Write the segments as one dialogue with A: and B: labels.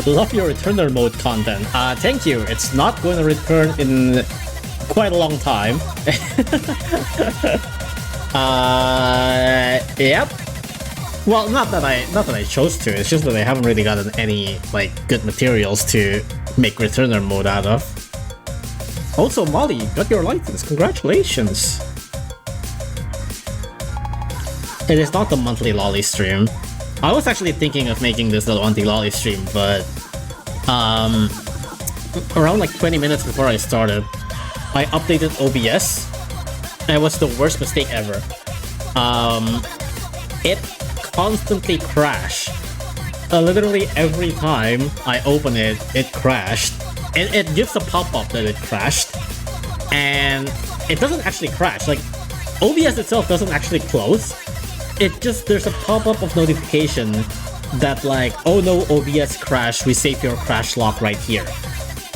A: Love your returner mode content. Thank you. It's not going to return in quite a long time. Yep. Well, not that I chose to. It's just that I haven't really gotten any like good materials to make returner mode out of. Also, Molly, you got your license. Congratulations. It is not the monthly lolly stream. I was actually thinking of making this the monthly lolly stream, but around like 20 minutes before I started, I updated OBS. And it was the worst mistake ever. It constantly crashed. Literally every time I open it, it crashed. It gives a pop-up that it crashed, and it doesn't actually crash. Like, OBS itself doesn't actually close. It just, there's a pop-up of notification that like, oh no, OBS crashed, we save your crash lock right here.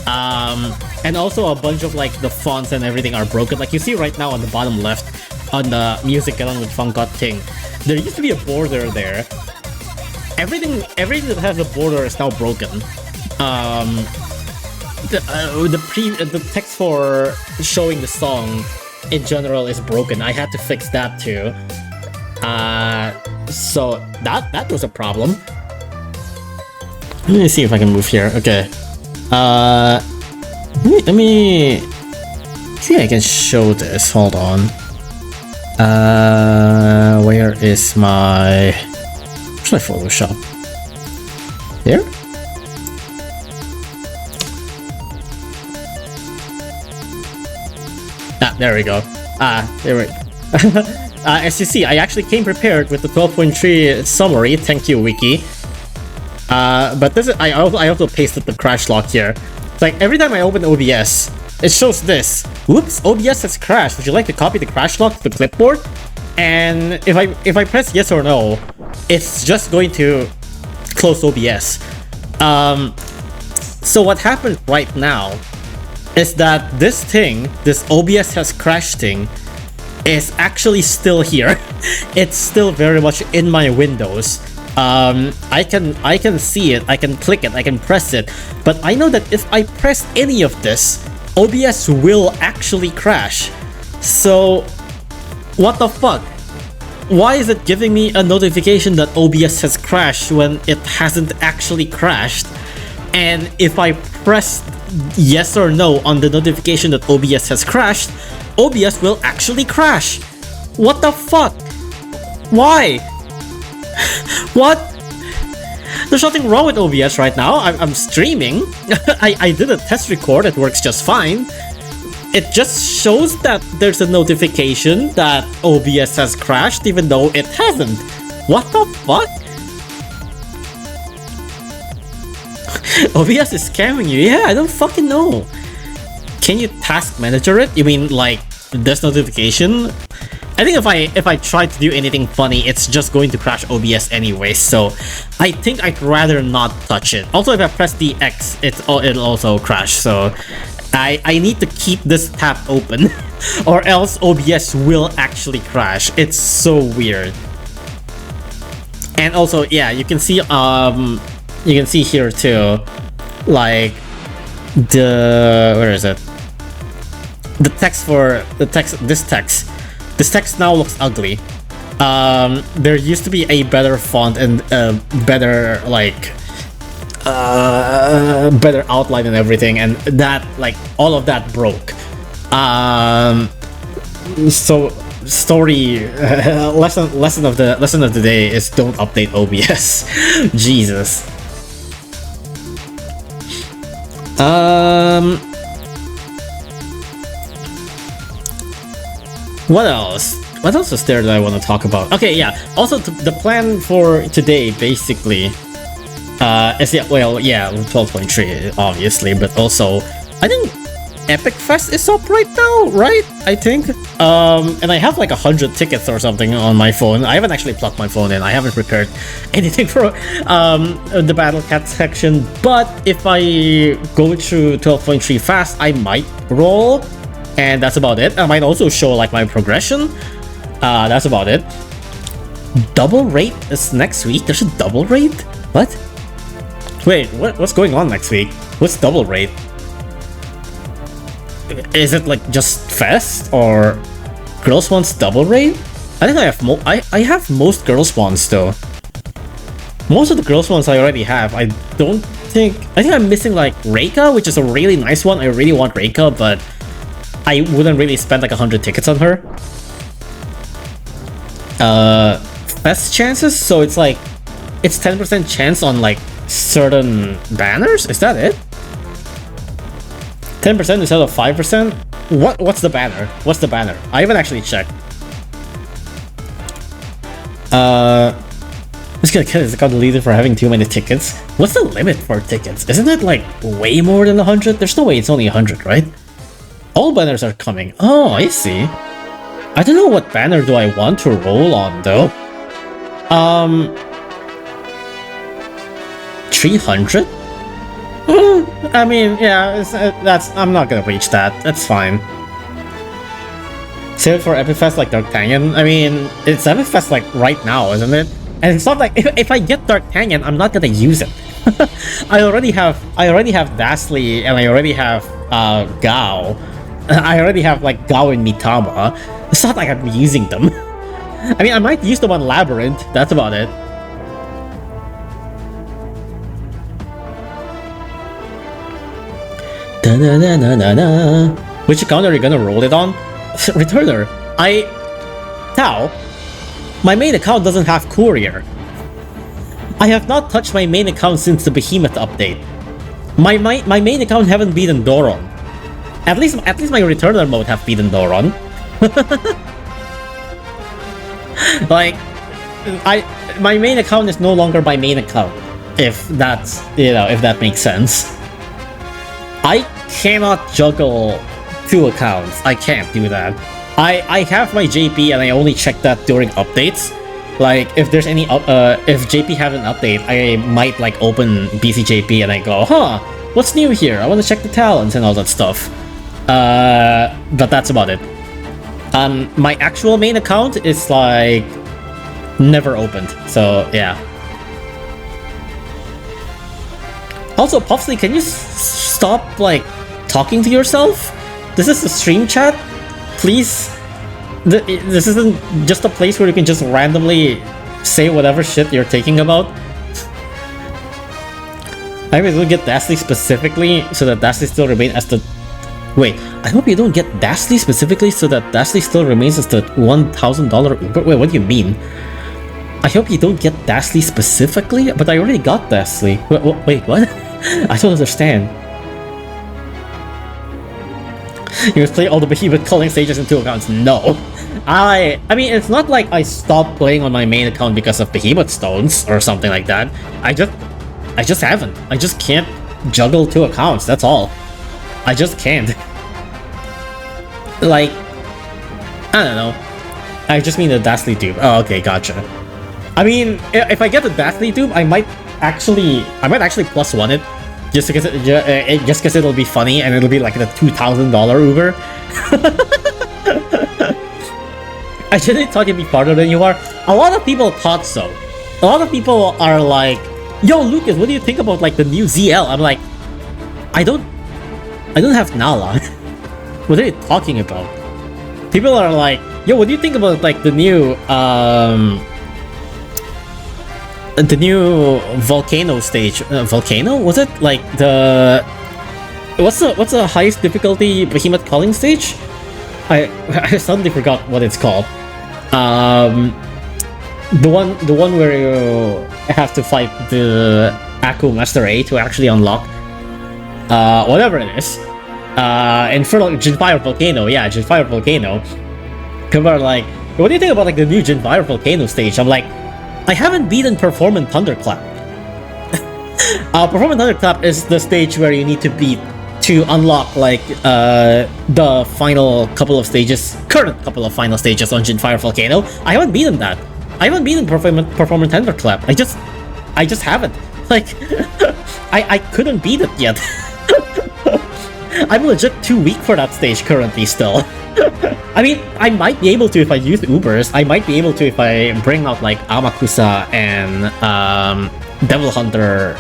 A: And also a bunch of like the fonts and everything are broken. Like you see right now on the bottom left, on the music along with Funkot thing, there used to be a border there. Everything that has a border is now broken. The text for showing the song in general is broken. I had to fix that too. So that was a problem. Let me see if I can move here. Okay. Let me see if I can show this. Hold on. Where is my... Where's my Photoshop? Here? There we go. There we go. As you see, I actually came prepared with the 12.3 summary. Thank you, Wiki. But this is, I also pasted the crash lock here. It's like every time I open OBS, it shows this. Whoops, OBS has crashed. Would you like to copy the crash lock to the clipboard? And if I press yes or no, it's just going to close OBS. So what happens right now is that this thing, this OBS has crashed thing, is actually still here. It's still very much in my windows. I can see it, I can click it, I can press it, but I know that if I press any of this, OBS will actually crash. So what the fuck? Why is it giving me a notification that OBS has crashed when it hasn't actually crashed? And if I press yes or no on the notification that OBS has crashed, OBS will actually crash. What the fuck? Why? What? There's nothing wrong with OBS right now. I'm streaming. I did a test record. It works just fine. It just shows that there's a notification that OBS has crashed even though it hasn't. What the fuck? OBS is scamming you. Yeah, I don't fucking know. Can you task manager it? You mean like this notification? I think if I try to do anything funny, it's just going to crash OBS anyway, so I think I'd rather not touch it. Also, if I press the X, it'll also crash, so I need to keep this tab open or else OBS will actually crash. It's so weird. And also, yeah, you can see here too, like where is it? The text for the text. This text now looks ugly. There used to be a better font and better like better outline and everything, and that like all of that broke. So story lesson of the day is don't update OBS. Jesus. What else? What else is there that I want to talk about? Okay, yeah. Also, the plan for today, basically, is 12.3, obviously, but also, I think Epic Fest is up right now, right? I think. And I have like 100 tickets or something on my phone. I haven't actually plugged my phone in. I haven't prepared anything for the Battle Cat section. But if I go through 12.3 fast, I might roll. And that's about it. I might also show like my progression. That's about it. Double rate is next week. There's a double rate? What? Wait, what's going on next week? What's double rate? Is it like just Fest or Girls Wants double raid? I think I have I have most Girls Wants though. Most of the Girls Wants I already have. I think I'm missing like Reika, which is a really nice one. I really want Reika, but I wouldn't really spend like 100 tickets on her. Fest chances, so it's like it's 10% chance on like certain banners. Is that it? 10% instead of 5%? What's the banner? What's the banner? I haven't actually checked. Just gonna get this account deleted for having too many tickets. What's the limit for tickets? Isn't it like way more than 100? There's no way it's only 100, right? All banners are coming. Oh, I see. I don't know what banner do I want to roll on though. 300? I mean, yeah, I'm not gonna reach that. That's fine. Save it for Epifest like D'Artagnan. I mean, it's Epifest like right now, isn't it? And it's not like if I get D'Artagnan, I'm not gonna use it. I already have Dastly and I already have Gao. I already have like Gao and Mitama. It's not like I'm using them. I mean, I might use them on Labyrinth. That's about it. Which account are you gonna roll it on? Returner. Now, my main account doesn't have courier. I have not touched my main account since the Behemoth update. My main account haven't beaten Doron. At least my returner mode have beaten Doron. Like, my main account is no longer my main account. If that's, if that makes sense. I cannot juggle two accounts. I can't do that. I have my JP and I only check that during updates. Like if there's any if JP have an update, I might like open BCJP and I go, huh, what's new here? I want to check the talents and all that stuff. But that's about it. My actual main account is like never opened. So yeah. Also, Puffsley, can you stop, like, talking to yourself? This is a stream chat? Please? This isn't just a place where you can just randomly say whatever shit you're thinking about. I hope you don't get Dastly specifically, so that Dastly still remains as the... Wait, I hope you don't get Dastly specifically, so that Dastly still remains as the $1,000 Uber? Wait, what do you mean? I hope you don't get Dastly specifically, but I already got Dastly. Wait, what? I don't understand. You must play all the Behemoth culling stages in two accounts. No. I mean, it's not like I stopped playing on my main account because of Behemoth stones or something like that. I just haven't. I just can't juggle two accounts, that's all. I just can't. Like, I don't know. I just mean the Dastly tube. Oh, okay, gotcha. I mean, if I get the Dastly tube, I might actually +1 it, just because it'll be funny and it'll be like the $2,000 Uber. I shouldn't thought you'd be farther than you are. A lot of people thought so. A lot of people are like, "Yo, Lucas, what do you think about like the new ZL?" I'm like, I don't have Nala. What are you talking about? People are like, "Yo, what do you think about like the new volcano stage?" Volcano? Was it like the what's the highest difficulty Behemoth calling stage? I suddenly forgot what it's called. The one where you have to fight the Aku Master A to actually unlock whatever it is. Infernal Jinfire Volcano, yeah, Jinfire Volcano. People are like, what do you think about like the new Jinfire Volcano stage? I'm like, I haven't beaten Performance Thunderclap. Performance Thunderclap is the stage where you need to beat to unlock like the final couple of stages, current couple of final stages on Jin Fire Volcano. I haven't beaten that. I haven't beaten Performance Thunderclap. I just haven't. Like, I couldn't beat it yet. I'm legit too weak for that stage currently still. I mean, I might be able to if I use Ubers. I might be able to if I bring out like Amakusa and Devil Hunter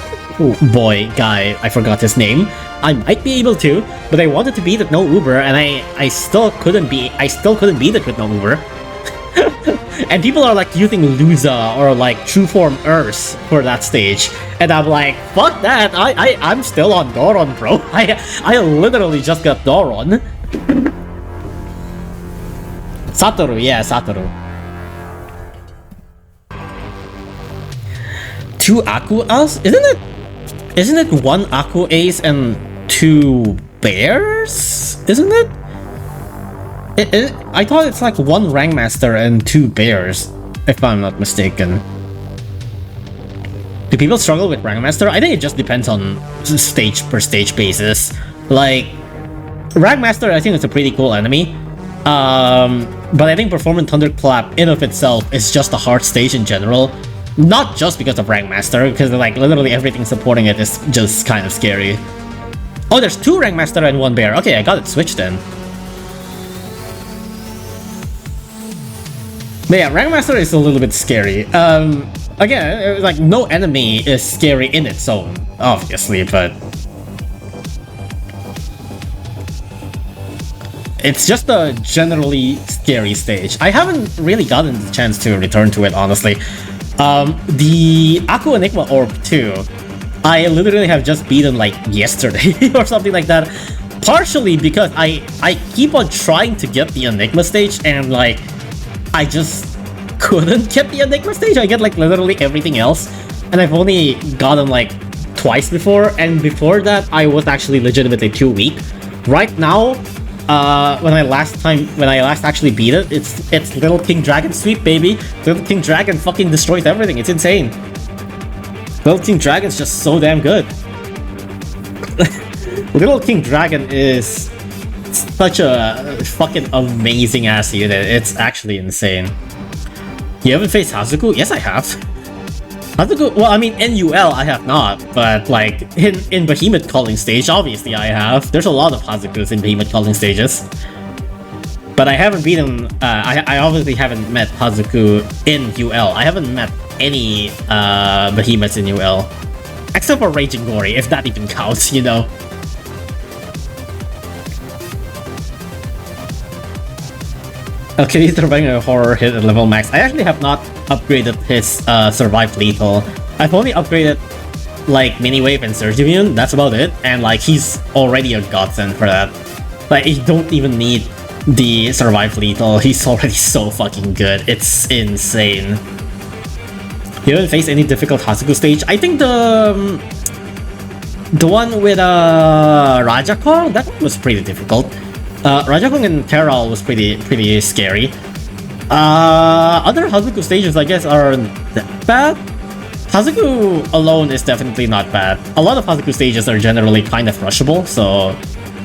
A: boy guy. I forgot his name. I might be able to, but I wanted to beat it no Uber, and I still couldn't beat it with no Uber. And people are like using Luza or like True Form Earth for that stage, and I'm like, fuck that! I'm still on Doron, bro. I literally just got Doron. Satoru, yeah, Satoru. 2 Aku As? Isn't it 1 Aku Ace and 2 bears? Isn't it? I thought it's like 1 Rangmaster and 2 bears, if I'm not mistaken. Do people struggle with Rangmaster? I think it just depends on stage per stage basis. Like, Rangmaster, I think it's a pretty cool enemy. But I think Performance Thunderclap in of itself is just a hard stage in general. Not just because of Rangmaster, because like literally everything supporting it is just kind of scary. Oh, there's 2 Rangmaster and 1 bear. Okay, I got it switched then. But yeah, Rangmaster is a little bit scary. Again, like no enemy is scary in its own, obviously, but it's just a generally scary stage. I haven't really gotten the chance to return to it, honestly. The Aku Enigma Orb 2, I literally have just beaten like yesterday or something like that. Partially because I keep on trying to get the Enigma stage and like I just couldn't get the Enigma stage. I get like literally everything else, and I've only gotten like twice before, and before that I was actually legitimately too weak. Right now, when I last actually beat it, it's Little King Dragon sweep, baby. Little King Dragon fucking destroys everything. It's insane. Little King Dragon's just so damn good. Little King Dragon is such a fucking amazing ass unit. It's actually insane. You haven't faced Hazuku? Yes, I have. Hazuku, well, I mean, in UL, I have not, but like in Behemoth calling stage, obviously I have. There's a lot of Hazukus in Behemoth calling stages. But I haven't beaten, I obviously haven't met Hazuku in UL. I haven't met any Behemoths in UL. Except for Raging Gory, if that even counts, you know. Okay, he's surviving a horror hit at level max. I actually have not upgraded his Survive Lethal. I've only upgraded like Mini Wave and Surge Immune, that's about it. And like he's already a godsend for that. Like you don't even need the Survive Lethal, he's already so fucking good. It's insane. You haven't faced any difficult Hazuku stage? I think the one with Rajakong, that one was pretty difficult. Rajakong and Terral was pretty scary. Other Hazuku stages, I guess, aren't that bad. Hazuku alone is definitely not bad. A lot of Hazuku stages are generally kind of rushable, so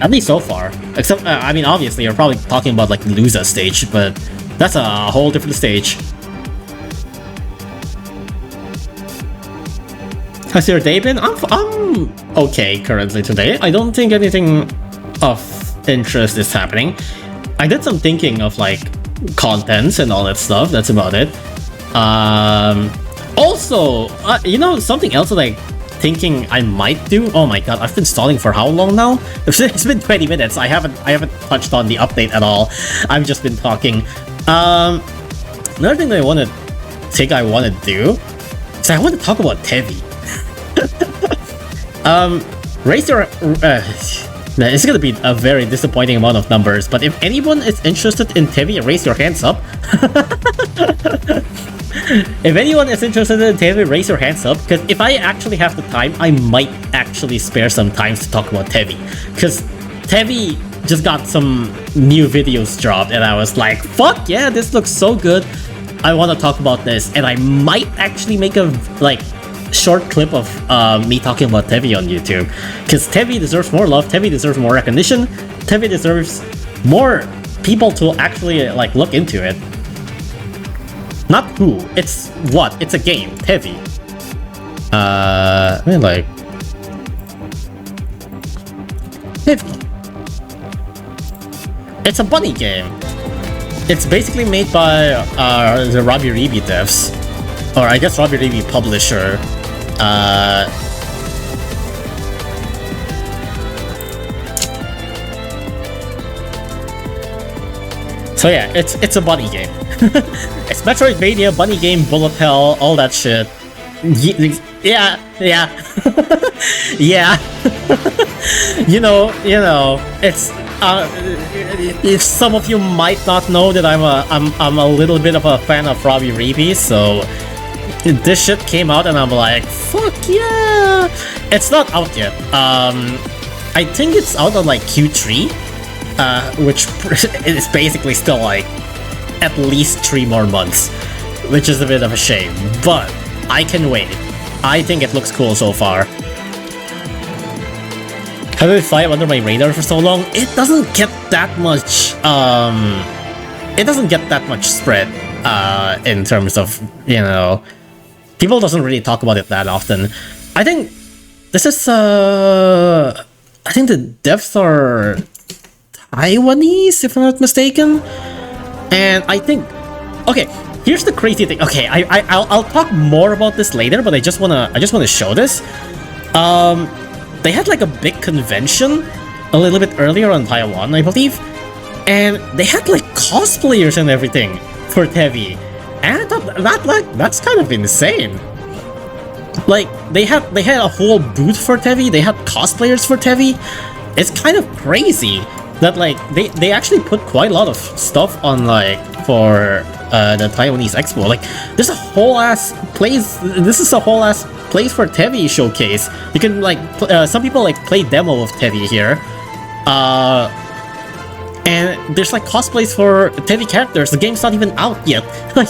A: at least so far. Except, I mean, obviously, you're probably talking about like the Luza stage, but that's a whole different stage. Has your day been? I'm okay currently today. I don't think anything of interest is happening. I did some thinking of like contents and all that stuff. That's about it. Also, you know, something else that I thinking I might do. Oh my god, I've been stalling for how long now? It's been 20 minutes. I haven't touched on the update at all. I've just been talking. Another thing that I want to do is I want to talk about Tevi. Raise your it's gonna be a very disappointing amount of numbers, but if anyone is interested in Tevi, raise your hands up. If anyone is interested in Tevi, raise your hands up, because if I actually have the time, I might actually spare some time to talk about Tevi. Because Tevi just got some new videos dropped, and I was like, fuck yeah, this looks so good. I want to talk about this, and I might actually make a, like, short clip of me talking about Tevi on YouTube, because Tevi deserves more love, Tevi deserves more recognition, Tevi deserves more people to actually like look into it. Not who, it's what, it's a game, Tevi. I mean, like Tevi. It's a bunny game. It's basically made by the Robbie Reeby devs, or I guess Robbie Reeby publisher. So yeah, it's a bunny game. It's Metroidvania, bunny game, bullet hell, all that shit. Yeah. Yeah. you know, it's if some of you might not know that I'm a little bit of a fan of Robbie Reeby, so this shit came out and I'm like, fuck yeah! It's not out yet. I think it's out on like Q3, which is basically still like at least 3 more months, which is a bit of a shame, but I can wait. I think it looks cool so far. How did it fly under my radar for so long? It doesn't get that much, spread, in terms of, people doesn't really talk about it that often. I think this is, I think the devs are Taiwanese, if I'm not mistaken. And I think, okay, here's the crazy thing. Okay, I'll talk more about this later, but I just wanna show this. They had like a big convention a little bit earlier on Taiwan, I believe, and they had like cosplayers and everything for Tevi, and I thought that's kind of insane. Like they had a whole booth for Tevi, they had cosplayers for Tevi. It's kind of crazy that like they actually put quite a lot of stuff on like for the Taiwanese Expo. Like there's a whole ass place. This is a whole ass place for Tevi showcase. You can like some people like play demo of Tevi here, and there's like cosplays for Tevi characters. The game's not even out yet. Like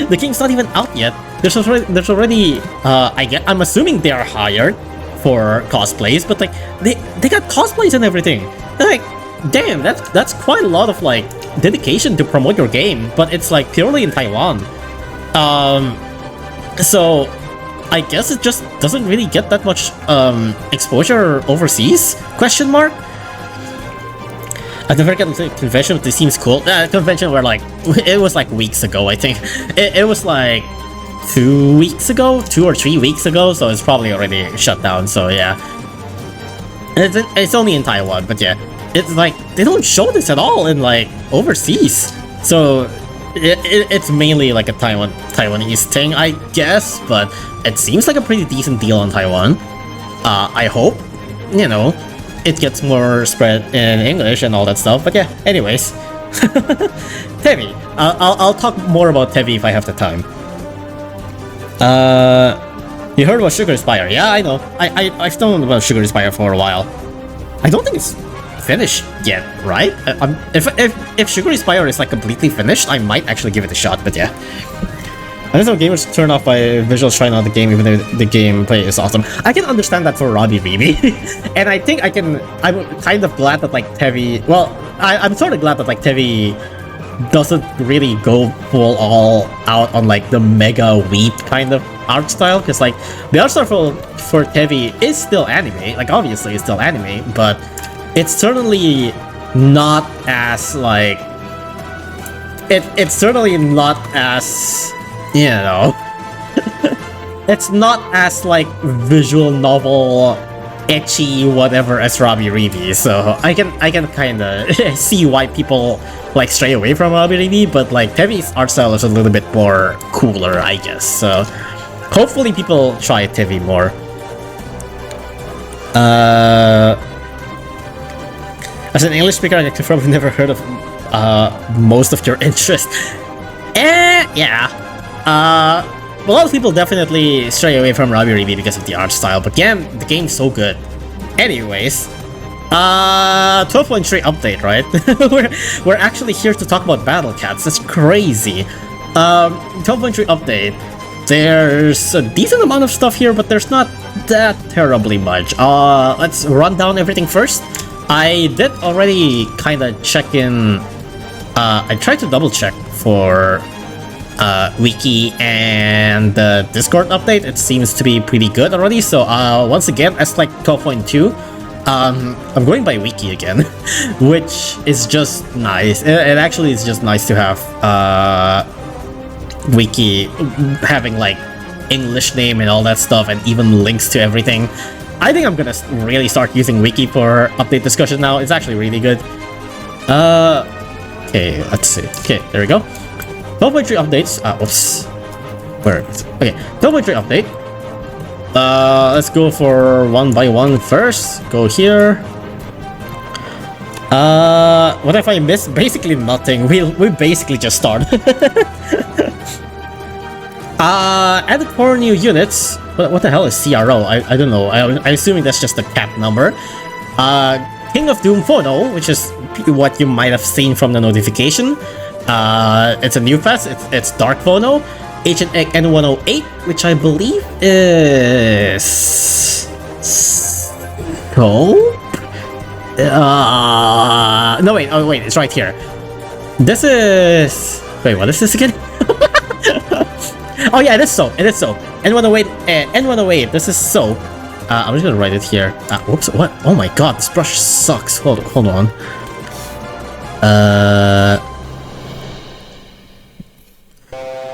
A: the game's not even out yet. There's already I'm assuming they are hired for cosplays, but like they got cosplays and everything. Like damn, that's quite a lot of like dedication to promote your game, but it's like purely in Taiwan. So I guess it just doesn't really get that much exposure overseas? Question mark. At the very convention, this seems cool. Convention where like it was like weeks ago, I think. It was like 2 weeks ago, 2 or 3 weeks ago, so it's probably already shut down. So yeah, it's only in Taiwan, but yeah. It's like, they don't show this at all in like overseas. So it's mainly like a Taiwanese thing, I guess, but it seems like a pretty decent deal on Taiwan. I hope, it gets more spread in English and all that stuff, but yeah, anyways. Tevi. I'll talk more about Tevi if I have the time. You heard about Sugar Spire? Yeah, I know. I've known about Sugar Spire for a while. I don't think it's finished yet, right? If Sugar Spire is like completely finished, I might actually give it a shot, but yeah. I know some gamers turn off by visuals trying out the game even though the gameplay is awesome. I can understand that for Robbie Reeby. And I think I'm kind of glad that like Tevi, well, I'm sort of glad that like Tevi doesn't really go full all out on like the mega weep kind of art style, because like the art style for Tevi is still anime, like obviously it's still anime, but it's certainly not as like it's certainly not as it's not as like visual novel etchy whatever as Robbie Reeby, so I can kind of see why people like stray away from Robbie Reeby, but like Tevi's art style is a little bit more cooler, I guess, so hopefully people try Tevi more. As an English speaker, I have probably never heard of most of your interest. Yeah. A lot of people definitely stray away from Robbie Reeby because of the art style, but yeah, the game's so good. Anyways, 12.3 update, right? we're actually here to talk about Battle Cats. That's crazy. 12.3 update. there's a decent amount of stuff here, but there's not that terribly much. Let's run down everything first. I did already kind of check in. I tried to double check for wiki and the Discord update. It seems to be pretty good already. So once again, as like 12.2, I'm going by wiki again, which is just nice. It actually is just nice to have wiki having like English name and all that stuff, and even links to everything. I think I'm gonna really start using wiki for update discussion now. It's actually really good. Okay, let's see. Okay, there we go. 12.3 updates. Oops. Where is it? Okay, 12.3 update. Let's go for one by one first. Go here. What if I miss? Basically nothing. We basically just started. Added 4 new units. What the hell is CRO? I don't know. I'm assuming that's just the cap number. King of Doom Phono, which is what you might have seen from the notification. It's a new fest. It's Dark Phono. Ancient Egg N108, which I believe is Scope? No wait, oh wait, it's right here. This is... Wait, what is this again? Oh yeah, it is Soap, it is Soap. N108, N108, this is Soap. I'm just gonna write it here. Whoops, what? Oh my god, this brush sucks. Hold on.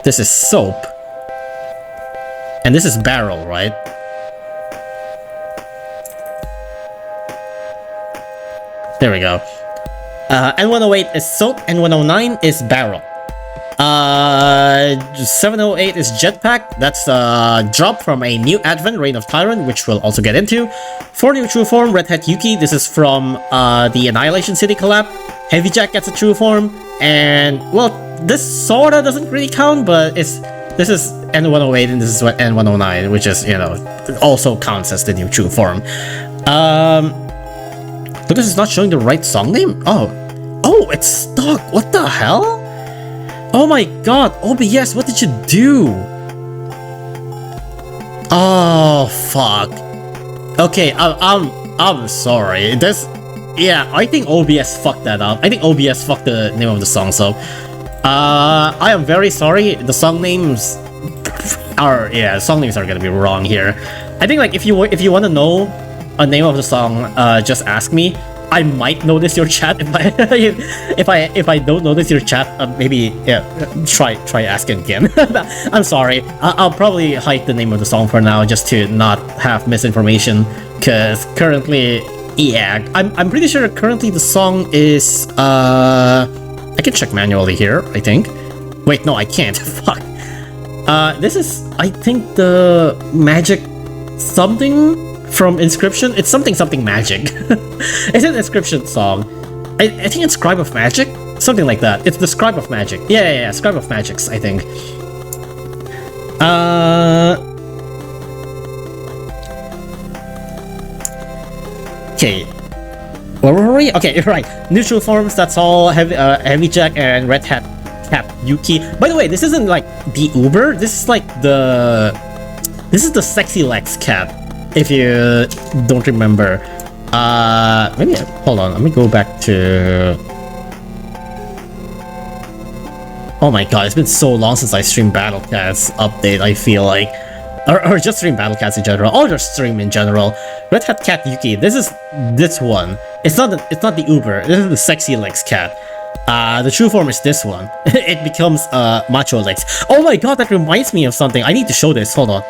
A: This is Soap. And this is Barrel, right? There we go. N108 is Soap, N109 is Barrel. 708 is Jetpack. That's a drop from a new advent, Reign of Tyrant, which we'll also get into. 4 new True Form, Red Hat Yuki. This is from the Annihilation City collab. Heavy Jack gets a True Form. And, well, this sorta doesn't really count, but this is N108 and this is N109, which is, you know, also counts as the new True Form. But this is not showing the right song name? Oh, it's stuck. What the hell? Oh my god, OBS, what did you do? Oh fuck. Okay, I'm sorry. Yeah, I think OBS fucked that up. I think OBS fucked the name of the song, so I am very sorry. The song names are gonna be wrong here. I think like if you want to know a name of the song, just ask me. I might notice your chat if I don't notice your chat. Maybe try asking again. I'm sorry. I'll probably hide the name of the song for now just to not have misinformation. Cause currently, yeah, I'm pretty sure currently the song is I can check manually here. I think. Wait, no, I can't. Fuck. This is I think the magic something. From Inscription? It's something magic. It's an Inscription song. I think it's Scribe of Magic? Something like that. It's the Scribe of Magic. Yeah, Scribe of Magics, I think. Okay. Where were we? Okay, right. Neutral forms, that's all. Heavy Jack and Red Hat Cap Yuki. By the way, this isn't like the Uber. This is like the... This is the Sexy Lex cat. If you don't remember, maybe hold on. Let me go back to. Oh my god, it's been so long since I streamed Battle Cats update. I feel like, or just stream Battle Cats in general, or just stream in general. Red Hat Cat Yuki. This is this one. It's not the Uber. This is the Sexy Legs cat. The true form is this one. It becomes Macho Legs. Oh my god, that reminds me of something. I need to show this. Hold on.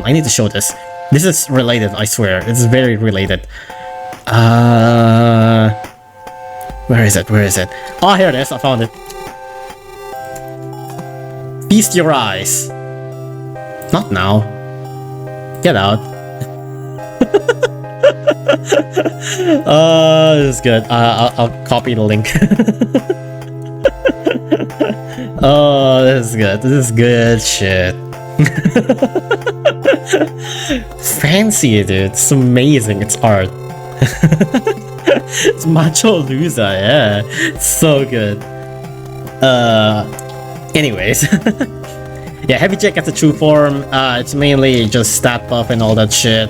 A: I need to show this. This is related, I swear. It's very related. Where is it? Oh, here it is. I found it. Feast your eyes. Not now. Get out. This is good. I'll copy the link. Oh, this is good. This is good shit. Fancy it, dude. It's amazing. It's art. It's Macho Lusa, yeah. It's so good. Anyways. Yeah, Heavy Jack gets a true form. It's mainly just stat buff and all that shit.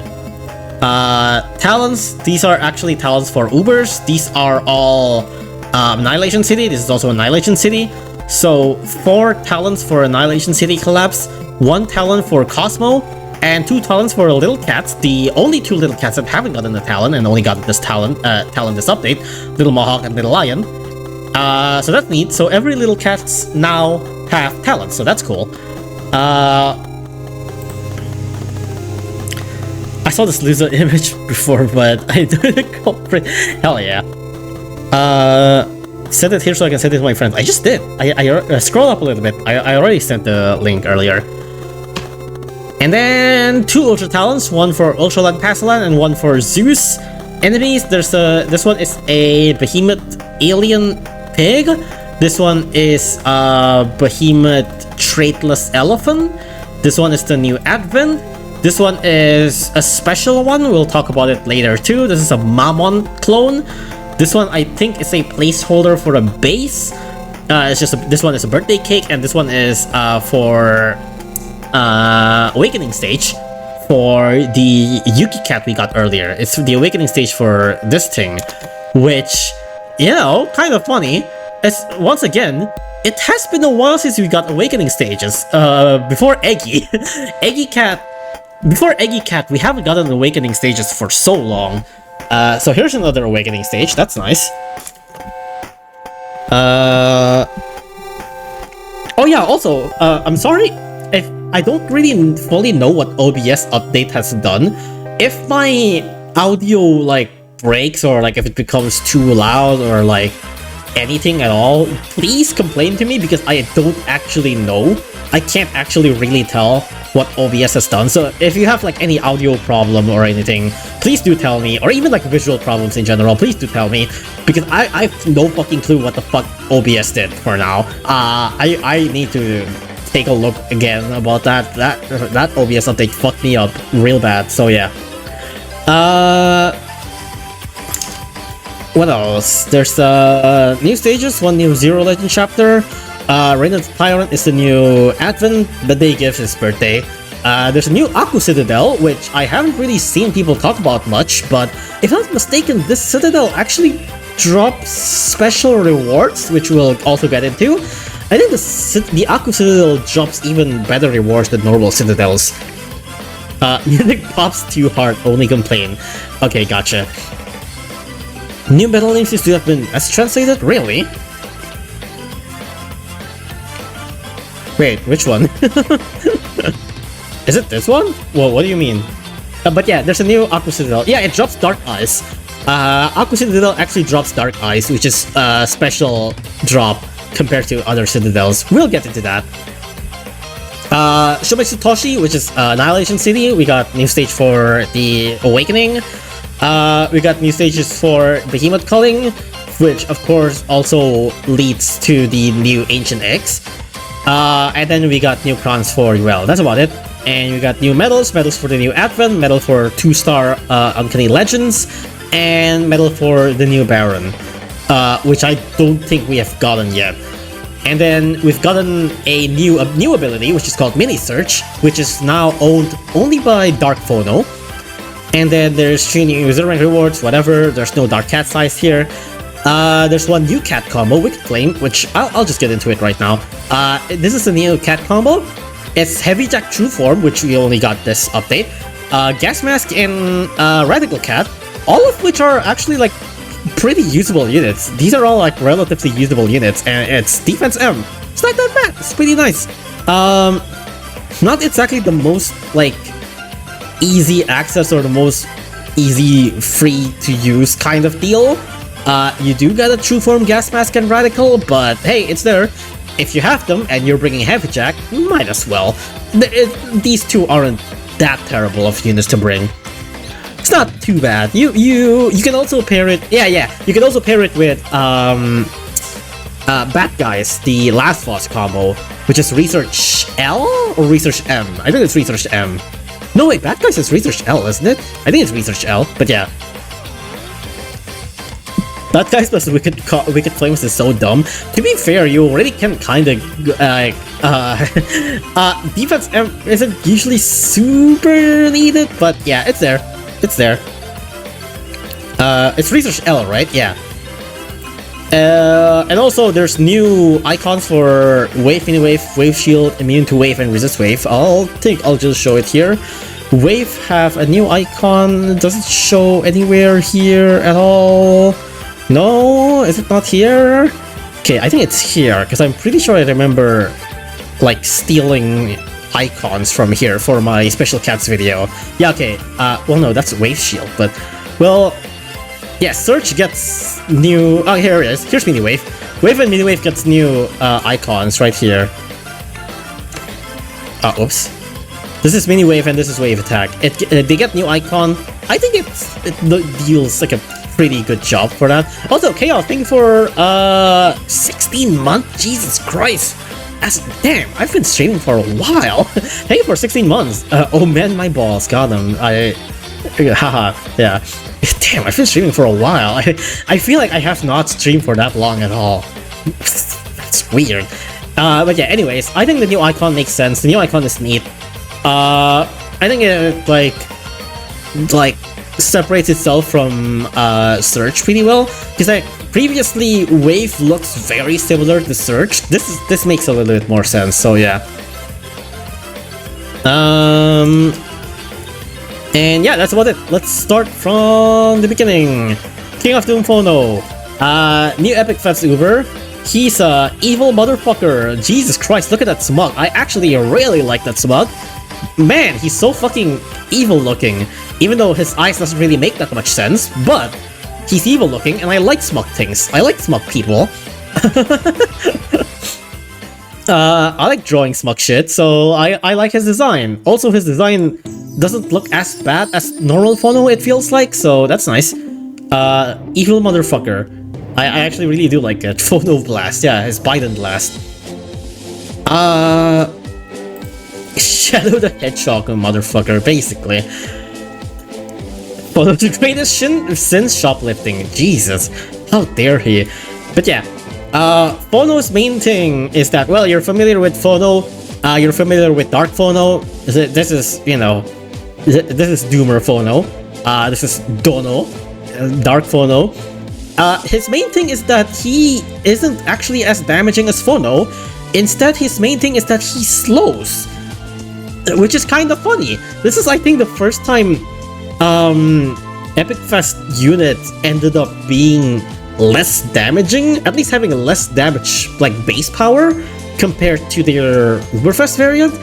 A: Talents, these are actually talents for Ubers. These are all Annihilation City. This is also Annihilation City. So 4 talents for Annihilation City Collapse, 1 talent for Cosmo, and 2 talents for Little Cats. The only 2 Little Cats that haven't gotten a talent and only got this talent this update, Little Mohawk and Little Lion. So that's neat. So every Little Cats now have talents, so that's cool. I saw this loser image before, but I didn't comprehend. Hell yeah. Send it here so I can send it to my friends. I just did. I scroll up a little bit. I already sent the link earlier. And then 2 Ultra Talents, 1 for Ultraland Pasalan and 1 for Zeus. Enemies, there's this one is a Behemoth Alien Pig. This one is a Behemoth Traitless Elephant. This one is the new Advent. This one is a special one. We'll talk about it later too. This is a Mammon clone. This one I think is a placeholder for a base. It's just this one is a birthday cake, and this one is for Awakening Stage for the Yuki Cat we got earlier. It's the Awakening Stage for this thing, which, you know, kind of funny. It's, once again, it has been a while since we got Awakening Stages. Before Eggy. Before Eggy Cat, we haven't gotten Awakening Stages for so long. So here's another Awakening Stage, that's nice. Oh yeah, also, I'm sorry if I don't really fully know what OBS update has done. If my audio, like, breaks, or, like, if it becomes too loud, or, like, anything at all, please complain to me, because I don't actually know. I can't actually really tell what OBS has done. So if you have like any audio problem or anything, please do tell me, or even like visual problems in general, please do tell me, because I have no fucking clue what the fuck OBS did for now. I need to take a look again about that. That OBS update fucked me up real bad. So yeah. What else? There's new stages, 1 new Zero Legend chapter. Reign of the Tyrant is the new Advent, the day gives his birthday. There's a new Aku Citadel, which I haven't really seen people talk about much, but if I'm not mistaken, this Citadel actually drops special rewards, which we'll also get into. I think the Aku Citadel drops even better rewards than normal Citadels. Music pops too hard, only complain. Okay, gotcha. New battle names seems to have been as translated? Really? Wait, which one? Is it this one? Well, what do you mean? But yeah, there's a new Aku Citadel. Yeah, it drops Dark Eyes. Aku Citadel actually drops Dark Eyes, which is a special drop compared to other Citadels. We'll get into that. Shomei Satoshi, which is Annihilation City. We got new stage for the Awakening. We got new stages for Behemoth Culling, which of course also leads to the new Ancient X. And then we got new crowns for Well. That's about it. And we got new medals for the new Advent, medal for 2-star Uncanny Legends, and medal for the new Baron, which I don't think we have gotten yet. And then we've gotten a new ability, which is called Mini Search, which is now owned only by Dark Phono. And then there's 3 new user rank rewards, whatever. There's no Dark Cat size here. There's 1 new cat combo, Wicked Flame, which I'll just get into it right now. This is a new cat combo. It's Heavy Jack True Form, which we only got this update. Gas Mask and Radical Cat, all of which are actually like pretty usable units. These are all like relatively usable units, and it's Defense M. It's not that bad. It's pretty nice. Not exactly the most like easy access or the most easy free to use kind of deal. You do get a True Form, Gas Mask, and Radical, but hey, it's there. If you have them and you're bringing Heavy Jack, might as well. These two aren't that terrible of units to bring. It's not too bad. You can also pair it. Yeah. You can also pair it with Bad Guys, the Last Boss combo, which is Research L or Research M. I think it's Research M. No wait, Bad Guys is Research L, isn't it? I think it's Research L, but yeah. That guy's plus wicked flames is so dumb. To be fair, you already can kind of defense isn't usually super needed, but yeah, it's there. It's there. It's research L, right? Yeah. And also there's new icons for wave, mini wave, wave shield, immune to wave, and resist wave. I'll just show it here. Wave have a new icon. Does it show anywhere here at all? No, is it not here? Okay, I think it's here because I'm pretty sure I remember like stealing icons from here for my special cats video. Yeah, okay. Well, no, that's wave shield, but well. Yeah, Search gets new... Oh, here it is. Here's Mini Wave. Wave and Mini Wave gets new icons right here. Oops. This is Mini Wave and this is Wave Attack. They get new icon. I think it deals like a pretty good job for that. Also, Chaos, thank you for 16 months. Jesus Christ. Damn, I've been streaming for a while. Thank you for 16 months. Oh man, my balls. Got them. Haha, yeah. Damn, I've been streaming for a while. I feel like I have not streamed for that long at all. That's weird. But yeah, anyways, I think the new icon makes sense. The new icon is neat. I think it like separates itself from Search pretty well. Because previously Wave looks very similar to Search. This makes a little bit more sense. So yeah. And yeah, that's about it. Let's start from the beginning. King of Doom Phono. New Epic Fats Uber. He's a evil motherfucker. Jesus Christ, look at that smug. I actually really like that smug. Man, he's so fucking evil looking. Even though his eyes doesn't really make that much sense, but he's evil looking and I like smug things. I like smug people. I like drawing smug shit, so I like his design. Also, his design doesn't look as bad as normal Phono, it feels like, so that's nice. Evil motherfucker. I actually really do like it. Phono Blast, yeah, his Biden Blast. Shadow the Hedgehog motherfucker, basically. Phono's greatest since shoplifting. Jesus, how dare he. But yeah. Phono's main thing is that, well, you're familiar with Phono, you're familiar with Dark Phono. This is, you know, this is Doomer Phono. This is Dono, Dark Phono. His main thing is that he isn't actually as damaging as Phono. Instead, his main thing is that he slows, which is kind of funny. This is, I think, the first time Epic Fest unit ended up being less damaging, at least having less damage, like base power, compared to their Uberfest variant.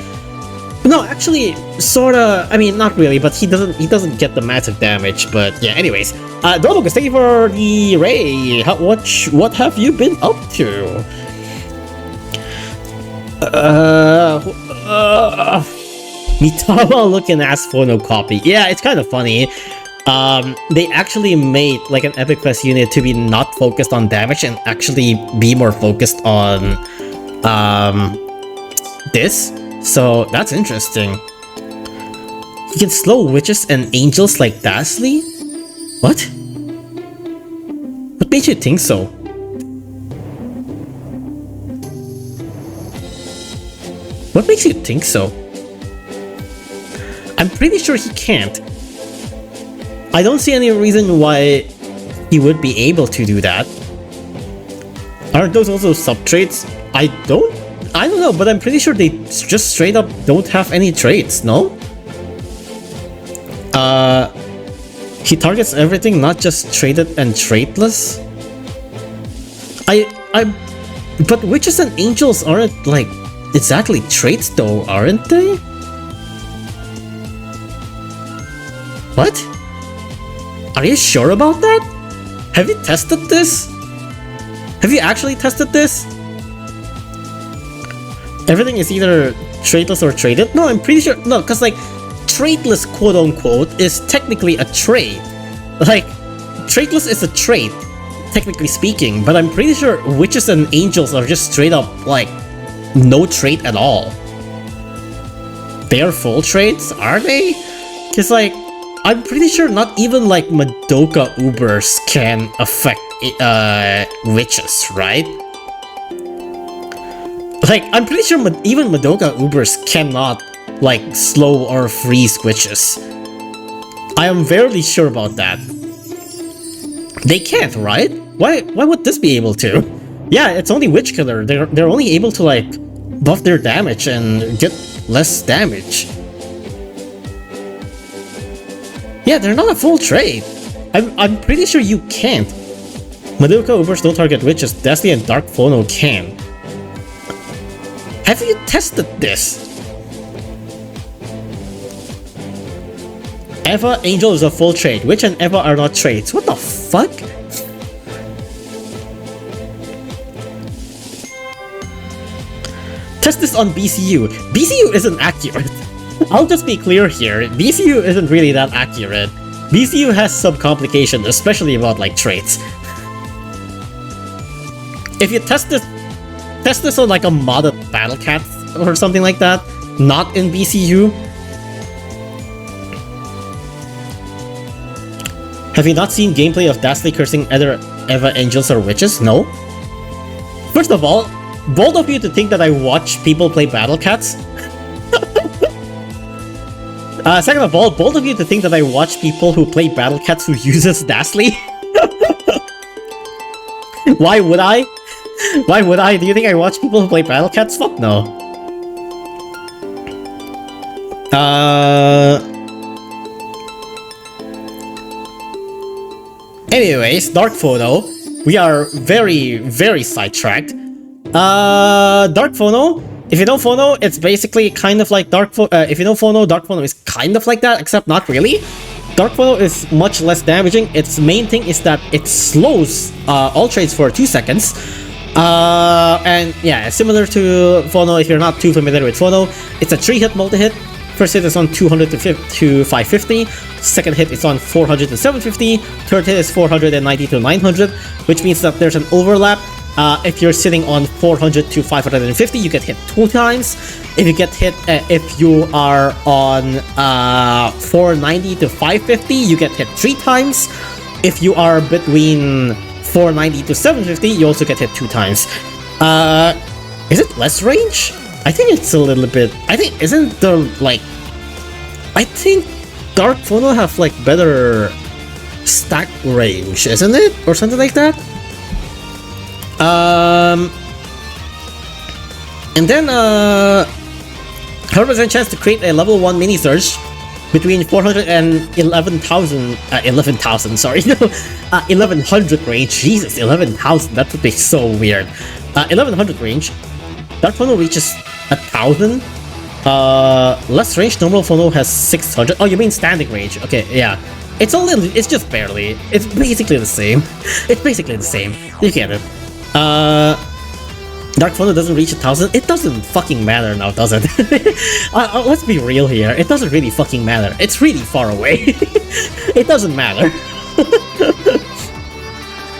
A: No, actually, sorta. I mean, not really, but he doesn't get the massive damage. But yeah, anyways, Dorlocus, thank you for the ray. What have you been up to? Mitama looking ass Phono copy. Yeah, it's kind of funny. They actually made like an Epic Fest unit to be not focused on damage and actually be more focused on this. So that's interesting. You can slow witches and angels like Dazzly? What? What made you think so? What makes you think so? I'm pretty sure he can't. I don't see any reason why he would be able to do that. Aren't those also sub-traits? I don't know, but I'm pretty sure they just straight up don't have any traits, no? He targets everything, not just traded and traitless? But witches and angels aren't, like, exactly traits though, aren't they? What? Are you sure about that? Have you tested this? Have you actually tested this? Everything is either traitless or traded? No, I'm pretty sure. No, because like traitless quote unquote is technically a trait. Like, traitless is a trait, technically speaking, but I'm pretty sure witches and angels are just straight up like no trait at all. They are full traits, are they? Because like, I'm pretty sure not even like Madoka Ubers can affect witches, right? Like, I'm pretty sure even Madoka Ubers cannot like slow or freeze witches. I am very sure about that. They can't, right? Why would this be able to? Yeah, it's only Witch Killer. They're only able to like buff their damage and get less damage. Yeah, they're not a full trade. I'm pretty sure you can't. Madoka Ubers don't target witches. Deathly and Dark Phono can. Have you tested this? Eva Angel is a full trade. Witch and Eva are not trades. What the fuck? Test this on BCU. BCU isn't accurate. I'll just be clear here. BCU isn't really that accurate. BCU has some complications, especially about like traits. If you test this on like a modded Battle Cat or something like that, not in BCU. Have you not seen gameplay of Dastly cursing either Eva Angels or Witches? No. First of all, bold of you to think that I watch people play Battle Cats. Second of all, bold of you to think that I watch people who play Battle Cats who uses Dastly. Why would I? Why would I? Do you think I watch people who play Battle Cats? Fuck no. Anyways, Dark Phono. We are very sidetracked. Dark Phono. If you know Phono, it's basically kind of like if you know Phono, Dark Phono is kind of like that, except not really. Dark Phono is much less damaging. Its main thing is that it slows all trades for 2 seconds. And yeah, similar to Phono, if you're not too familiar with Phono, it's a 3-hit multi-hit. First hit is on 200 to 550, second hit is on 400 to 750, third hit is 490 to 900, which means that there's an overlap. If you're sitting on 400 to 550, you get hit 2 times. If you are on 490 to 550, you get hit 3 times. If you are between 490 to 750, you also get hit 2 times. Is it less range? I think it's a little bit. I think I think Dark Phono have like better stack range, isn't it, or something like that? And then 100% chance to create a level 1 mini surge between 400 and 11,000. Sorry, no, 1100 range. Jesus, 11,000. That would be so weird. 1100 range. Dark Phono reaches 1,000. Less range. Normal Phono has 600. Oh, you mean standing range? Okay, yeah. It's just barely. It's basically the same. It's basically the same. You get it. Dark Phono doesn't reach 1,000. It doesn't fucking matter now, does it? Let's be real here. It doesn't really fucking matter. It's really far away. It doesn't matter.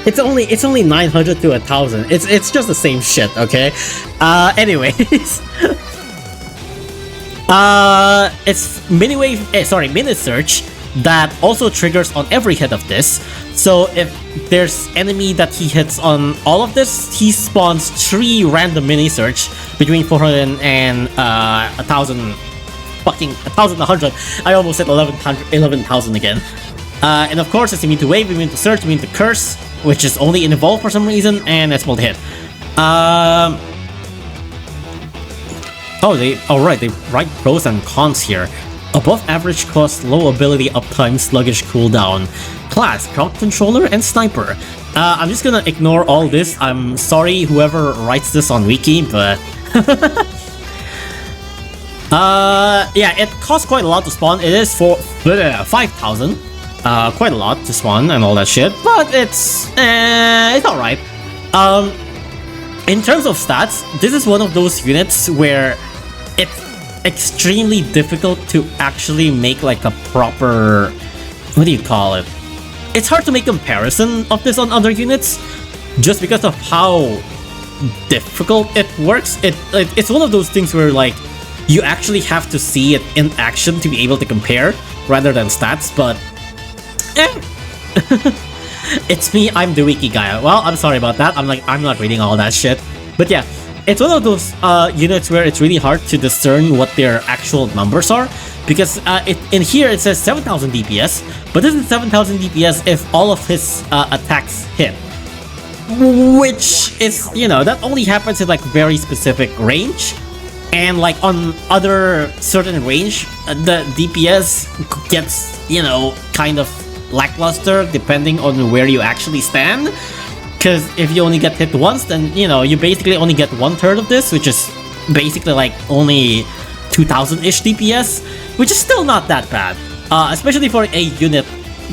A: It's only 900 to 1,000. It's just the same shit, okay? Anyways. It's mini search that also triggers on every hit of this. So if there's enemy that he hits on all of this, he spawns 3 random mini search between 400 and 1,000. Fucking 1,100. I almost said 11,000 again. And of course, it's immune to wave, immune to search, immune to curse, which is only in evolve for some reason, and it's multi-hit. They write pros and cons here. Above average cost, low ability uptime, sluggish cooldown. Class, crowd controller and sniper. I'm just gonna ignore all this. I'm sorry whoever writes this on wiki, but yeah, it costs quite a lot to spawn. It is for 5,000. Quite a lot to spawn and all that shit, but it's alright. In terms of stats, this is one of those units where it's extremely difficult to actually make like a proper, what do you call it? It's hard to make comparison of this on other units just because of how difficult it works. It's one of those things where like you actually have to see it in action to be able to compare. rather than stats, but it's me, I'm the wiki guy. Well, I'm sorry about that. I'm not reading all that shit. But yeah, it's one of those units where it's really hard to discern what their actual numbers are, because in here it says 7,000 DPS, but this is 7,000 DPS if all of his attacks hit. Which is, you know, that only happens in like very specific range, and like on other certain range, the DPS gets, you know, kind of lackluster depending on where you actually stand. Because if you only get hit once, then, you know, you basically only get 1/3 of this, which is basically like only 2,000-ish DPS, which is still not that bad, especially for a unit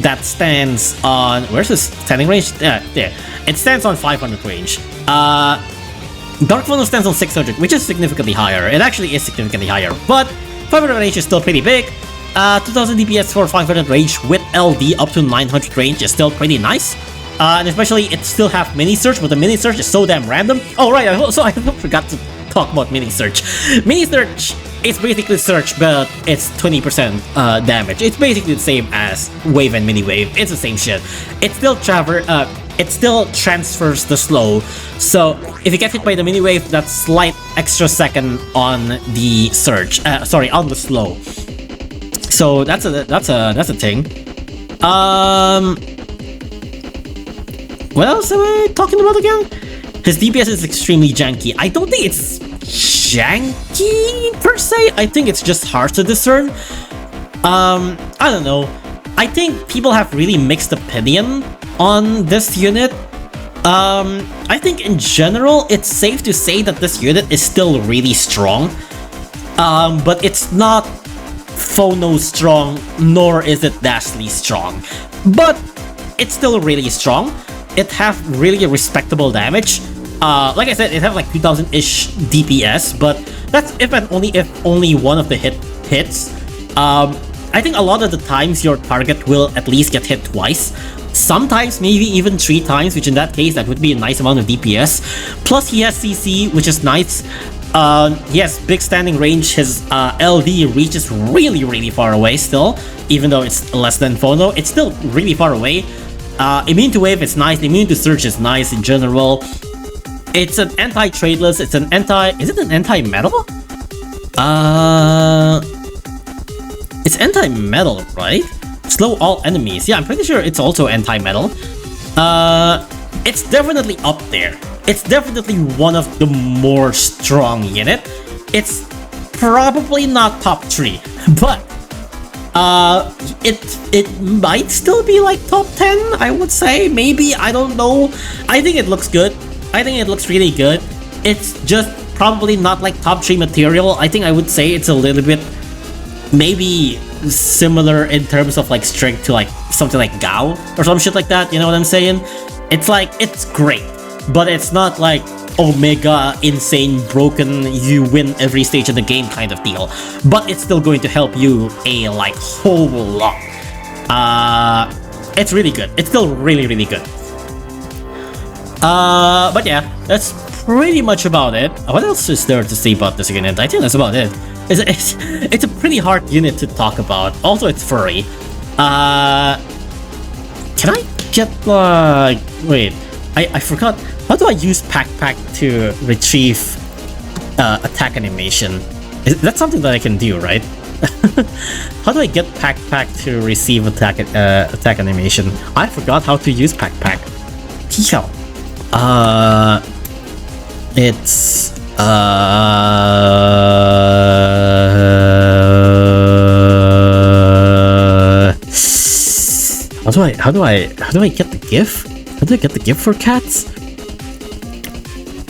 A: that stands on, where's the standing range? There. It stands on 500 range. Dark Phono stands on 600, which is significantly higher. It actually is significantly higher, but 500 range is still pretty big. 2000 DPS for 500 range with LD up to 900 range is still pretty nice. And especially it still have mini search, but the mini search is so damn random. Oh right, I forgot to talk about mini search. Mini search is basically search, but it's 20% damage. It's basically the same as wave and mini wave. It's the same shit. It still transfers the slow. So if you get hit by the mini wave, that's slight extra second on the surge. Sorry, on the slow. So that's a thing. What else am I talking about again? His DPS is extremely janky. I don't think it's janky per se. I think it's just hard to discern. I don't know. I think people have really mixed opinion on this unit. I think in general, it's safe to say that this unit is still really strong. But it's not Phono strong, nor is it Dashly strong. But it's still really strong. It have really respectable damage. Like I said, it have like 2,000-ish DPS, but that's if only one of the hits. I think a lot of the times your target will at least get hit twice. Sometimes maybe even 3 times, which in that case that would be a nice amount of DPS. Plus he has CC, which is nice. He has big standing range. His LD reaches really far away still, even though it's less than Phono. It's still really far away. Immune to wave is nice. Immune to surge is nice in general. It's an anti-tradeless. It's an anti. Is it an anti-metal? It's anti-metal, right? Slow all enemies. Yeah, I'm pretty sure it's also anti-metal. It's definitely up there. It's definitely one of the more strong unit. It's probably not top 3, but it might still be like top 10, I would say. Maybe, I don't know. I think it looks good. I think it looks really good. It's just probably not like top 3 material. I think I would say it's a little bit maybe similar in terms of like strength to like something like Gao or some shit like that, you know what I'm saying? It's like, it's great, but it's not like Omega insane broken you win every stage of the game kind of deal, but it's still going to help you a like whole lot. It's really good. It's still really good. But yeah, that's pretty much about it. What else is there to say about this unit? I think that's about it. It's a pretty hard unit to talk about. Also, it's furry. Can I get like... Wait, I forgot. How do I use Pack to retrieve attack animation? That's something that I can do, right? How do I get Pack to receive attack animation? I forgot how to use Pack. Hell. It's how do I get the GIF? How do I get the GIF for cats?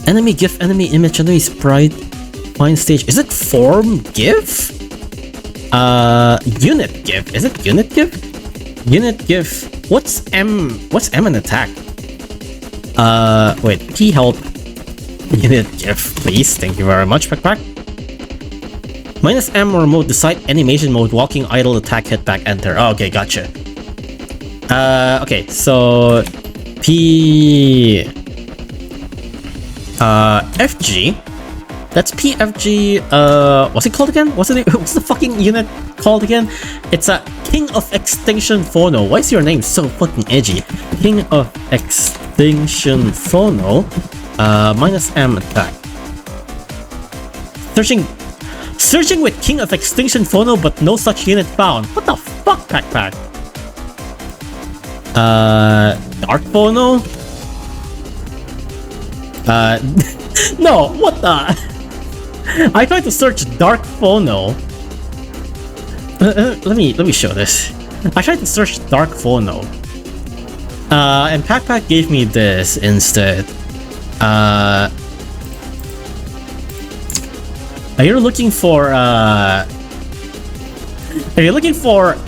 A: Enemy GIF, enemy image, enemy sprite, find stage. Is it form GIF? Unit GIF. Is it unit GIF? Unit GIF. What's M? What's M an attack? Wait. Key help. Unit GIF, please. Thank you very much, Pack. Minus M or mode. Decide animation mode. Walking, idle, attack, hit, back, enter. Oh, okay, gotcha. Okay, so P FG. That's PFG. What's it called again? What's the fucking unit called again? It's a King of Extinction Phono. Why is your name so fucking edgy? King of Extinction Phono. Minus M attack. Searching with King of Extinction Phono, but no such unit found. What the fuck, Pack? Dark Phono? No, what the? I tried to search Dark Phono. Let me show this. I tried to search Dark Phono. And Pack gave me this instead. Are you looking for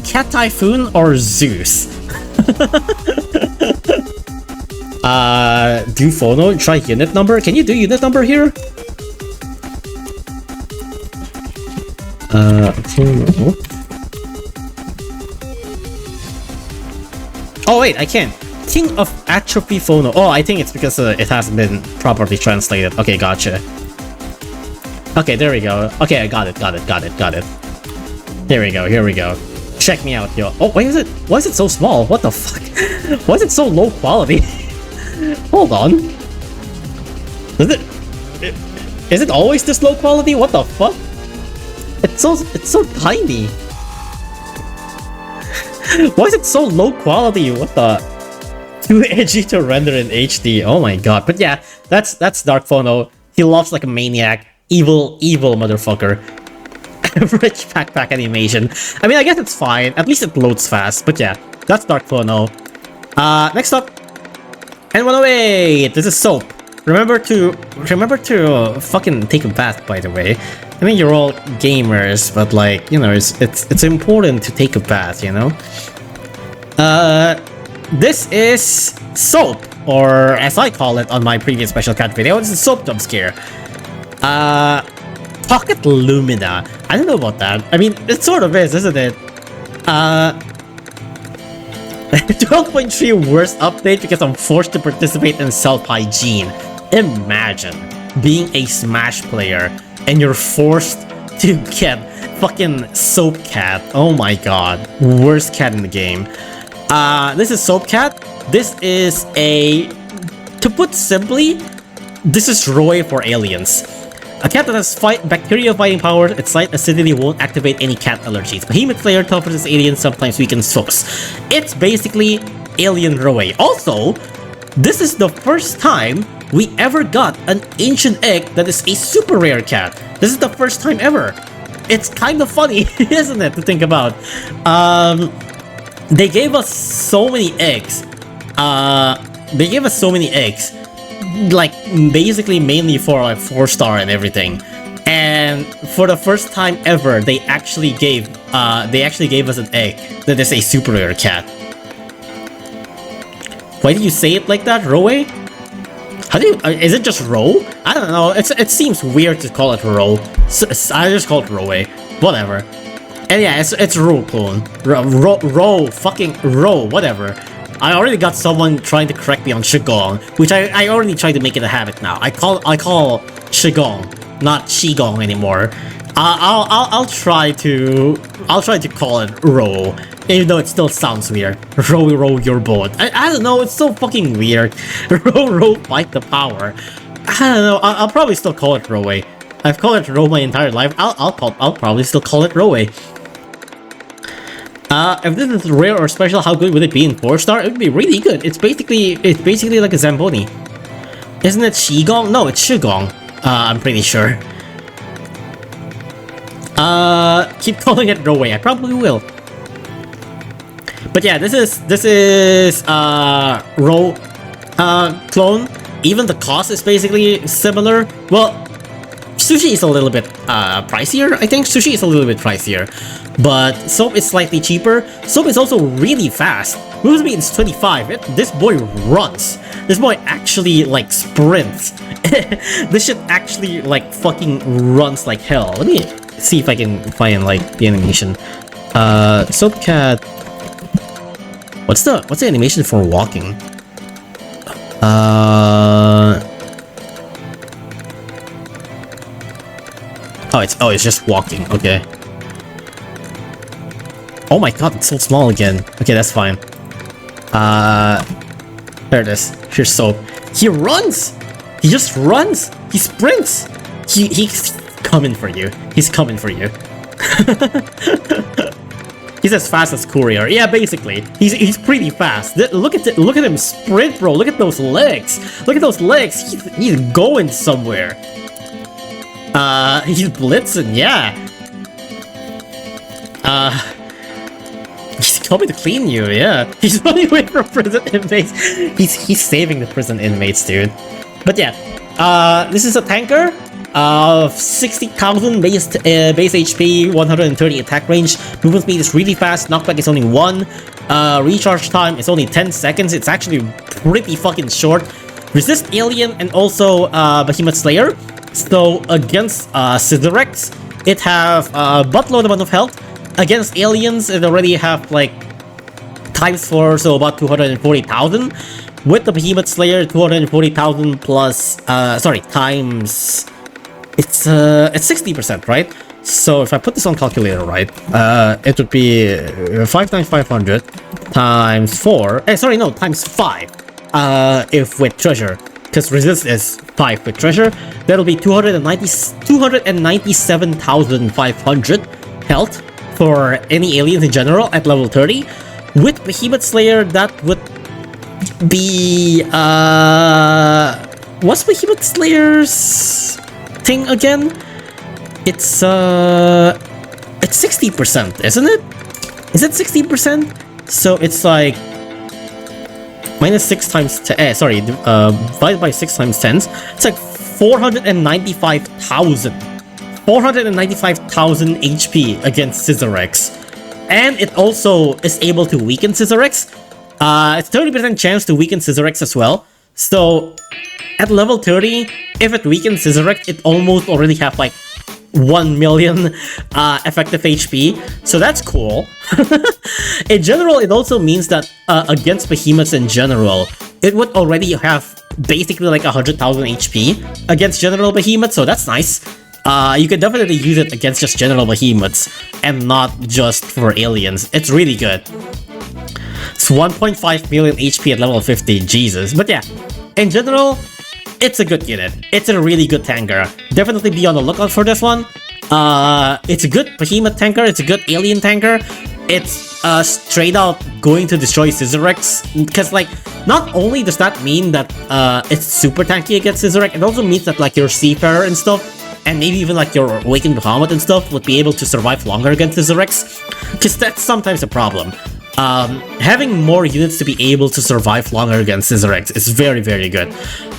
A: Cat Typhoon or Zeus? Do Phono, try unit number. Can you do unit number here? Phono. Oh wait, I can't. King of Atrophy Phono. Oh, I think it's because it hasn't been properly translated. Okay, gotcha. Okay, there we go. Okay, I got it. Here we go. Check me out, yo. Oh, why is it so small? What the fuck? Why is it so low quality? Hold on. Is it always this low quality? What the fuck? It's so tiny. Why is it so low quality? What the? Too edgy to render in HD. Oh my god. But yeah, that's Dark Phono. He loves like a maniac. Evil motherfucker. Rich Pack animation. I mean, I guess it's fine. At least it loads fast. But yeah, that's Dark Phono. Next up. And 108. This is Soap. Remember to fucking take a bath, by the way. I mean, you're all gamers, but like, you know, it's important to take a bath, you know? This is Soap, or as I call it on my previous special cat video, this is Soap Jump Scare. Pocket Lumina. I don't know about that. I mean, it sort of is, isn't it? 12.3 worst update because I'm forced to participate in self-hygiene. Imagine being a Smash player and you're forced to get fucking Soap Cat. Oh my god. Worst cat in the game. This is Soap Cat. This is to put simply, this is Roy for aliens. A cat that has bacteria fighting power, its slight acidity won't activate any cat allergies. Behemoth player toughens its aliens, sometimes weakens foes. It's basically Alien Roy. Also, this is the first time we ever got an ancient egg that is a super rare cat. This is the first time ever. It's kind of funny, isn't it, to think about? They gave us so many eggs. Like basically mainly for like 4-star and everything, and for the first time ever they actually gave us an egg that is a super rare cat. Why do you say it like that, Roe? How do you is it just Ro? I don't know, it seems weird to call it Ro, so I just call it Roe, whatever. And yeah, it's Ro clone, fucking Ro, whatever. I already got someone trying to correct me on Shigong, which I already tried to make it a habit now. I call Shigong, not Shigong anymore. I'll try to call it Ro, even though it still sounds weird. Row your boat. I don't know, it's so fucking weird. Row fight the power. I don't know. I'll probably still call it Roe. I've called it Ro my entire life. I'll probably still call it Roe. If this is rare or special, how good would it be in 4-star? It would be really good. It's basically like a Zamboni. Isn't it Shigong? No, it's Shigong. I'm pretty sure. Keep calling it Roe. I probably will. But yeah, this is Ro clone. Even the cost is basically similar. Well, Sushi is a little bit pricier, I think. Sushi is a little bit pricier. But Soap is slightly cheaper. Soap is also really fast. Move speed is 25. This boy runs. This boy actually, like, sprints. This shit actually, like, fucking runs like hell. Let me see if I can find, like, the animation. Soap Cat. What's the animation for walking? Oh, it's just walking. Okay. Oh my god, it's so small again. Okay, that's fine. There it is. Here's Soap. He runs! He just runs! He sprints! He's coming for you. He's coming for you. He's as fast as Courier. Yeah, basically. He's pretty fast. Look at him sprint, bro. Look at those legs. Look at those legs. He's going somewhere. He's blitzing, yeah. He's coming to clean you, yeah. He's running away from prison inmates. He's saving the prison inmates, dude. But yeah, this is a tanker of 60,000 base HP, 130 attack range. Movement speed is really fast. Knockback is only 1. Recharge time is only 10 seconds. It's actually pretty fucking short. Resist Alien and also Behemoth Slayer. So against Sidorex, it have a buttload amount of health. Against aliens, it already have like ×4, so about 240,000. With the Behemoth Slayer, 240,000 plus, times... It's 60%, right? So if I put this on calculator, right, it would be 5 times 500 times 4. Times 5. If with treasure, because resist is 5 with treasure, that'll be 297,500 health for any aliens in general at level 30. With Behemoth Slayer, that would be what's Behemoth Slayer's thing again? It's 60%, isn't it? Is it 60%? So it's like minus 6 times 10. Divided by 6 times 10. It's like 495,000 HP against Scissorex. And it also is able to weaken Scissorex. It's 30% chance to weaken Scissorex as well. So at level 30, if it weakens Scissorex, it almost already have like 1 million effective HP. So that's cool. In general, it also means that against behemoths in general, it would already have basically like 100,000 HP against general behemoths. So that's nice. You can definitely use it against just general behemoths and not just for aliens. It's really good. It's 1.5 million HP at level 50, Jesus. But yeah, in general, it's a good unit. It's a really good tanker. Definitely be on the lookout for this one. It's a good behemoth tanker. It's a good alien tanker. It's straight out going to destroy Scissorex. Because like, not only does that mean that it's super tanky against Scissorex, it also means that like your Seafarer and stuff, and maybe even like your Awakened Behemoth and stuff, would be able to survive longer against Scissorex. Because that's sometimes a problem. Having more units to be able to survive longer against Scissorex is very, very good.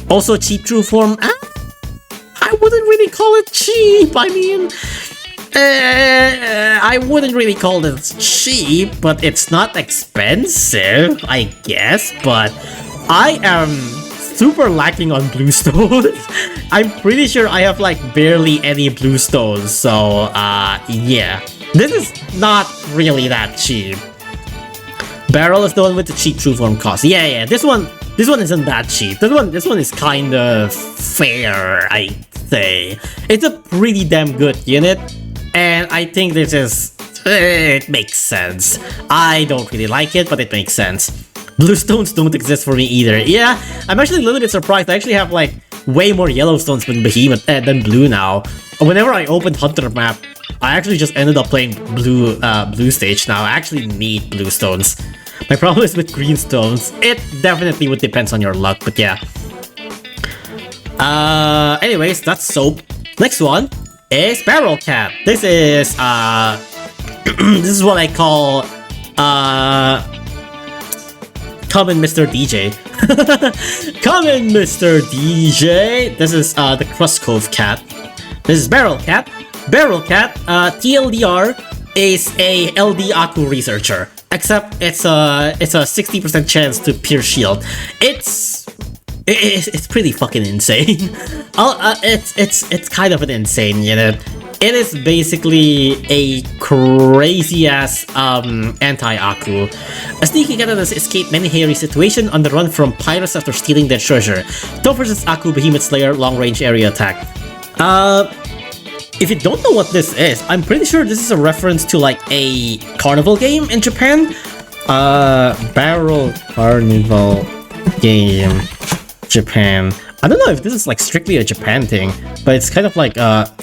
A: Also, cheap true form. I wouldn't really call it cheap. I mean, I wouldn't really call it cheap, but it's not expensive, I guess. But I am super lacking on bluestones. I'm pretty sure I have like barely any bluestones. So, yeah, this is not really that cheap. Barrel is the one with the cheap true form cost. Yeah, this one isn't that cheap. This one is kind of fair, I'd say. It's a pretty damn good unit, and I think this is... it makes sense. I don't really like it, but it makes sense. Bluestones don't exist for me either. Yeah, I'm actually a little bit surprised. I actually have like way more Yellowstones than Behemoth than blue now. Whenever I opened Hunter map, I actually just ended up playing blue stage now. I actually need bluestones. My problem is with green stones. It definitely would depend on your luck, but yeah. Anyways, that's Soap. Next one is Barrel Cat. This is this is what I call come in, Mr. DJ. Come in, Mr. DJ. This is the Crust Cove Cat. This is Barrel Cat. Barrel Cat, TLDR, is a LD Aku researcher. Except it's a 60% chance to pierce shield. It's pretty fucking insane. It's kind of an insane unit. It is basically a crazy ass anti-Aku. A sneaky cat that has escaped many hairy situations on the run from pirates after stealing their treasure. Tough versus Aku Behemoth Slayer long range area attack. if you don't know what this is, I'm pretty sure this is a reference to like a carnival game in Japan. Barrel carnival game, Japan. I don't know if this is like strictly a Japan thing, but it's kind of like a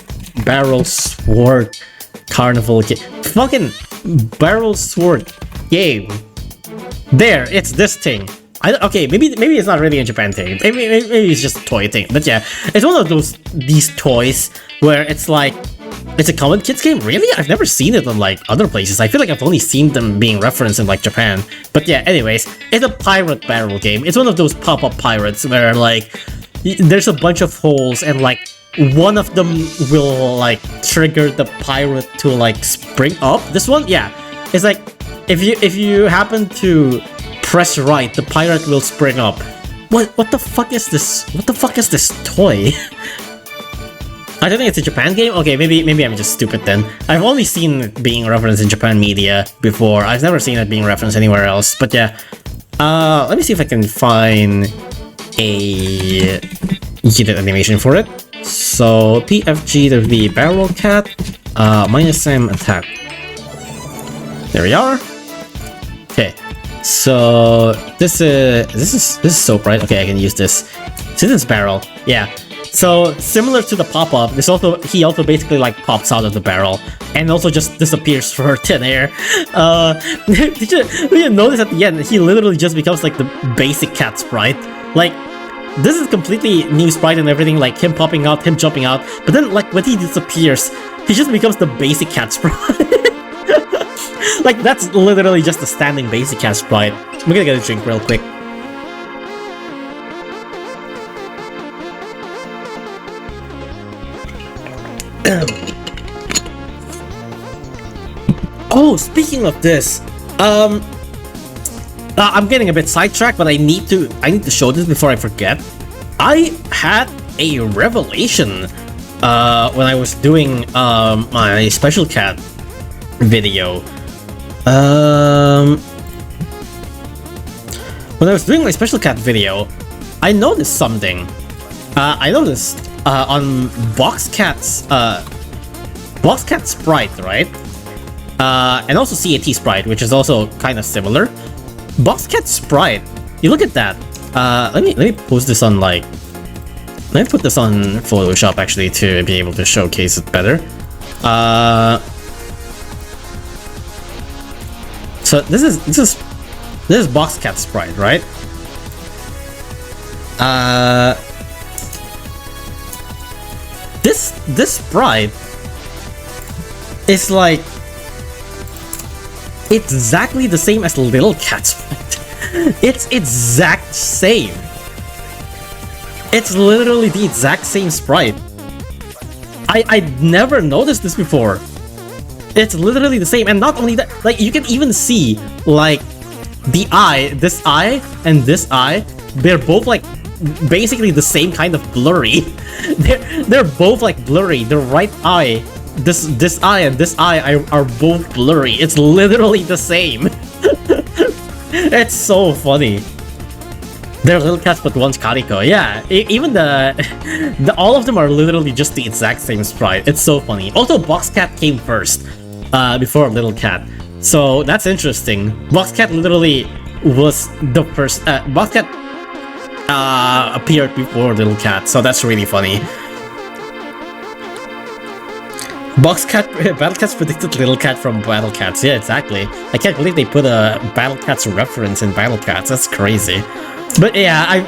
A: barrel sword carnival game. Fucking barrel sword game. There, it's this thing. Okay, maybe it's not really a Japan thing. Maybe it's just a toy thing. But yeah, it's one of these toys where it's like, it's a common kids game. Really? I've never seen it in like other places. I feel like I've only seen them being referenced in like Japan. But yeah, anyways, it's a pirate barrel game. It's one of those pop-up pirates where like there's a bunch of holes and like one of them will like trigger the pirate to like spring up. This one, yeah, it's like if you happen to press right, the pirate will spring up. What the fuck is this? What the fuck is this toy? I don't think it's a Japan game. Okay, maybe I'm just stupid then. I've only seen it being referenced in Japan media before. I've never seen it being referenced anywhere else. But yeah, let me see if I can find a heated animation for it. So PFG to the barrel cat, -M attack. There we are. Okay, so this is soap, right? Okay, I can use this. Citadel barrel, yeah. So similar to the pop-up, he also basically like pops out of the barrel and also just disappears for thin air. Did you notice at the end he literally just becomes like the basic cat sprite? Like, this is completely new sprite and everything, like him popping out, him jumping out, but then like when he disappears, he just becomes the basic cat sprite. Like, that's literally just a standing basic cat sprite. I'm gonna get a drink real quick. Oh, speaking of this, I'm getting a bit sidetracked, but I need to show this before I forget. I had a revelation when I was doing my special cat video. When I was doing my special cat video, I noticed something. I noticed on Box Cat's sprite, right? And also CAT sprite, which is also kind of similar. Box Cat sprite, you look at that. Let me post this on like. Let me put this on Photoshop actually to be able to showcase it better. So this is Box Cat sprite, right? This sprite is like exactly the same as Little Cat sprite. It's exact same. It's literally the exact same sprite. I'd never noticed this before. It's literally the same, and not only that, like you can even see like the eye, this eye and this eye, they're both like basically the same kind of blurry. They're both like blurry. The right eye, this eye and this eye are both blurry. It's literally the same. It's so funny. They're little cats, but one's Kariko. Yeah, even the all of them are literally just the exact same sprite. It's so funny. Also, Box Cat came first, before Little Cat. So that's interesting. Box Cat literally was the first. Box Cat appeared before Little Cat, so that's really funny. Box Cat, Battle Cats predicted Little Cat from Battle Cats. Yeah, exactly. I can't believe they put a Battle Cats reference in Battle Cats. That's crazy. But yeah,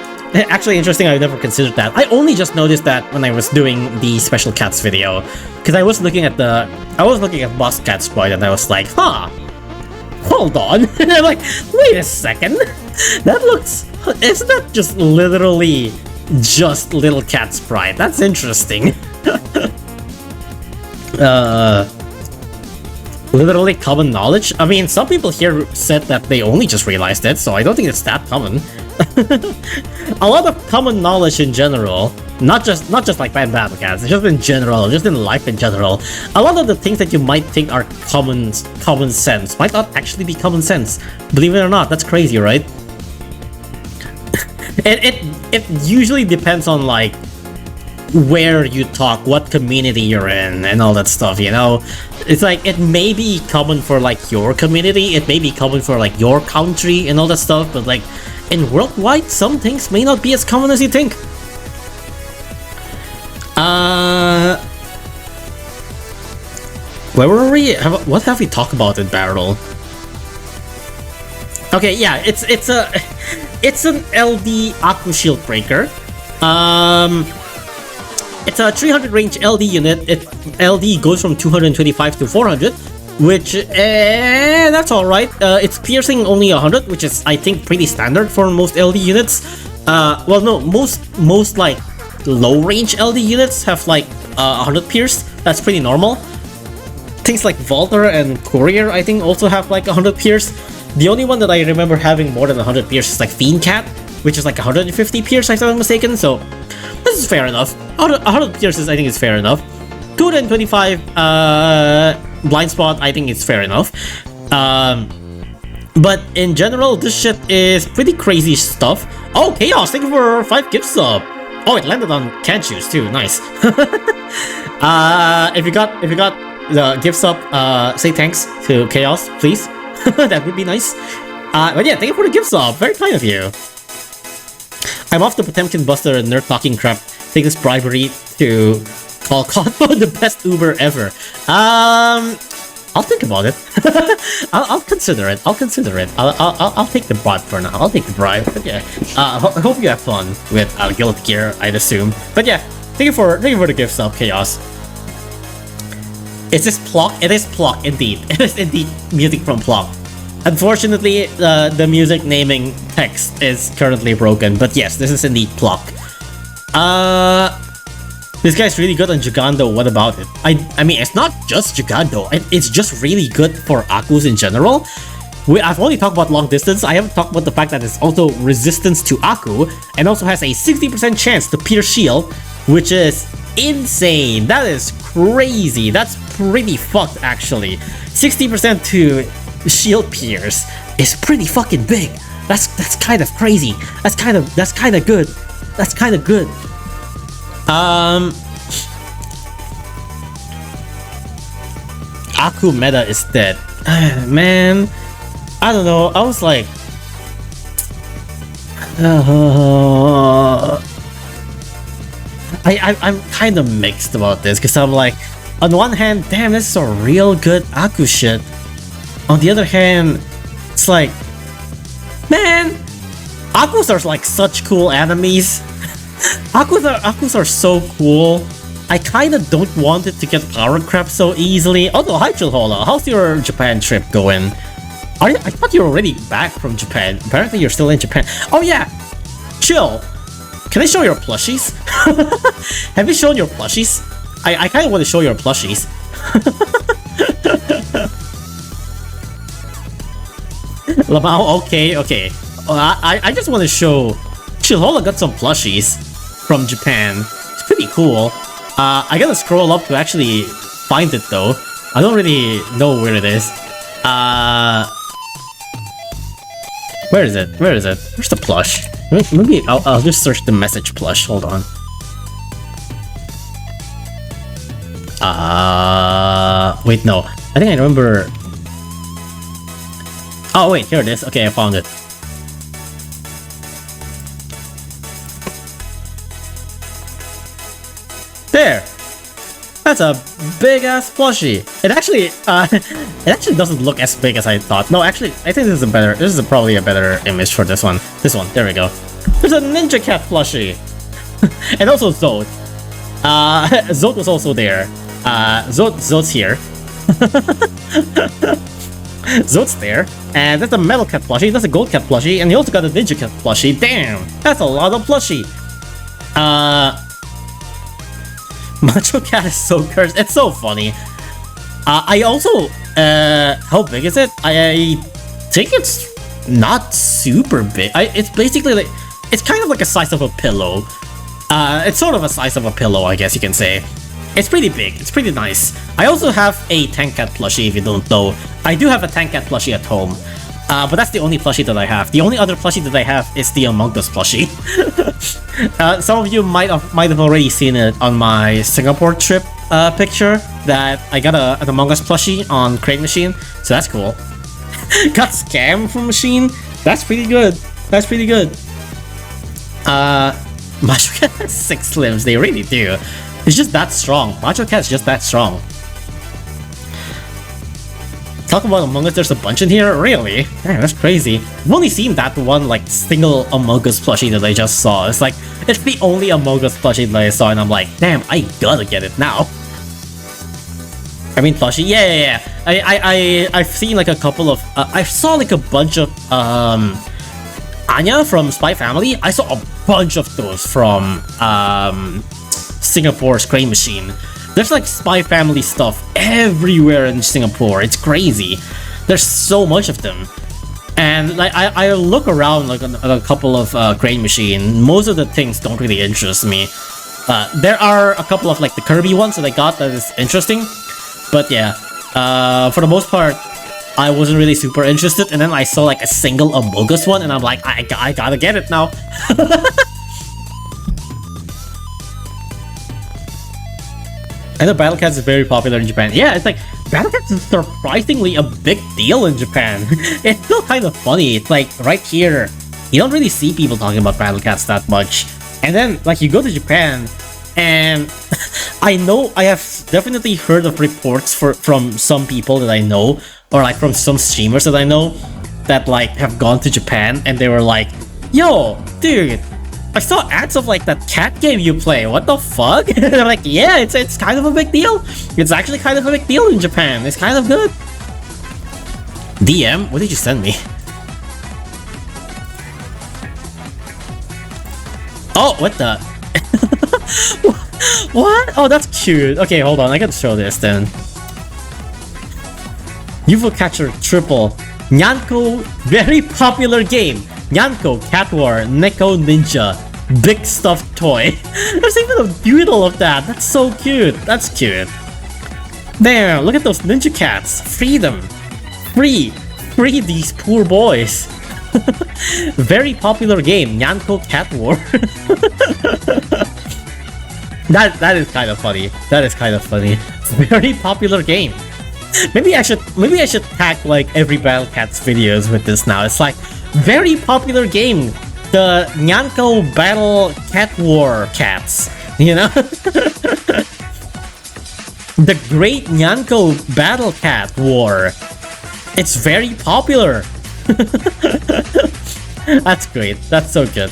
A: actually interesting. I've never considered that. I only just noticed that when I was doing the Special Cats video, because I was looking at Box Cat sprite and I was like, huh, hold on. And I'm like, wait a second, that looks, isn't that just literally just Little Cat sprite? That's interesting. Literally common knowledge. I mean, some people here said that they only just realized it, so I don't think it's that common. A lot of common knowledge in general, not just like Battle Cats, just in general, just in life in general. A lot of the things that you might think are common sense might not actually be common sense. Believe it or not, that's crazy, right? It usually depends on like where you talk, what community you're in, and all that stuff, you know? It's like, it may be common for like your community, it may be common for like your country and all that stuff, but like in worldwide, some things may not be as common as you think. Where were we? What have we talked about in Barrel? Okay, yeah, it's an LD Aku Shield Breaker. It's a 300 range LD unit. LD goes from 225 to 400, which that's all right. It's piercing only 100, which is I think pretty standard for most LD units. Well, no, most like low range LD units have like 100 pierce. That's pretty normal. Things like Volter and Courier, I think, also have like 100 pierce. The only one that I remember having more than 100 pierce is like Fiend Cat, which is like 150 pierce, if I'm not mistaken. So this is fair enough. 100 pierces, I think, is fair enough. 225 blind spot, I think it's fair enough. But in general, this shit is pretty crazy stuff. Oh, Chaos, thank you for 5 gifts up. Oh, it landed on Can Shoes too. Nice. If you got the gifts up, say thanks to Chaos, please. That would be nice. But yeah, thank you for the gifts up. Very kind of you. I'm off the Potemkin Buster and nerd talking crap. Take this bribery to call Cosmo the best Uber ever. I'll think about it. I'll consider it. I'll take the bribe for now. I'll take the bribe. But yeah, I hope you have fun with Guild Gear, I'd assume. But yeah, thank you for the gifts up, Chaos. Is this Plock? It is Plock, indeed. It is indeed music from Plock. Unfortunately, the music naming text is currently broken, but yes, this is indeed Plock. This guy's really good on Jugando, what about it? I mean, it's not just Jugando, it's just really good for Akus in general. I've only talked about long distance, I haven't talked about the fact that it's also resistance to Aku, and also has a 60% chance to pierce shield, which is insane. That is crazy. That's pretty fucked, actually. 60% to shield pierce is pretty fucking big. That's kind of crazy. That's kind of good. That's kind of good. Aku meta is dead. Man, I don't know. I was like, I'm kind of mixed about this, because I'm like, on one hand, damn, this is a real good Aku shit. On the other hand, it's like, man, Akus are like such cool enemies. Akus are so cool. I kind of don't want it to get power crap so easily. Although, hi Chilhola, how's your Japan trip going? I thought you were already back from Japan. Apparently you're still in Japan. Oh yeah, Chill. Can I show your plushies? Have you shown your plushies? I kind of want to show your plushies. Lamau, okay. I just want to show... Chilhola got some plushies from Japan. It's pretty cool. I gotta scroll up to actually find it though. I don't really know where it is. Where is it? Where's the plush? Maybe I'll just search the message plush. Hold on. Wait, no. I think I remember... Oh wait, here it is. Okay, I found it. There! That's a big-ass plushie. It actually doesn't look as big as I thought. No, actually, I think this is probably a better image for this one. This one, there we go. There's a Ninja Cat plushie! And also Zod. Zod was also there. Zod's here. Zod's there. And that's a Metal Cat plushie, that's a Gold Cat plushie, and you also got a Ninja Cat plushie. Damn! That's a lot of plushie! Macho Cat is so cursed. It's so funny. I also... how big is it? I think it's not super big. It's basically like... It's kind of like a size of a pillow. It's sort of a size of a pillow, I guess you can say. It's pretty big. It's pretty nice. I also have a Tank Cat plushie, if you don't know. I do have a Tank Cat plushie at home. But that's the only plushie that I have. The only other plushie that I have is the Among Us plushie. Some of you might have already seen it on my Singapore trip picture that I got an Among Us plushie on Crate Machine, so that's cool. Got scammed from Machine. That's pretty good. That's pretty good. Macho Cat has 6 limbs. They really do. It's just that strong. Macho Cat's just that strong. Talk about Among Us, there's a bunch in here? Really? Man, that's crazy. I've only seen that one, like, single Among Us plushie that I just saw. It's like, it's the only Among Us plushie that I saw, and I'm like, damn, I gotta get it now. I mean, plushie? Yeah. I've seen, like, a couple of... I saw, like, a bunch of, Anya from Spy Family. I saw a bunch of those from, Singapore's Crate Machine. There's like Spy Family stuff everywhere in Singapore. It's crazy. There's so much of them. And like I look around like on a couple of Crate Machine. Most of the things don't really interest me. There are a couple of like the Kirby ones that I got that is interesting. But yeah, for the most part, I wasn't really super interested. And then I saw like a single Among Us one and I'm like, I gotta get it now. I know Battle Cats is very popular in Japan. Yeah, it's like, Battle Cats is surprisingly a big deal in Japan. It's still kind of funny. It's like, right here, you don't really see people talking about Battle Cats that much. And then, like, you go to Japan, and I know I have definitely heard of reports from some people that I know, or like from some streamers that I know, that like have gone to Japan, and they were like, yo, dude, I saw ads of like that cat game you play, what the fuck? And I'm like, yeah, it's kind of a big deal. It's actually kind of a big deal in Japan. It's kind of good. DM? What did you send me? Oh, what the? What? Oh, that's cute. Okay, hold on, I gotta show this then. UFO Catcher Triple. Nyanko, very popular game. Nyanko, Cat War, Neko Ninja, big stuffed toy. There's even a doodle of that. That's so cute. That's cute. There, look at those ninja cats. Free them. Free these poor boys. Very popular game, Nyanko Cat War. That is kind of funny. That is kind of funny. Very popular game. Maybe I should tag like every Battle Cats videos with this now. It's like, very popular game, the Nyanko Battle Cat War Cats, you know? The Great Nyanko Battle Cat War. It's very popular. That's great. That's so good.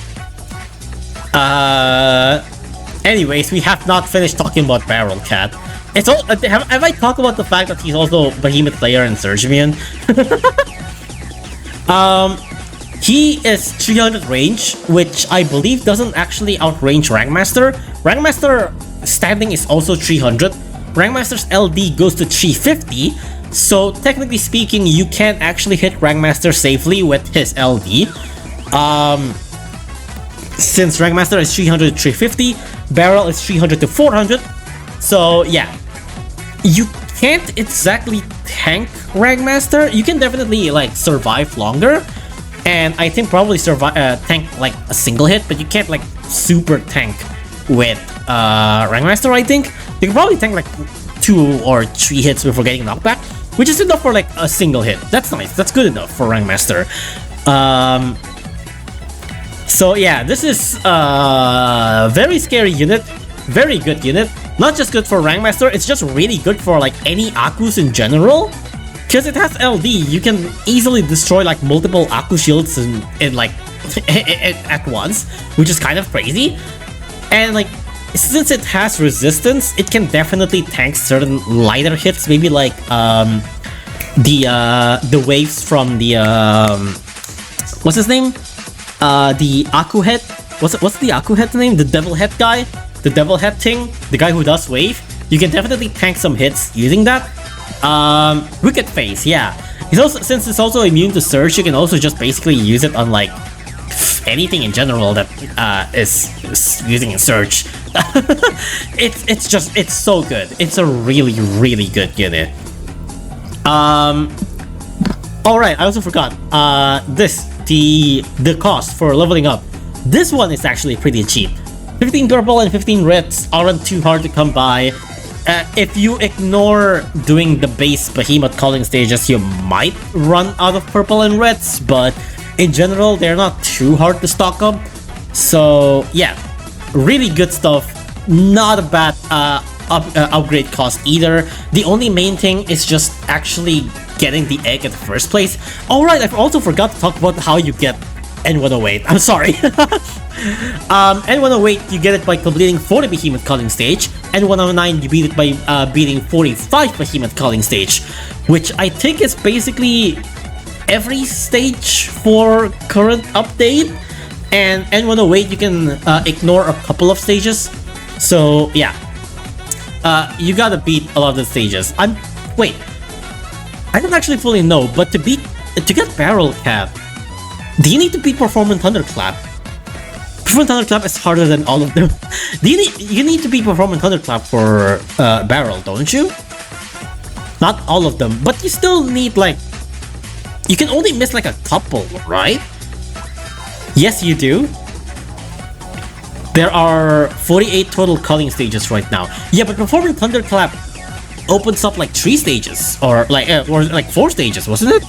A: Anyways, we have not finished talking about Barrel Cat. It's all. Have I talked about the fact that he's also Behemoth player and Surgeman? He is 300 range, which I believe doesn't actually outrange Rankmaster. Rankmaster standing is also 300. Rankmaster's LD goes to 350. So technically speaking, you can't actually hit Rankmaster safely with his LD. Since Rankmaster is 300 to 350, Barrel is 300 to 400. So yeah, you can't exactly tank Rankmaster. You can definitely like survive longer. And I think probably tank like a single hit, but you can't like super tank with Rankmaster, I think. You can probably tank like 2 or 3 hits before getting knocked back, which is enough for like a single hit. That's nice, that's good enough for Rankmaster. So yeah, this is a very scary unit, very good unit. Not just good for Rankmaster, it's just really good for like any Akus in general. Because it has LD, you can easily destroy like multiple Aku shields in like at once, which is kind of crazy. And like, since it has resistance, it can definitely tank certain lighter hits, maybe like the waves from the what's his name? The Aku head. What's the Aku head name? The devil head guy? The devil head thing? The guy who does wave? You can definitely tank some hits using that. Wicked Face, yeah. It's also, since it's also immune to Surge, you can also just basically use it on like anything in general that is using a Surge. It's so good. It's a really good unit. Alright, I also forgot. The cost for leveling up. This one is actually pretty cheap. 15 purple and 15 reds aren't too hard to come by. If you ignore doing the base Behemoth calling stages, you might run out of purple and reds, but in general, they're not too hard to stock up. So yeah, really good stuff. Not a bad upgrade cost either. The only main thing is just actually getting the egg in the first place. Alright, I've also forgot to talk about how you get N108. I'm sorry. N108, you get it by completing 40 Behemoth calling stage. N109, you beat it by beating 45 Behemoth calling stage, which I think is basically every stage for current update. And N108, you can ignore a couple of stages. So yeah, you gotta beat a lot of the stages. Wait, I don't actually fully know, but to get Barrel Cat, do you need to beat Performance Thunderclap? Performance Thunderclap is harder than all of them. You need to beat Performance Thunderclap for Barrel, don't you? Not all of them, but you still need like, you can only miss like a couple, right? Yes, you do. There are 48 total calling stages right now. Yeah, but Performance Thunderclap opens up like 3 stages, or like 4 stages, wasn't it?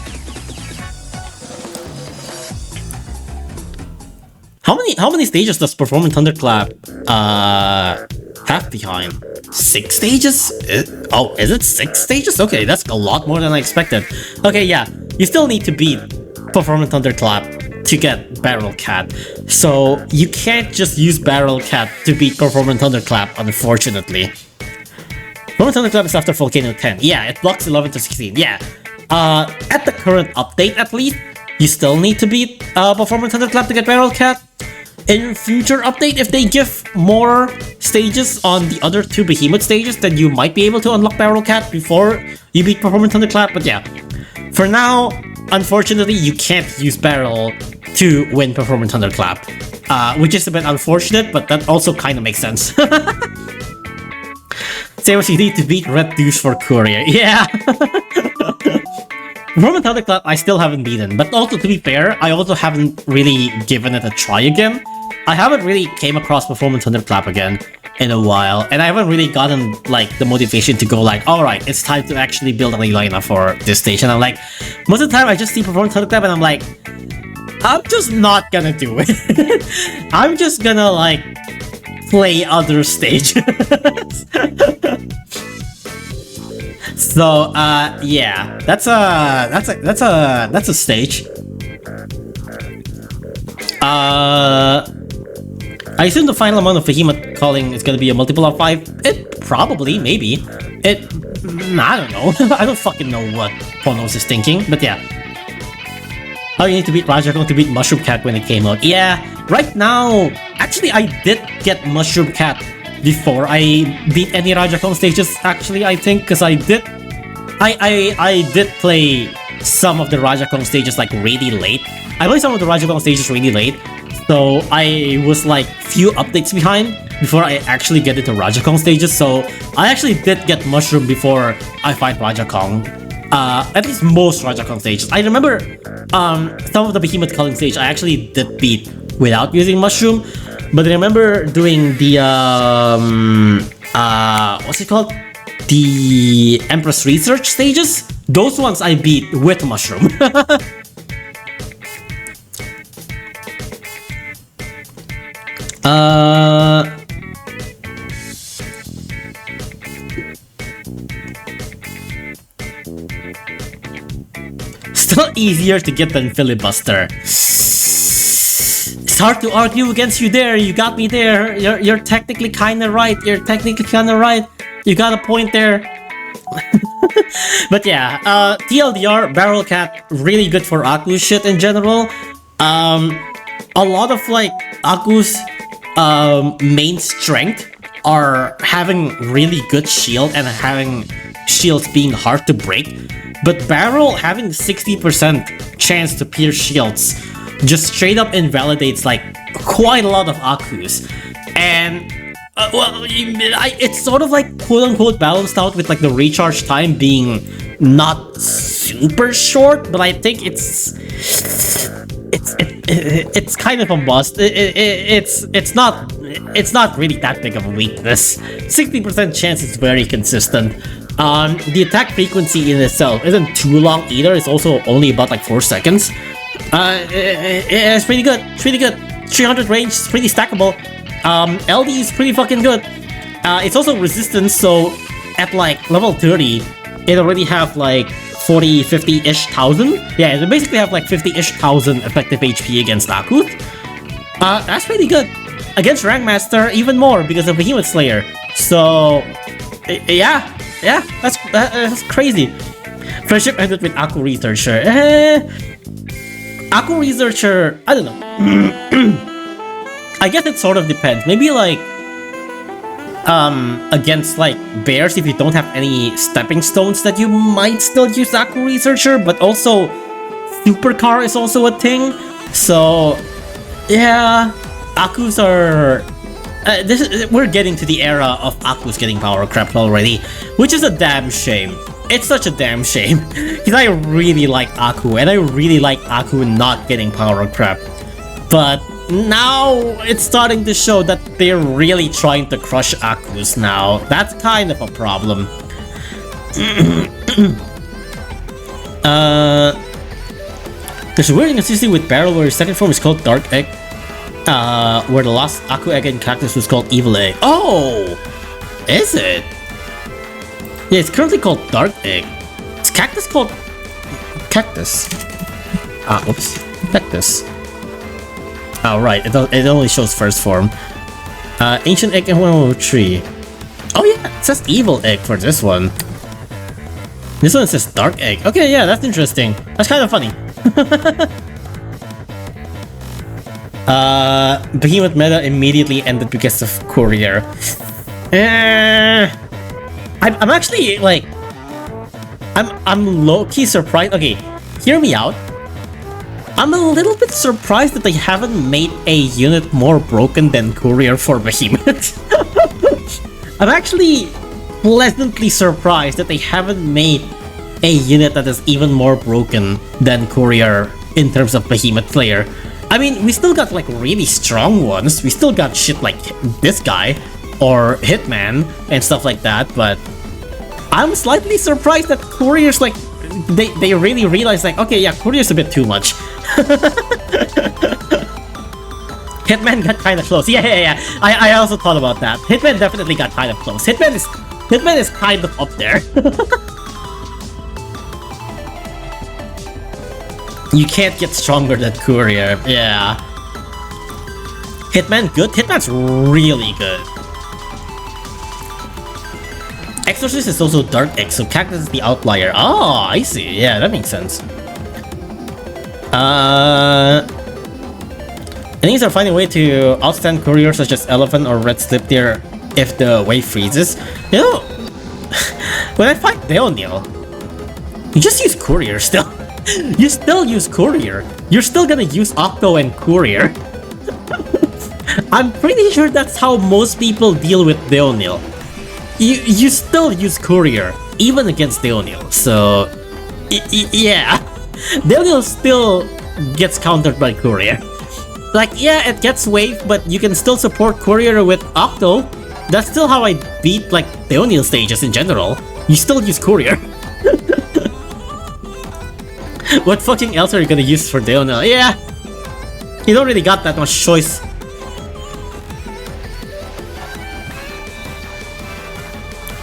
A: How many stages does Performance Thunderclap have behind? 6 stages? Oh, is it 6 stages? Okay, that's a lot more than I expected. Okay, yeah, you still need to beat Performance Thunderclap to get Barrel Cat. So you can't just use Barrel Cat to beat Performance Thunderclap, unfortunately. Performance Thunderclap is after Volcano 10. Yeah, it blocks 11 to 16. Yeah. At the current update, at least, you still need to beat Performance Thunderclap to get Barrel Cat. In future update, if they give more stages on the other 2 Behemoth stages, then you might be able to unlock Barrel Cat before you beat Performance Thunderclap. But yeah, for now, unfortunately, you can't use Barrel to win Performance Thunderclap, which is a bit unfortunate, but that also kind of makes sense. Say what you need to beat Red Douche for Courier. Yeah. Performance Thunderclap I still haven't beaten, but also to be fair, I also haven't really given it a try again. I haven't really came across Performance Thunderclap again in a while, and I haven't really gotten like the motivation to go like, alright, it's time to actually build a lineup for this stage. And I'm like, most of the time I just see Performance Thunderclap and I'm like, I'm just not gonna do it. I'm just gonna like play other stages. So yeah, that's a stage. I assume the final amount of Behemoth calling is gonna be a multiple of 5. It probably, maybe. I don't know. I don't fucking know what Phonos is thinking, but yeah. Oh, you need to beat Rajakon to beat Mushroom Cat when it came out. Yeah, right now, actually I did get Mushroom Cat before I beat any Rajakon stages, actually, I think, because I did play some of the Rajakon stages like really late. I played some of the Rajakon stages really late, so I was like few updates behind before I actually get into Rajakon stages, so I actually did get Mushroom before I fight Rajakon. At least most Rajakon stages. I remember some of the Behemoth calling stage I actually did beat without using Mushroom, but I remember doing the what's it called? The Empress Research stages? Those ones I beat with Mushroom. Still easier to get than Filibuster. It's hard to argue against you there. You got me there. You're technically kinda right. You got a point there. But yeah, TLDR, Barrel Cat, really good for Aku's shit in general. A lot of like Aku's main strength are having really good shield and having shields being hard to break. But Barrel having 60% chance to pierce shields just straight up invalidates like quite a lot of Aku's. And well, it's sort of like quote-unquote balanced out with like the recharge time being not super short, but I think it's it's kind of a must. It's not really that big of a weakness. 60% chance is very consistent. The attack frequency in itself isn't too long either. It's also only about like 4 seconds. It's pretty good. It's pretty good. 300 range is pretty stackable. LD is pretty fucking good. It's also resistance, so at like level 30, it already have like 40, 50-ish thousand. Yeah, it basically have like 50-ish thousand effective HP against Akuth. That's pretty good. Against Rank Master, even more because of Behemoth Slayer. So, yeah, that's crazy. Friendship ended with Aku Researcher. Aku Researcher, I don't know. I guess it sort of depends. Maybe like against like bears, if you don't have any stepping stones, that you might still use Aku Researcher, but also Supercar is also a thing. So yeah, Akus are we're getting to the era of Akus getting power crept already, which is a damn shame. It's such a damn shame because I really like Aku, and I really like Aku not getting power crept, but now it's starting to show that they're really trying to crush Akus now. That's kind of a problem. There's a weird inconsistency with Barrel where his second form is called Dark Egg, where the last Aku Egg in Cactus was called Evil Egg. Oh! Is it? Yeah, it's currently called Dark Egg. Is Cactus called... Cactus? Oops. Cactus. Oh, right, it only shows first form. Ancient Egg and 103. Oh yeah, it says Evil Egg for this one. This one says Dark Egg. Okay, yeah, that's interesting. That's kind of funny. Behemoth meta immediately ended because of Courier. I'm actually, like... I'm low-key surprised. Okay, hear me out. I'm a little bit surprised that they haven't made a unit more broken than Courier for Behemoth. I'm actually pleasantly surprised that they haven't made a unit that is even more broken than Courier in terms of Behemoth Slayer. I mean, we still got like really strong ones. We still got shit like this guy or Hitman and stuff like that, but I'm slightly surprised that Courier's like they really realized like, okay, yeah, Courier's a bit too much. Hitman got kind of close. Yeah. I also thought about that. Hitman definitely got kind of close. Hitman is kind of up there. You can't get stronger than Courier. Yeah. Hitman good? Hitman's really good. Exorcist is also Dark Egg, so Cactus is the outlier. Oh, I see. Yeah, that makes sense. Enemies are finding a way to outstand Courier such as Elephant or Red Slip Deer if the wave freezes. You know, when I fight Deonil, you just use Courier still. You still use Courier. You're still gonna use Octo and Courier. I'm pretty sure that's how most people deal with Deonil. You still use Courier, even against Deonil, so... yeah. Deonil still gets countered by Courier. Like, yeah, it gets wave, but you can still support Courier with Octo. That's still how I beat, like, Deonil stages in general. You still use Courier. What fucking else are you gonna use for Deonil? Yeah. You don't really got that much choice.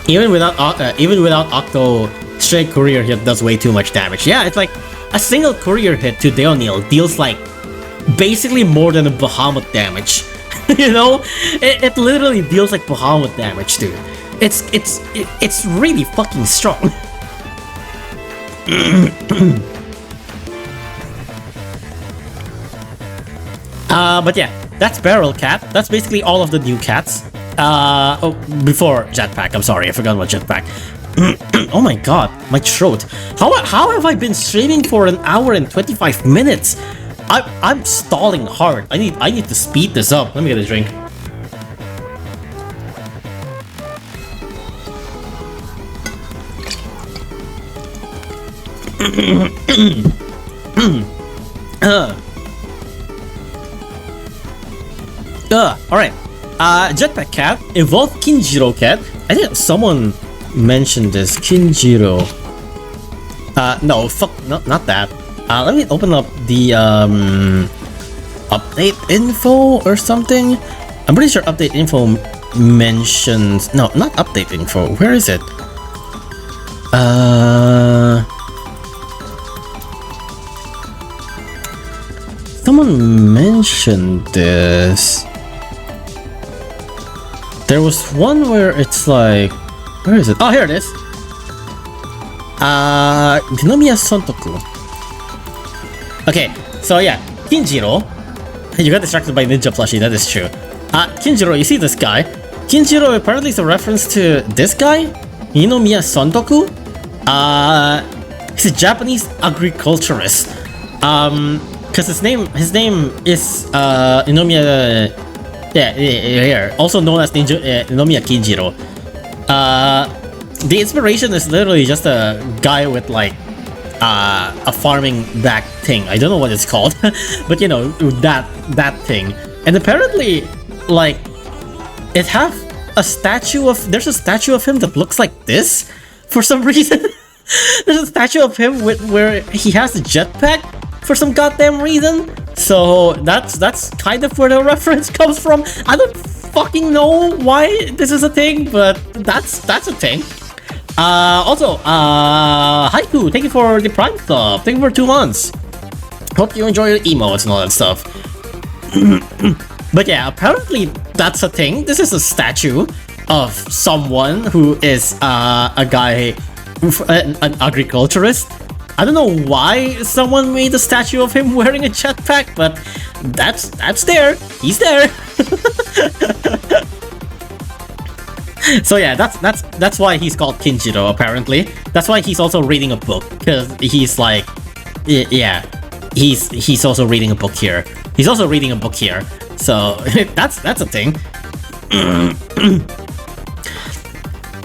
A: Even without Octo, straight Courier hit does way too much damage. Yeah, it's like a single Courier hit to Deonil deals like basically more than a Behemoth damage. You know, it literally deals like Behemoth damage, dude. It's really fucking strong. But yeah, that's Barrel Cat. That's basically all of the new cats. Before Jetpack, I'm sorry, I forgot about Jetpack. Oh my god, my throat. How have I been streaming for an hour and 25 minutes? I'm stalling hard. I need to speed this up. Let me get a drink. Alright. Jetpack Cat, Evolve Kinjiro Cat. I think someone mentioned this. Kinjiro. No, fuck, not that. Let me open up the, update info or something. I'm pretty sure update info mentions... No, not update info. Where is it? Someone mentioned this. There was one where it's like... Where is it? Oh, here it is. Dinomiya Sontoku. Okay, so yeah, Kinjiro. You got distracted by Ninja Plushie, that is true. Kinjiro, you see this guy? Kinjiro apparently is a reference to this guy, Ninomiya Sontoku. He's a Japanese agriculturist. Because his name is Ninomiya. Yeah, here, also known as Ninomiya Kinjiro. The inspiration is literally just a guy with like a farming back thing. I don't know what it's called, but you know, that thing. And apparently, like, it have a statue of... There's a statue of him that looks like this for some reason. There's a statue of him where he has a jetpack for some goddamn reason. So that's kind of where the reference comes from. I don't fucking know why this is a thing, but that's a thing. Also, Haiku, thank you for the Prime sub. Thank you for 2 months. Hope you enjoy your emotes and all that stuff. But yeah, apparently that's a thing. This is a statue of someone who is a guy, an agriculturist. I don't know why someone made a statue of him wearing a jetpack, but that's there. He's there. So yeah, that's why he's called Kinjiro, apparently. That's why he's also reading a book, because he's like, yeah, he's also reading a book here. He's also reading a book here. So that's a thing.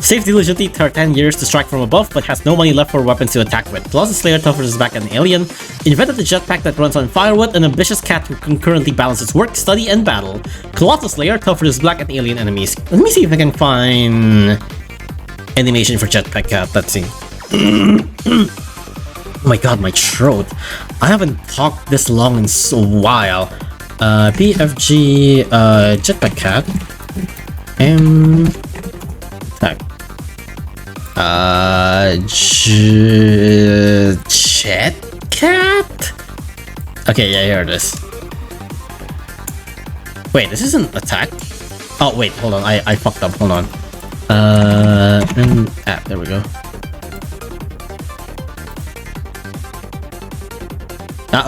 A: Saved diligently for 10 years to strike from above, but has no money left for weapons to attack with. Colossus Slayer toughers his back an alien. Invented a jetpack that runs on firewood, an ambitious cat who concurrently balances work, study, and battle. Colossus Slayer toughers his black and alien enemies. Let me see if I can find animation for Jetpack Cat. Let's see. Oh my god, my throat. I haven't talked this long in a while. PFG Jetpack Cat. Tag. Jet Cat? Okay, yeah, here it is. Wait, this isn't attack? Oh, wait, hold on, I fucked up, hold on. There we go.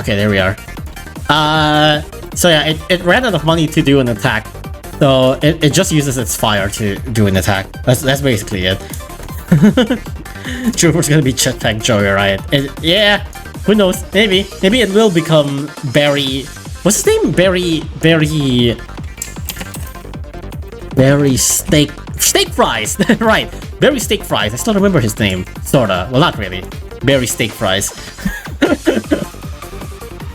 A: Okay, there we are. So yeah, it ran out of money to do an attack. So it just uses its fire to do an attack. That's basically it. Trooper's gonna be Jetpack Joyride. Yeah, who knows? Maybe it will become Barry. What's his name? Barry Steak Fries. Right, Barry Steak Fries. I still remember his name, sorta. Well, not really. Barry Steak Fries.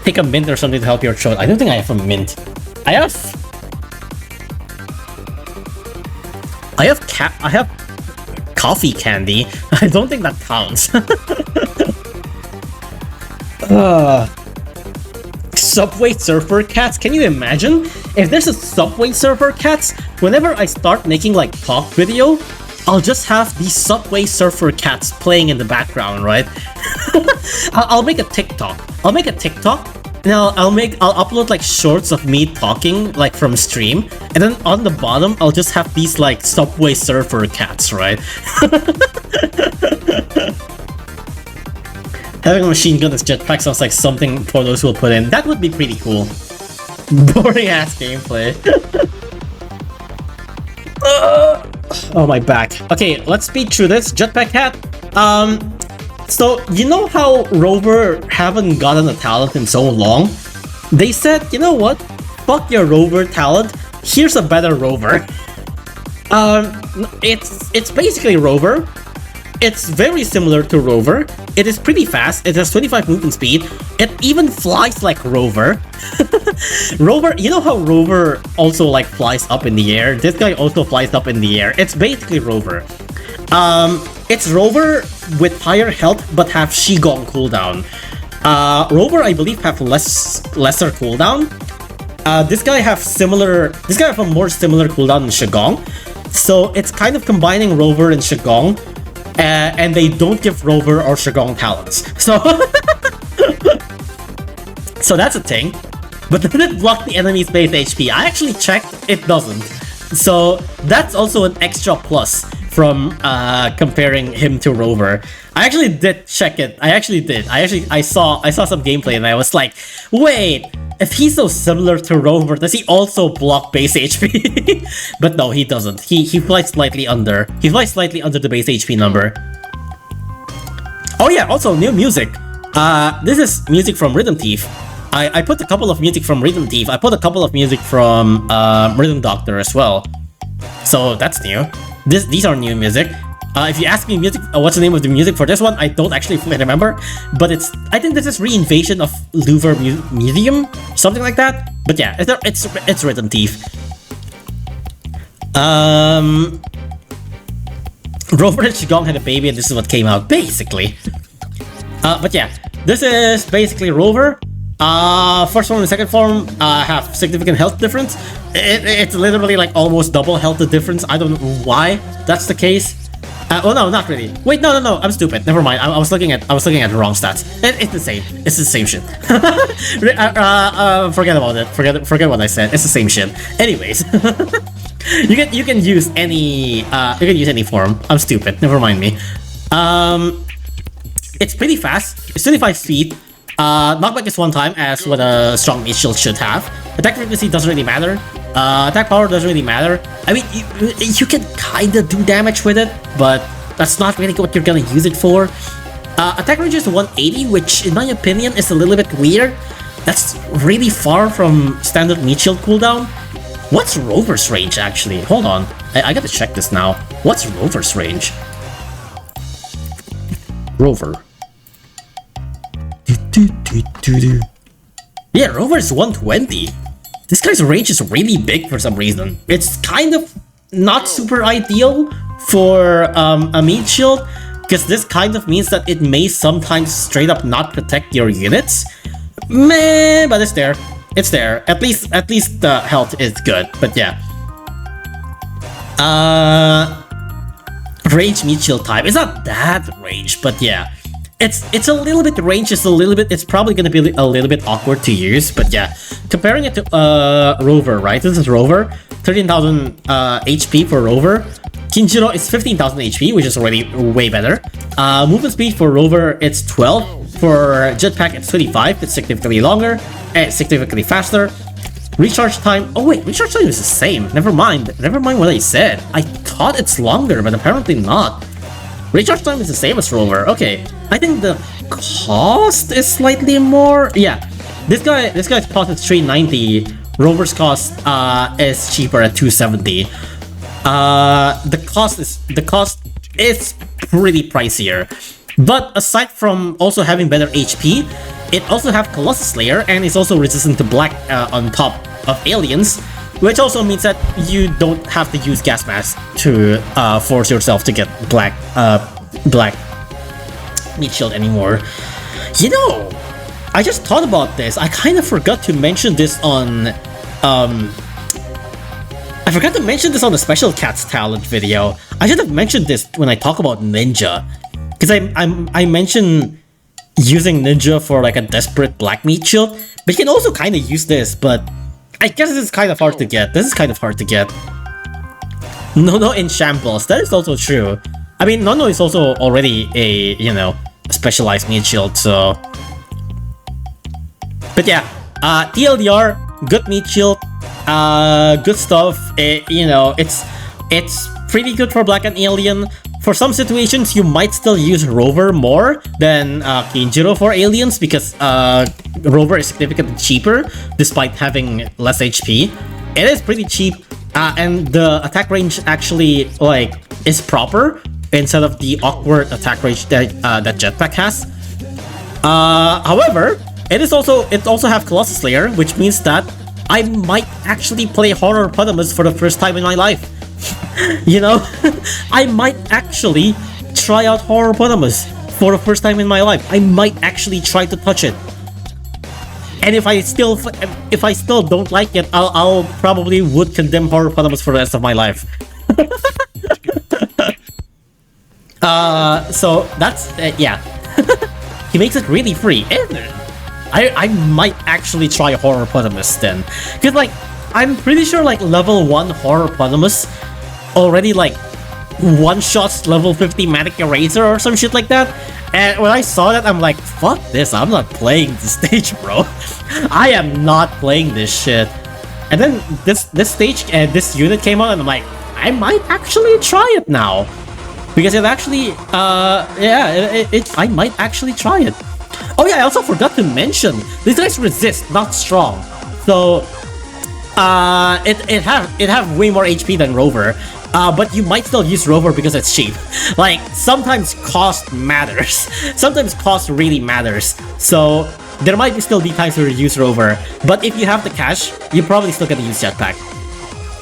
A: Take a mint or something to help your throat. I don't think I have a mint. I have coffee candy. I don't think that counts. Subway Surfer Cats? Can you imagine? If there's a Subway Surfer Cats, whenever I start making like talk video, I'll just have these Subway Surfer Cats playing in the background, right? I'll make a TikTok. And I'll upload like shorts of me talking like from stream, and then on the bottom I'll just have these like Subway Surfer Cats, right? Having a machine gun as jetpack sounds like something Phonos will put in. That would be pretty cool. Boring ass gameplay. Oh, my back. Okay, let's speed through this. Jetpack Cat. So, you know how Rover haven't gotten a talent in so long? They said, you know what? Fuck your Rover talent. Here's a better Rover. It's basically Rover. It's very similar to Rover. It is pretty fast. It has 25 movement speed. It even flies like Rover. Rover, you know how Rover also like flies up in the air? This guy also flies up in the air. It's basically Rover. It's Rover with higher health but have Shigong cooldown. Rover, I believe, have lesser cooldown. This guy have a more similar cooldown than Shigong. So it's kind of combining Rover and Shigong, and they don't give Rover or Shigong talents. So so that's a thing. But does it block the enemy's base HP? I actually checked, it doesn't. So that's also an extra plus from comparing him to Rover. I actually did check it. I saw some gameplay and I was like, wait, if he's so similar to Rover, does he also block base HP? But no, he doesn't. He flies slightly under. He flies slightly under the base HP number. Oh yeah, also new music. This is music from Rhythm Thief. I put a couple of music from Rhythm Thief. I put a couple of music from Rhythm Doctor as well. So that's new. These are new music. If you ask me what's the name of the music for this one, I don't actually fully remember. But I think this is Reinvasion of Louvre Museum, something like that. But yeah, it's Rhythm Thief. Rover and Shigong had a baby, and this is what came out basically. But yeah, this is basically Rover. First form and second form have significant health difference. It's literally like almost double health difference. I don't know why that's the case. Oh no, not really. Wait, no, I'm stupid. Never mind. I was looking at the wrong stats. It's the same. It's the same shit. Forget about it. Forget what I said. It's the same shit. Anyways, you can use any form. I'm stupid. Never mind me. It's pretty fast. It's 25 speed. Knockback is one time, as what a strong meat shield should have. Attack frequency doesn't really matter. Attack power doesn't really matter. I mean, you can kinda do damage with it, but that's not really what you're gonna use it for. Attack range is 180, which in my opinion is a little bit weird. That's really far from standard meat shield cooldown. What's Rover's range actually? Hold on, I gotta check this now. What's Rover's range? Rover. Yeah, Rover is 120. This guy's range is really big for some reason. It's kind of not super ideal for a meat shield, because this kind of means that it may sometimes straight up not protect your units. Meh, but it's there. It's there. At least the health is good. But yeah. Range meat shield type. It's not that range, but yeah. It's a little bit range, it's probably gonna be a little bit awkward to use, but yeah. Comparing it to Rover, right? This is Rover, 13,000 HP for Rover. Kinjiro is 15,000 HP, which is already way better. Movement speed for Rover, it's 12. For Jetpack, it's 25. It's significantly longer and significantly faster. Recharge time. Oh wait, recharge time is the same. Never mind what I said. I thought it's longer, but apparently not. Recharge time is the same as Rover. Okay, I think the cost is slightly more. Yeah, this guy's cost is 390. Rover's cost is cheaper at 270. The cost is pretty pricier. But aside from also having better HP, it also have Colossus Slayer and is also resistant to black on top of aliens, which also means that you don't have to use gas mask to force yourself to get black meat shield anymore. You know, I just thought about this. I kind of forgot to mention this on I forgot to mention this on the Special Cats talent video. I should have mentioned this when I talk about Ninja, because I mentioned using Ninja for like a desperate black meat shield, but you can also kind of use this, but I guess this is kind of hard to get. Nono in shambles. That is also true. I mean, Nono is also already a, you know, specialized meat shield, so... But yeah, TLDR, good meat shield, good stuff. You know, it's pretty good for Black and Alien. For some situations, you might still use Rover more than Kinjiro for aliens, because Rover is significantly cheaper despite having less HP. It is pretty cheap, and the attack range actually like is proper instead of the awkward attack range that Jetpack has. However, it also have Colossus Slayer, which means that I might actually play Horror Potamus for the first time in my life. You know, I might actually try out Horror Potamus for the first time in my life. I might actually try to touch it. And if I still don't like it, I'll probably would condemn Horror Potamus for the rest of my life. So that's yeah. He makes it really free. I might actually try Horror Potamus then, because like I'm pretty sure like level 1 Horror Potamus already like one-shots level 50 Manic Eraser or some shit like that. And when I saw that, I'm like, fuck this, I'm not playing this stage, bro. I am not playing this shit. And then this stage and this unit came out, and I'm like, I might actually try it now. Because it actually, I might actually try it. Oh yeah, I also forgot to mention, these guys resist, not strong. So, it have way more HP than Rover. But you might still use Rover because it's cheap. Like, sometimes cost matters. Sometimes cost really matters. So, there might still be times where you use Rover. But if you have the cash, you're probably still gonna use Jetpack.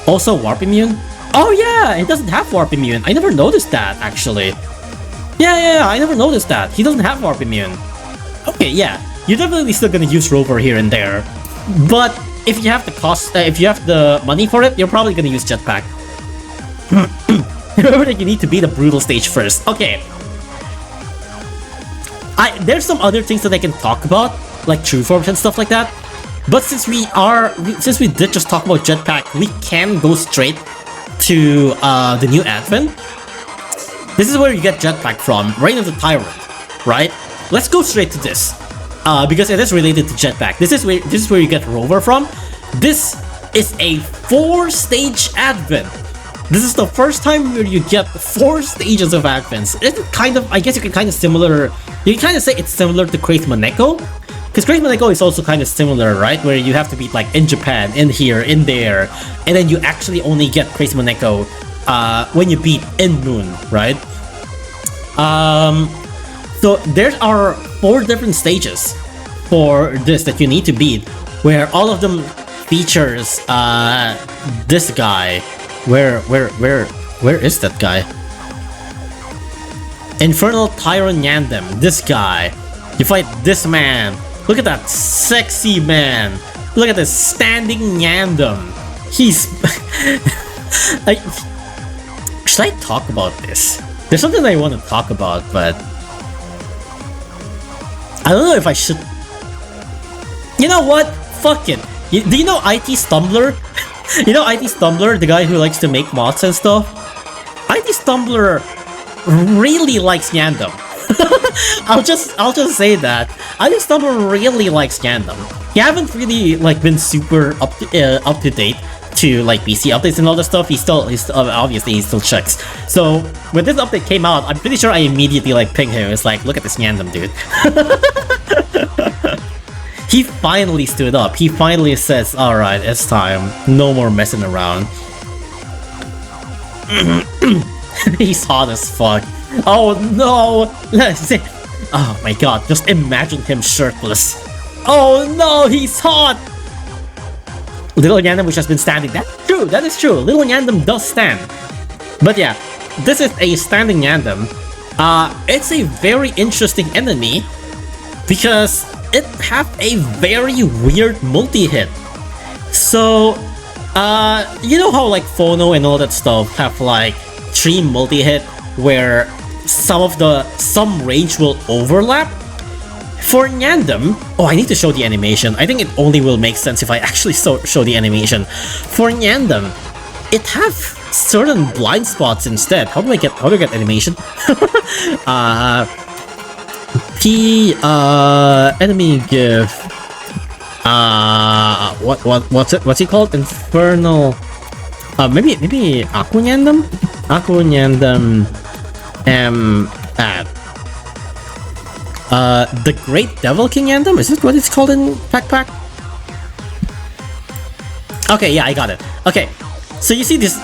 A: Also, Warp Immune? Oh yeah, it doesn't have Warp Immune. I never noticed that, actually. Yeah, I never noticed that. He doesn't have Warp Immune. Okay, yeah. You're definitely still gonna use Rover here and there. But if you have the cost, if you have the money for it, you're probably gonna use Jetpack. Remember that you need to beat the brutal stage first. Okay. There's some other things that I can talk about, like true forms and stuff like that. But since we did just talk about Jetpack, we can go straight to the new advent. This is where you get Jetpack from, Reign of the Tyrant, right? Let's go straight to this, because it is related to Jetpack. This is where you get Rover from. This is a 4-stage advent. This is the first time where you get 4 stages of advents. It's kind of, I guess you can kind of say it's similar to Crazy Maneko, because Crazy Maneko is also kind of similar, right? Where you have to beat like in Japan, in here, in there, and then you actually only get Crazy Maneko when you beat in Moon, right? So there are 4 different stages for this that you need to beat, where all of them features this guy. Where is that guy? Infernal Tyrant Yandem, this guy. You fight this man. Look at that sexy man. Look at this standing Yandem. He's... like... Should I talk about this? There's something I want to talk about, but... I don't know if I should... You know what? Fuck it. Do you know IT Stumbler? You know IT Stumbler, the guy who likes to make mods and stuff? IT Stumbler really likes Yandem. I'll just say that. IT Stumbler really likes Yandem. He haven't really like been super up to date to like PC updates and all that stuff. He's still obviously he still checks. So when this update came out, I'm pretty sure I immediately like pinged him. It's like, look at this Yandem, dude. He finally stood up. He finally says, alright, it's time. No more messing around. He's hot as fuck. Oh no! Oh my god, just imagine him shirtless. Oh no, he's hot! Little Yandem, which has been standing. That's true, that is true. Little Yandem does stand. But yeah, this is a standing Yandem. It's a very interesting enemy because it have a very weird multi-hit. So, you know how like Phono and all that stuff have like 3 multi-hit where some range will overlap? For Yandem, oh, I need to show the animation. I think it only will make sense if I actually show the animation. For Yandem, it have certain blind spots instead. How do I get animation? Enemy give what's he called? Infernal maybe Aqua Yandem? Aqua Yandem the Great Devil King Yandem? Is this what it's called in Pack? Okay, yeah, I got it. Okay, so you see this,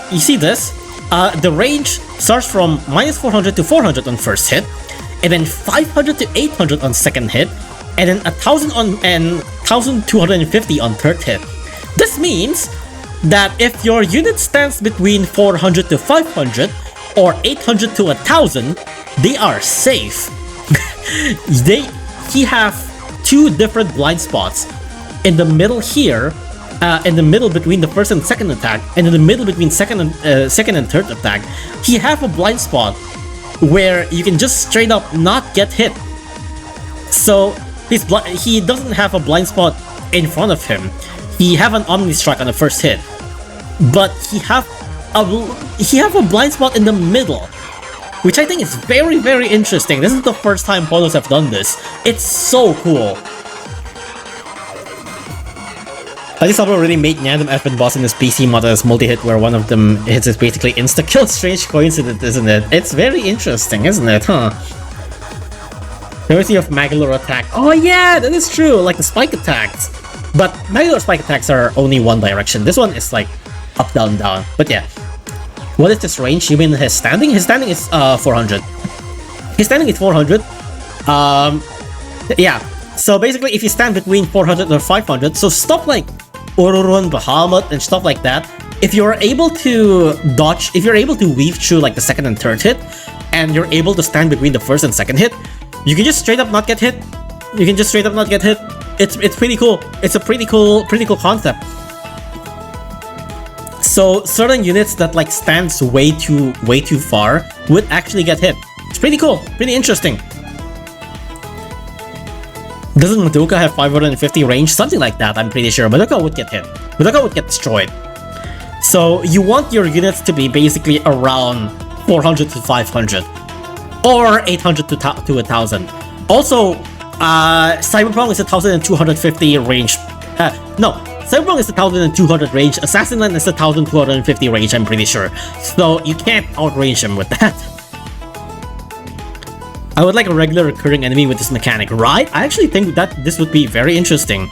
A: the range starts from -400 to 400 on first hit, and then 500 to 800 on second hit, and then 1000 on and 1250 on third hit. This means that if your unit stands between 400 to 500 or 800 to 1000, they are safe. He have two different blind spots in the middle here, in the middle between the first and second attack, and in the middle between second and third attack. He have a blind spot where you can just straight up not get hit. So he doesn't have a blind spot in front of him. He have an Omni Strike on the first hit, but he have a blind spot in the middle, which I think is very, very interesting. This is the first time Phonos have done this. It's so cool. I think someone really made Random Advent Boss in this PC mod as multi-hit, where one of them hits is basically insta-kill. Strange coincidence, isn't it? It's very interesting, isn't it, huh? Courtesy of Magolor attack. Oh yeah, that is true, like the spike attacks. But Magolor spike attacks are only one direction. This one is like up, down, down. But yeah. What is this range? You mean his standing? His standing is 400. His standing is 400. Yeah. So basically, if you stand between 400 or 500, so stuff like Ururun, Behemoth, and stuff like that, if you're able to dodge, if you're able to weave through like the second and third hit, and you're able to stand between the first and second hit, you can just straight up not get hit. You can just straight up not get hit. It's pretty cool. It's a pretty cool concept. So certain units that like stands way too far would actually get hit. It's pretty cool, pretty interesting. Doesn't Madoka have 550 range? Something like that, I'm pretty sure. Madoka would get hit. Madoka would get destroyed. So you want your units to be basically around 400 to 500. Or 800 to 1000. Also, Cyberpunk is 1250 range. No, Cyberpunk is 1200 range. Assassin Land is 1250 range, I'm pretty sure. So you can't outrange him with that. I would like a regular recurring enemy with this mechanic, right? I actually think that this would be very interesting.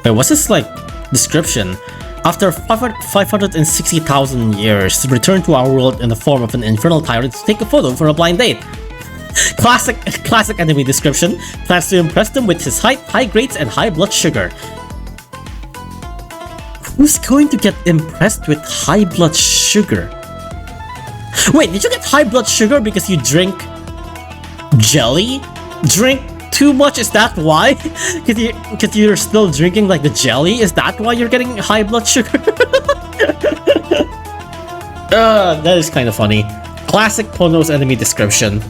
A: Wait, what's this like description? After 560,000 years, return to our world in the form of an infernal tyrant to take a photo for a blind date. Classic enemy description. Plans to impress them with his height, high grades, and high blood sugar. Who's going to get impressed with high blood sugar? Wait, did you get high blood sugar because you drink jelly? Drink too much, is that why? Cause you're still drinking like the jelly? Is that why you're getting high blood sugar? That is kind of funny. Classic Phonos enemy description.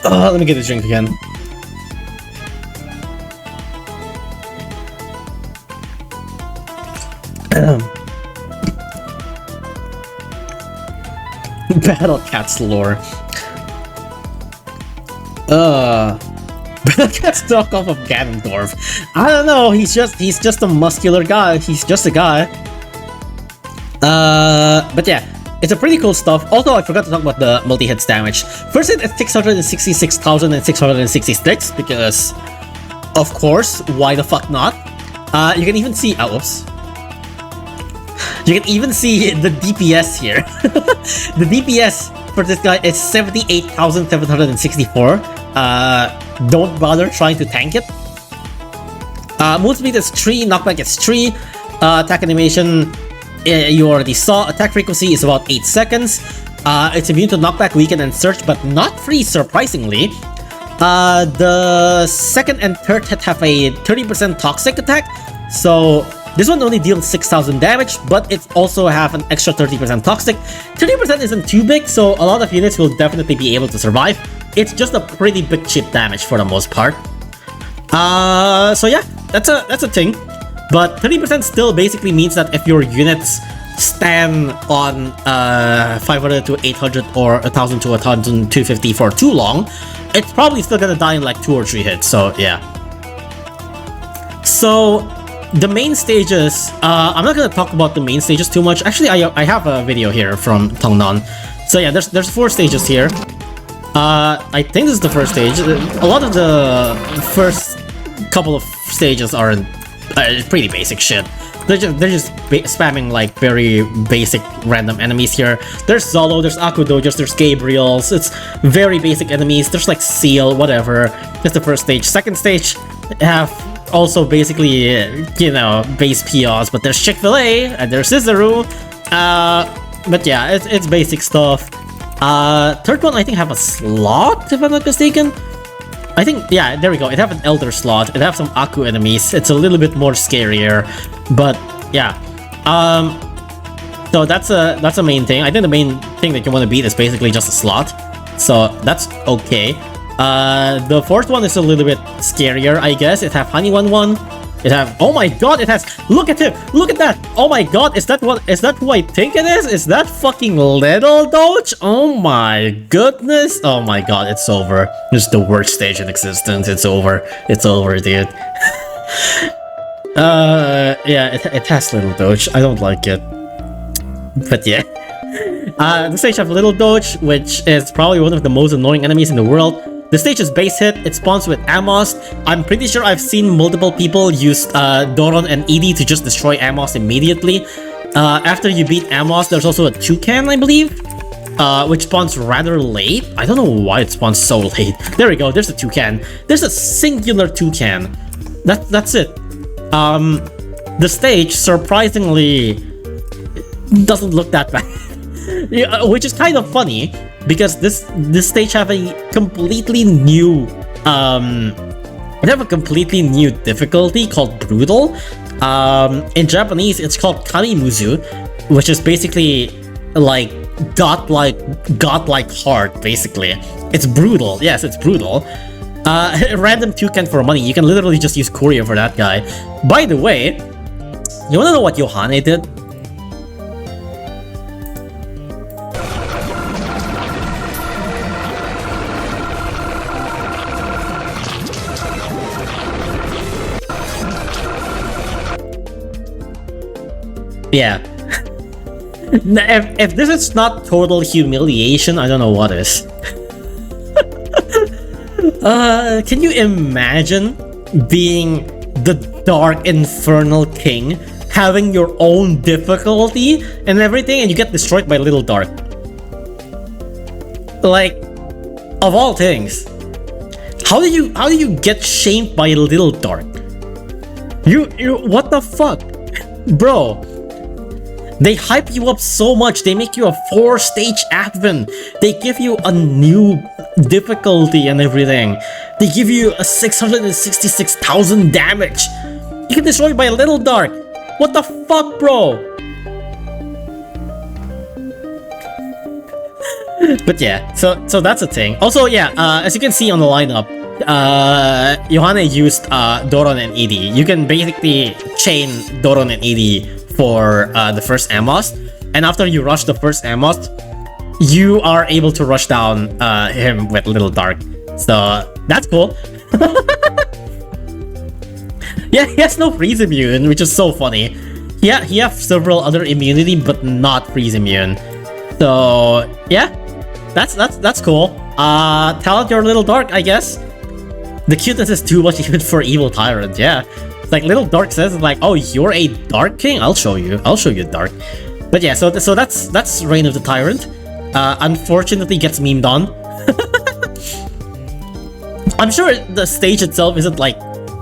A: Let me get a drink again. Battle Cat's lore. Battle Cat's knockoff of Ganondorf. I don't know, he's just a muscular guy. He's just a guy. But yeah, it's a pretty cool stuff. Also, I forgot to talk about the multi-hits damage. First hit is 666,666 because, of course, why the fuck not? You can even see, oops. You can even see the DPS here. The DPS for this guy is 78,764. Don't bother trying to tank it. Move speed is 3, knockback is 3, attack animation you already saw. Attack frequency is about 8 seconds. It's immune to knockback, weaken, and search, but not freeze, surprisingly. The second and third hit have a 30% toxic attack, so this one only deals 6,000 damage, but it also have an extra 30% toxic. 30% isn't too big, so a lot of units will definitely be able to survive. It's just a pretty big chip damage for the most part. So yeah, that's a thing. But 30% still basically means that if your units stand on 500 to 800 or 1000 to 1250 for too long, it's probably still gonna die in like 2 or 3 hits, so yeah. So the main stages, I'm not gonna talk about the main stages too much. Actually, I have a video here from Tongnan. So yeah, there's 4 stages here. I think this is the first stage. A lot of the first couple of stages are pretty basic shit. They're just spamming like very basic random enemies here. There's Zolo, there's Akudojos, there's Gabriels. It's very basic enemies. There's like Seal, whatever. That's the first stage. Second stage have also basically, you know, base POs, but there's Chick-fil-A and there's Cizaru. But yeah, it's basic stuff. Third one I think have a slot, if I'm not mistaken. I think, yeah, there we go. It have an Elder slot. It have some Aku enemies. It's a little bit more scarier, but yeah. So that's a main thing. I think the main thing that you want to beat is basically just a slot. So that's okay. The fourth one is a little bit scarier, I guess. It have Honey 1-1. It have, oh my god, it has, look at him, look at that, oh my god, is that who I think it is? Is that fucking Little Doge? Oh my goodness, oh my god, it's over. It's the worst stage in existence, it's over, dude. Yeah, it has Little Doge, I don't like it. But yeah. The stage have Little Doge, which is probably one of the most annoying enemies in the world. The stage is base hit, it spawns with Amos. I'm pretty sure I've seen multiple people use Doron and Edie to just destroy Amos immediately. After you beat Amos, there's also a Toucan, I believe, which spawns rather late. I don't know why it spawns so late. There we go, there's a Toucan. There's a singular Toucan. That's it. The stage, surprisingly, doesn't look that bad. Yeah, which is kind of funny, because this stage have a completely new difficulty called Brutal. In Japanese it's called Kamimuzu, which is basically like godlike hard, basically. It's brutal, yes, it's brutal. Random toucan for money, you can literally just use courier for that guy. By the way, you wanna know what Yohane did? Yeah. If this is not total humiliation, I don't know what is. Can you imagine being the Dark Infernal King, having your own difficulty and everything, and you get destroyed by Little Dark? Like, of all things, how do you get shamed by Little Dark? You what the fuck, bro? They hype you up so much, they make you a 4-stage admin, they give you a new difficulty and everything, they give you a 666,000 damage, you get destroyed by a Little Dark, what the fuck, bro? But yeah, so that's a thing. Also, yeah, as you can see on the lineup, Yohane used Doron and Edie. You can basically chain Doron and Edie for the first Amos, and after you rush the first Amos, you are able to rush down him with Little Dark. So that's cool. Yeah, he has no freeze immune, which is so funny. Yeah, he has several other immunity, but not freeze immune. So yeah, that's cool. Talent your Little Dark, I guess. The cuteness is too much even for Evil Tyrant. Yeah. Like Little Dark says, like, oh, you're a Dark King? I'll show you Dark. But yeah, so that's Reign of the Tyrant. Unfortunately gets memed on. I'm sure the stage itself isn't like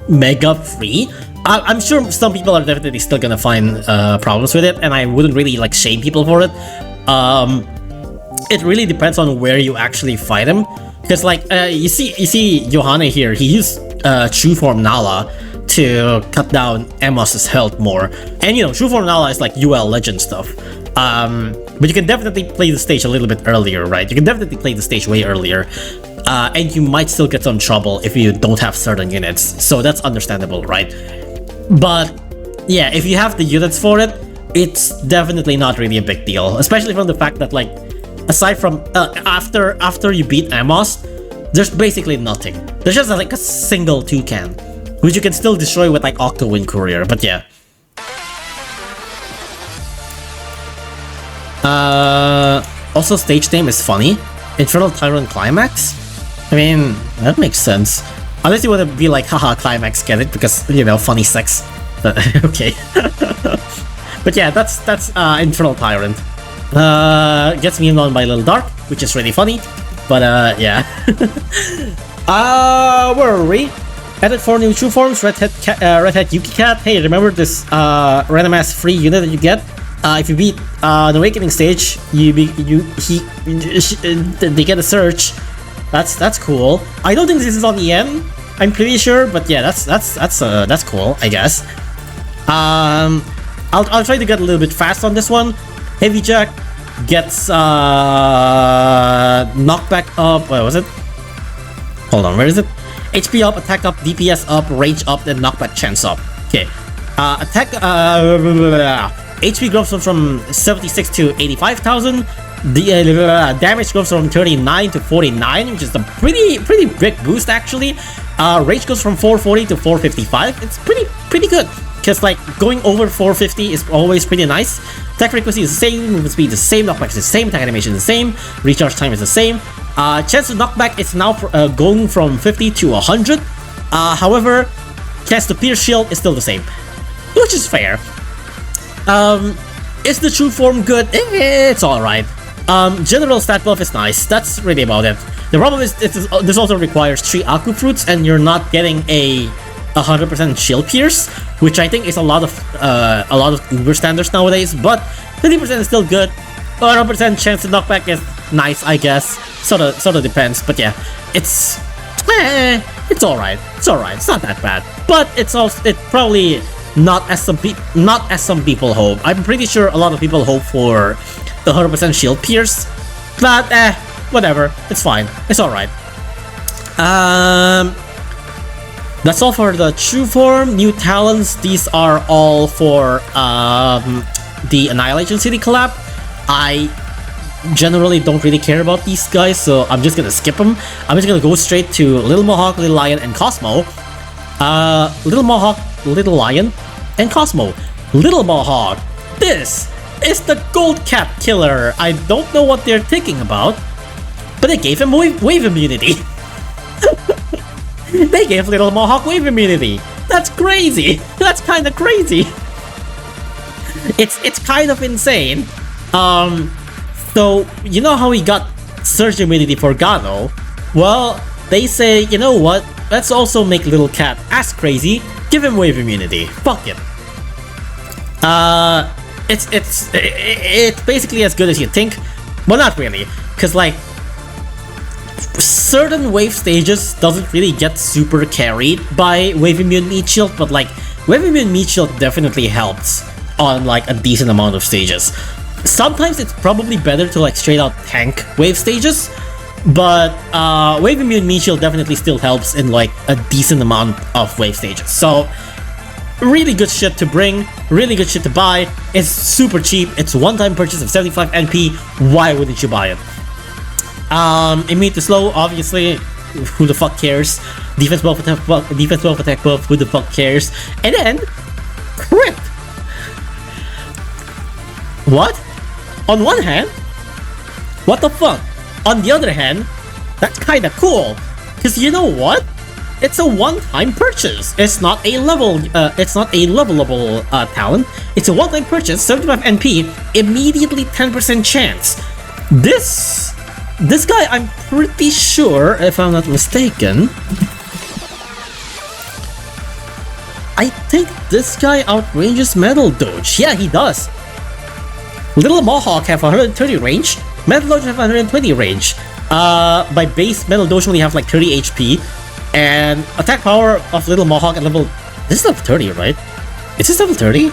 A: mega free. I'm sure some people are definitely still gonna find problems with it, and I wouldn't really like shame people for it. It really depends on where you actually fight him. Because like you see Yohane here, he used True Form Nala to cut down Amos's health more. And you know, True Form Nala is like UL Legend stuff. But you can definitely play the stage a little bit earlier, right? You can definitely play the stage way earlier. And you might still get some trouble if you don't have certain units. So that's understandable, right? But yeah, if you have the units for it, it's definitely not really a big deal. Especially from the fact that like, aside from after you beat Amos, there's basically nothing. There's just like a single Toucan, which you can still destroy with like Octowind Courier, but yeah. Also stage name is funny. Infernal Tyrant Climax? I mean, that makes sense. Unless you want to be like, haha, Climax, get it? Because, you know, funny sex. Okay. But yeah, that's Infernal Tyrant. Gets me on by Little Dark, which is really funny. But yeah. Where are we? Added 4 new true forms. Red Hat Yuki Cat. Hey, remember this random ass free unit that you get? If you beat an Awakening stage, they get a search. That's cool. I don't think this is on EN. I'm pretty sure, but yeah, that's cool, I guess. I'll try to get a little bit fast on this one. Heavy Jack gets knockback up. Where was it? Hold on, where is it? HP up, attack up, DPS up, range up, then knockback chance up. Okay. Attack HP grows from 76 to 85,000. The damage goes from 39 to 49, which is a pretty big boost actually. Range goes from 440 to 455. It's pretty good, because like going over 450 is always pretty nice. Attack frequency is the same, movement speed is the same, knockback is the same, attack animation is the same, recharge time is the same. Chance to knockback is now going from 50 to 100. However, chance to pierce shield is still the same, which is fair. Is the true form good? It's alright. General stat buff is nice. That's really about it. The problem is this also requires 3 Aku fruits, and you're not getting a 100% shield pierce, which I think is a lot of Uber standards nowadays. But 50% is still good. 100% chance to knockback is nice, I guess. Sort of depends. But yeah, it's alright. It's alright. It's not that bad. But it's probably not as some people hope. I'm pretty sure a lot of people hope for the 100% shield pierce, but whatever, it's fine, it's alright. That's all for the true form. New talents, these are all for the Annihilation City collab. I generally don't really care about these guys, so I'm just gonna skip them. I'm just gonna go straight to Little Mohawk, Little Lion, and Cosmo. Little Mohawk, Little Lion, and Cosmo. Little Mohawk, this is the Gold Cat Killer. I don't know what they're thinking about, but they gave him wave immunity. They gave Little Mohawk wave immunity. That's crazy. That's kind of crazy. It's kind of insane. So you know how he got surge immunity for Gano? Well, they say, you know what? Let's also make Little Cat as crazy. Give him wave immunity. Fuck it. It's basically as good as you think. Well, not really, because like certain wave stages doesn't really get super carried by wave immune meat shield, but like wave immune meat shield definitely helps on like a decent amount of stages. Sometimes it's probably better to like straight out tank wave stages, but wave immune meat shield definitely still helps in like a decent amount of wave stages. So really good shit to bring, really good shit to buy. It's super cheap. It's a one-time purchase of 75 NP. Why wouldn't you buy it? Immune to slow, obviously. Who the fuck cares? Defense buff, attack buff, who the fuck cares? And then crit. What? On one hand, what the fuck? On the other hand, that's kinda cool. Cause you know what? It's a one-time purchase. It's not a levelable talent. It's a one-time purchase, 75 NP, immediately 10% chance. This guy, I'm pretty sure, if I'm not mistaken, I think this guy outranges Metal Doge. Yeah, he does. Little Mohawk have 130 range. Metal Doge have 120 range. By base, Metal Doge only have like 30 HP. And attack power of Little Mohawk at level... This is level 30, right? Is this level 30?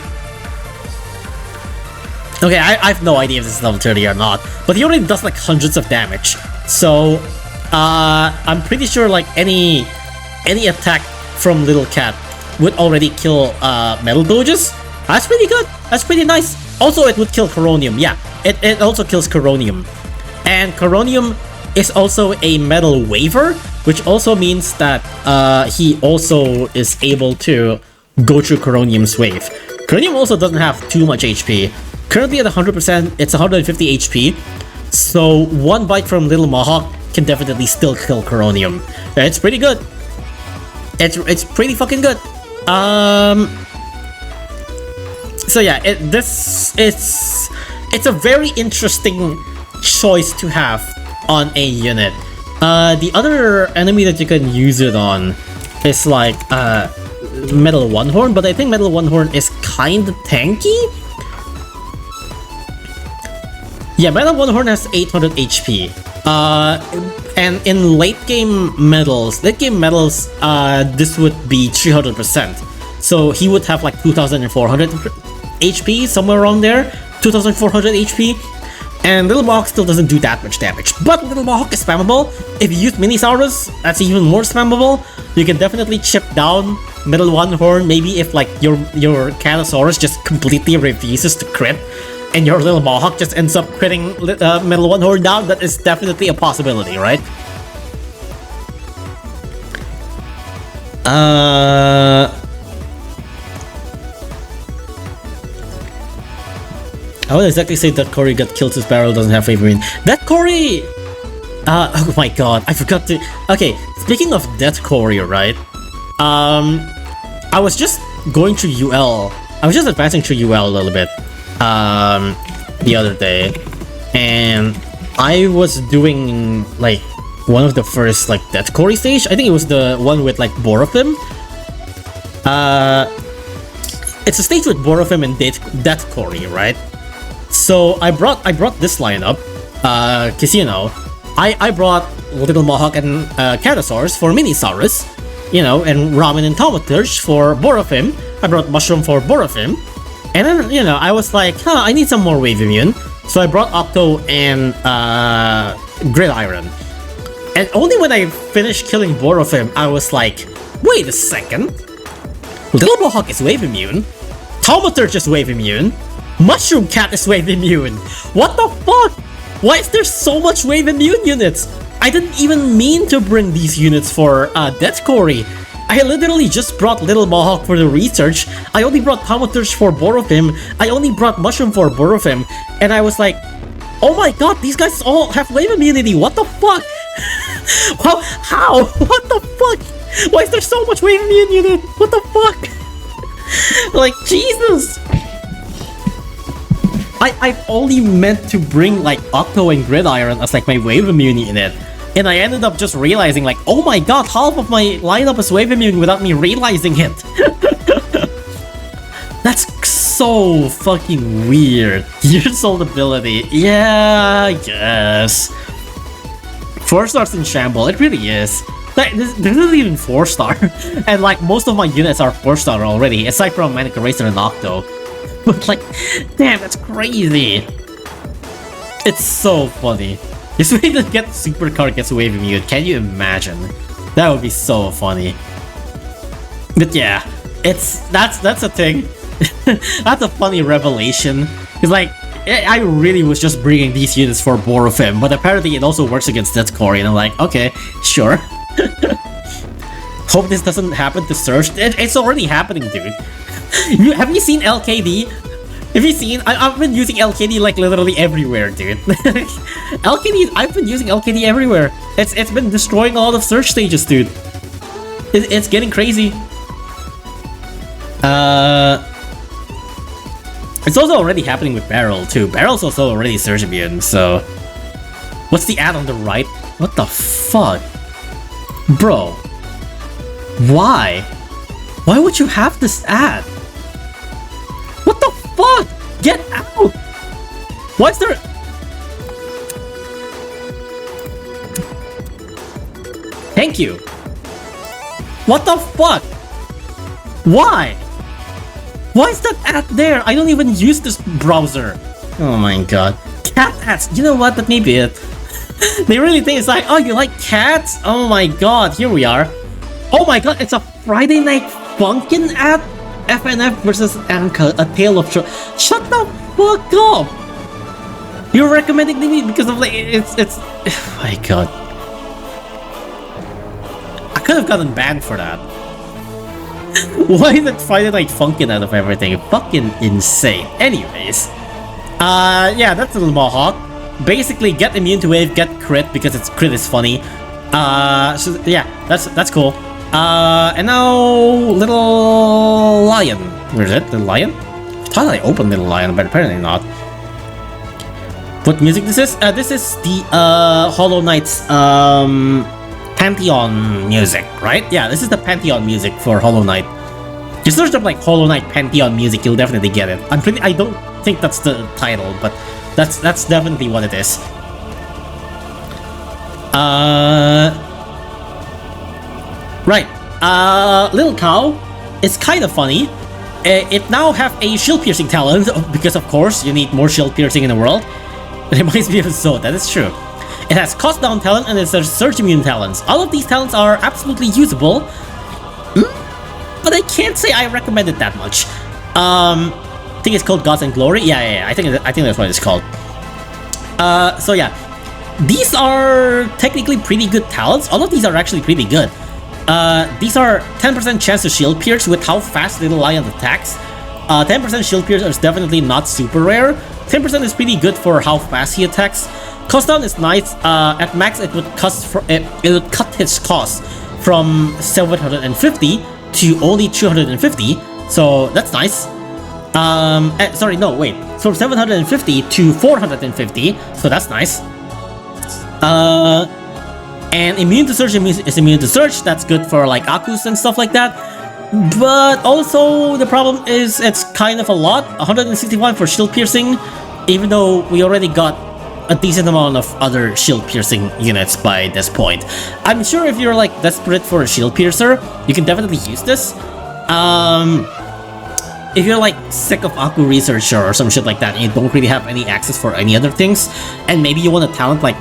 A: Okay, I have no idea if this is level 30 or not. But he already does like hundreds of damage. So, I'm pretty sure like any attack from Little Cat would already kill Metal Doges. That's pretty good. That's pretty nice. Also, it would kill Coronium. Yeah, it also kills Coronium. And Coronium is also a metal waver, which also means that he also is able to go through Coronium's wave. Coronium also doesn't have too much HP. Currently at 100%, it's 150 HP. So one bite from Little Mohawk can definitely still kill Coronium. It's pretty good. It's pretty fucking good. So yeah, it's a very interesting choice to have on a unit. The other enemy that you can use it on is like Metal One Horn, but I think Metal One Horn is kinda tanky. Yeah, Metal One Horn has 800 HP. And in late game medals, this would be 300%. So he would have like 2,400 HP, somewhere around there, 2,400 HP. And Little Mohawk still doesn't do that much damage, but Little Mohawk is spammable. If you use Minisaurus, that's even more spammable. You can definitely chip down Metal One Horn, maybe if like your Catasaurus just completely refuses to crit, and your Little Mohawk just ends up critting Metal One Horn down. That is definitely a possibility, right? I would exactly say that Cory got killed since Barrel doesn't have Favor Immune. That Cory! Oh my god, I forgot to... Okay, speaking of Death Cory, right? I was just going through UL. I was just advancing through UL a little bit the other day. And I was doing, like, one of the first, like, Death Cory stage. I think it was the one with, like, Borophim. It's a stage with Borophim and Death Cory, right? So I brought this lineup, cause you know, I brought Little Mohawk and Catasaurus for Minisaurus, you know, and Ramen and Thaumaturge for Borophim. I brought Mushroom for Borophim, and then, you know, I was like, I need some more Wave Immune, so I brought Octo and Gridiron. And only when I finished killing Borophim, I was like, wait a second, Little Mohawk is Wave Immune, Thaumaturge is Wave Immune, Mushroom Cat is Wave Immune! What the fuck? Why is there so much Wave Immune units? I didn't even mean to bring these units for Death Cory. I literally just brought Little Mohawk for the research. I only brought Thaumaturge for Borophim. I only brought Mushroom for Borophim. And I was like, oh my god, these guys all have Wave Immunity. What the fuck? How? What the fuck? Why is there so much Wave Immune unit? What the fuck? Like, Jesus! I've only meant to bring like Octo and Gridiron as like my Wave Immune unit, and I ended up just realizing like, oh my god, half of my lineup is Wave Immune without me realizing it. That's so fucking weird. Gear Soul ability, yeah, I guess. 4 stars in Shamble, it really is. Like, this isn't even 4-star, and like most of my units are 4-star already, aside from Manic Eraser and Octo. But like, damn, that's crazy. It's so funny. This way to get Supercar gets Wave Immune, can you imagine? That would be so funny. But yeah, that's a thing. That's a funny revelation. It's like, I really was just bringing these units for Borophim, but apparently it also works against Death Cory, and I'm like, okay, sure. Hope this doesn't happen to Surge. It's already happening, dude. Have you seen LKD? Have you seen? I've been using LKD like literally everywhere, dude. LKD, I've been using LKD everywhere. It's been destroying a lot of Surge stages, dude. It's getting crazy. It's also already happening with Barrel too. Barrel's also already Surge immune, so... What's the ad on the right? What the fuck? Bro. Why? Why would you have this ad? What the fuck? Get out! Why is there... Thank you. What the fuck? Why? Why is that ad there? I don't even use this browser. Oh my god. Cat ads. You know what? That may be it. They really think it's like, oh, you like cats? Oh my god. Here we are. Oh my god. It's a Friday Night Funkin' ad? FNF versus Anka, A Tale of Shut the fuck up! You're recommending me because of like, it's... Oh my god. I could have gotten banned for that. Why is it Friday Night Funkin' out of everything? Fucking insane. Anyways. Yeah, that's Little Mohawk. Basically, get immune to wave, get crit because its crit is funny. So yeah, that's cool. And now Little Lion. Where is it? The Lion? thought I opened Little Lion, but apparently not. What music this is? This is the Hollow Knight's Pantheon music, right? Yeah, this is the Pantheon music for Hollow Knight. Just search up like Hollow Knight Pantheon music, you'll definitely get it. I don't think that's the title, but that's definitely what it is. Right. Little Cow is kind of funny. It now have a shield piercing talent because of course you need more shield piercing in the world. It reminds me of Zoe, that is true. It has cost down talent and it has surge immune talents. All of these talents are absolutely usable, but I can't say I recommend it that much. I think it's called Gods and Glory. Yeah. I think that's what it's called. So yeah, these are technically pretty good talents. All of these are actually pretty good. These are 10% chance to shield pierce with how fast Little Lion attacks. 10% shield pierce is definitely not super rare. 10% is pretty good for how fast he attacks. Cost down is nice. At max, it would cut his cost from 750 to only 250. So that's nice. Sorry, no, wait. From 750 to 450. So that's nice. And immune to surge is immune to surge. That's good for like Akus and stuff like that. But also the problem is it's kind of a lot. 161 for shield piercing, even though we already got a decent amount of other shield piercing units by this point. I'm sure if you're like desperate for a shield piercer, you can definitely use this. If you're like sick of Aku Researcher or some shit like that and you don't really have any access for any other things, and maybe you want a talent like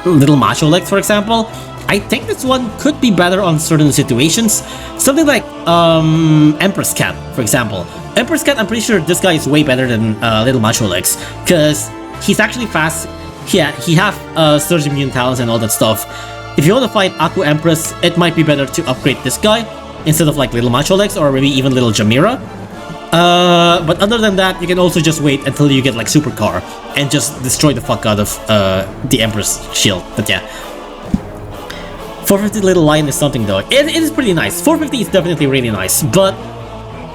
A: Little Macho Legs, for example, I think this one could be better on certain situations. Something like Empress Cat, for example. Empress Cat, I'm pretty sure this guy is way better than Little Macho Legs, because he's actually fast. Yeah, he have surge immune talents and all that stuff. If you want to fight Aku Empress, it might be better to upgrade this guy instead of like Little Macho Legs or maybe even Little Jamira. But other than that, you can also just wait until you get like Supercar and just destroy the fuck out of the Empress shield. But yeah, 450 Little Lion is something though. It is pretty nice. 450 is definitely really nice, but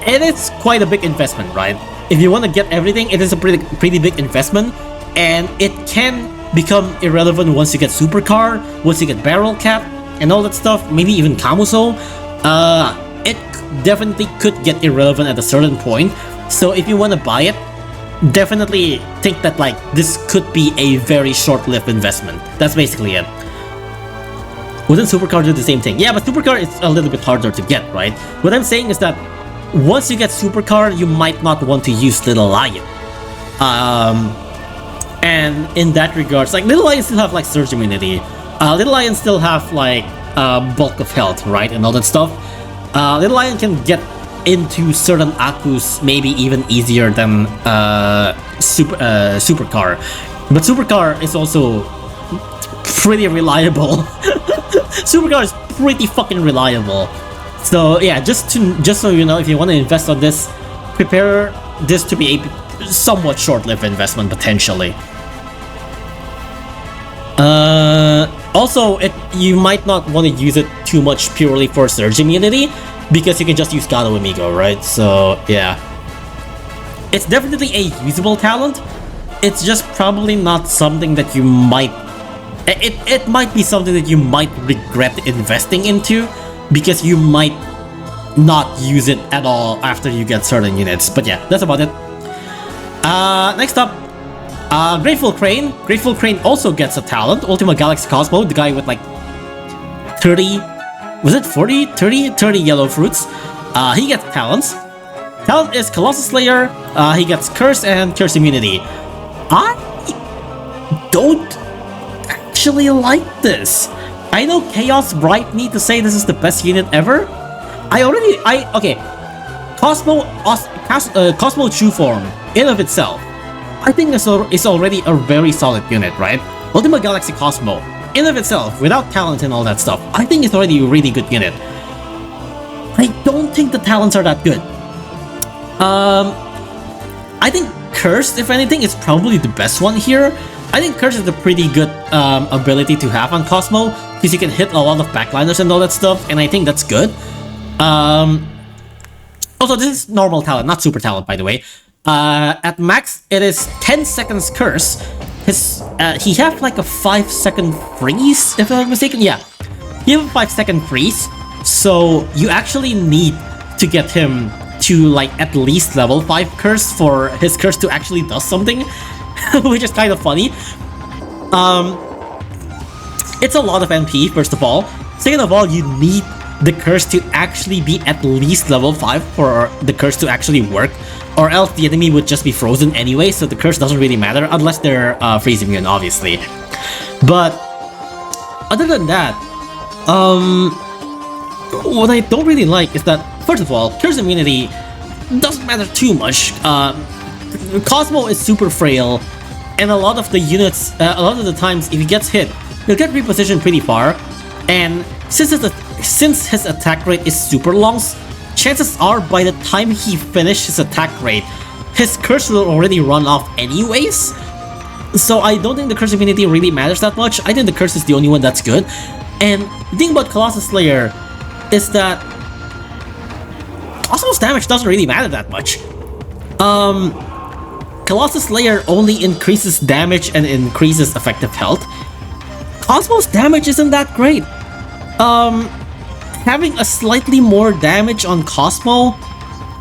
A: it is quite a big investment, right? If you want to get everything, it is a pretty big investment, and it can become irrelevant once you get Supercar, once you get Barrel Cap, and all that stuff. Maybe even Kamuso. It definitely could get irrelevant at a certain point. So if you want to buy it, definitely think that like this could be a very short-lived investment. That's basically it. Wouldn't Supercar do the same thing? Yeah, but Supercar is a little bit harder to get, right? What I'm saying is that once you get Supercar, you might not want to use Little Lion. And in that regards, like Little Lion still have like surge immunity. Little Lion still have like bulk of health, right? And all that stuff. Little Lion can get into certain Akus maybe even easier than Supercar. But Supercar is also pretty reliable. Supercar is pretty fucking reliable. So yeah, just so you know, if you want to invest on this, prepare this to be a somewhat short-lived investment potentially. Also, you might not want to use it too much purely for surge immunity, because you can just use Gato Amigo, right? So yeah, it's definitely a usable talent. It's just probably not something that you might. It might be something that you might regret investing into, because you might not use it at all after you get certain units. But yeah, that's about it. Next up, Grateful Crane. Grateful Crane also gets a talent. Ultima Galaxy Cosmo, the guy with like 30, was it 40? 30 yellow fruits. He gets talents. Talent is Colossus Slayer. He gets Curse and Curse Immunity. I don't actually like this. I know Chaos Bright need to say this is the best unit ever. Okay. Cosmo True Form, in of itself, I think it's already a very solid unit, right? Ultima Galaxy Cosmo, in of itself, without talent and all that stuff, I think it's already a really good unit. I don't think the talents are that good. I think Cursed, if anything, is probably the best one here. I think Curse is a pretty good ability to have on Cosmo, because you can hit a lot of backliners and all that stuff, and I think that's good. Also, this is normal talent, not super talent, by the way. At max, it is 10 seconds curse. He have like a 5-second freeze, if I'm not mistaken. Yeah, he have a 5-second freeze. So you actually need to get him to like at least level 5 curse for his curse to actually do something, which is kind of funny. It's a lot of MP, first of all. Second of all, you need the curse to actually be at least level 5 for the curse to actually work, or else the enemy would just be frozen anyway, so the curse doesn't really matter, unless they're freeze immune, obviously. But other than that, what I don't really like is that, first of all, curse immunity doesn't matter too much. Cosmo is super frail, and a lot of the units, a lot of the times, if he gets hit, he'll get repositioned pretty far, and since his attack rate is super long, chances are by the time he finishes his attack rate, his curse will already run off anyways. So I don't think the curse immunity really matters that much. I think the curse is the only one that's good. And the thing about Colossus Slayer is that Cosmo's damage doesn't really matter that much. Colossus Slayer only increases damage and increases effective health. Cosmo's damage isn't that great. Having a slightly more damage on Cosmo,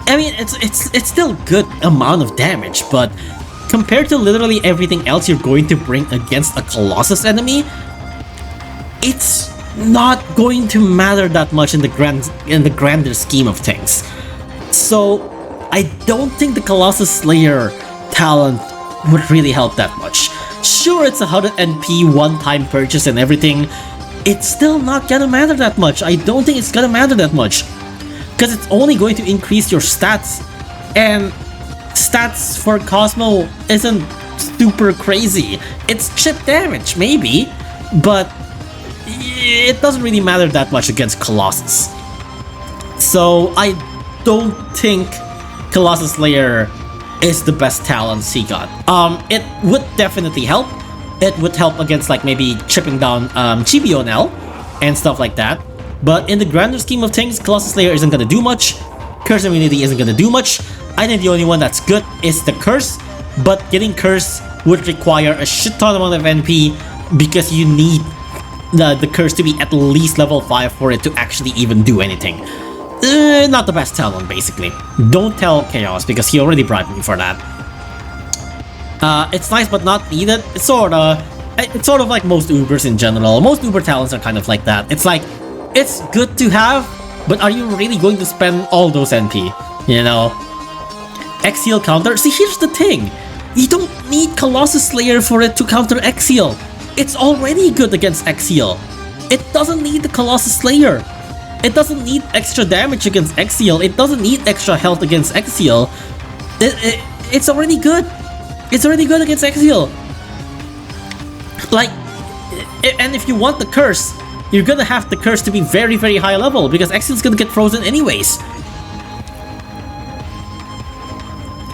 A: I mean, it's still good amount of damage, but compared to literally everything else you're going to bring against a Colossus enemy, it's not going to matter that much in the grander scheme of things. So I don't think the Colossus Slayer talent would really help that much. Sure, it's 100 NP one-time purchase and everything. It's still not gonna matter that much. I don't think it's gonna matter that much, because it's only going to increase your stats, and stats for Cosmo isn't super crazy. It's chip damage, maybe, but it doesn't really matter that much against Colossus. So I don't think Colossus Slayer is the best talents he got. It would definitely help. It would help against like maybe chipping down Chibi L and stuff like that. But in the grander scheme of things, Colossus Slayer isn't gonna do much. Curse immunity isn't gonna do much. I think the only one that's good is the curse, but getting curse would require a shit ton amount of NP because you need the curse to be at least level 5 for it to actually even do anything. Not the best talent, basically. Don't tell Chaos, because he already bribed me for that. It's nice but not needed. It's sort of like most Ubers in general. Most Uber talents are kind of like that. It's like, it's good to have, but are you really going to spend all those NP? You know? X-Heal counter? See, here's the thing. You don't need Colossus Slayer for it to counter X-Heal. It's already good against X-Heal. It doesn't need the Colossus Slayer. It doesn't need extra damage against X-Heal. It doesn't need extra health against X-Heal. It's already good. It's already good against X-Heal. Like, and if you want the curse, you're gonna have the curse to be very, very high level, because X-Heal's gonna get frozen anyways.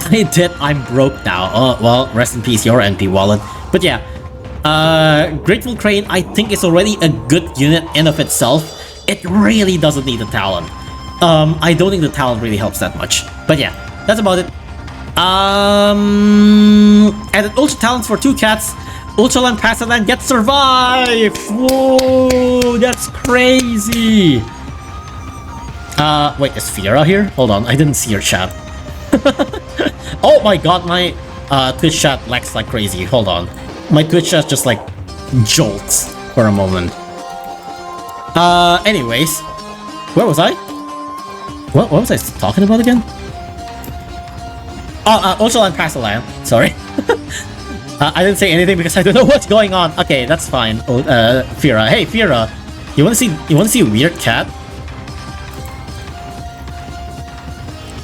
A: I did. I'm broke now. Oh, well, rest in peace, your NP wallet. But yeah, Grateful Crane, I think, is already a good unit in of itself. It really doesn't need a talent. I don't think the talent really helps that much. But yeah, that's about it. Added Ultra Talents for 2 cats. Ultraland Pasaland gets Survive! Whoa, that's crazy! Wait, is Fiora here? Hold on, I didn't see your chat. Oh my god, my Twitch chat lags like crazy. Hold on. My Twitch chat just like jolts for a moment. Anyways, where was I? What was I talking about again? Oh, Ultraland Pasaland. Sorry. I didn't say anything because I don't know what's going on. Okay, that's fine. Fiora. Hey, Fiora. You wanna see a weird cat?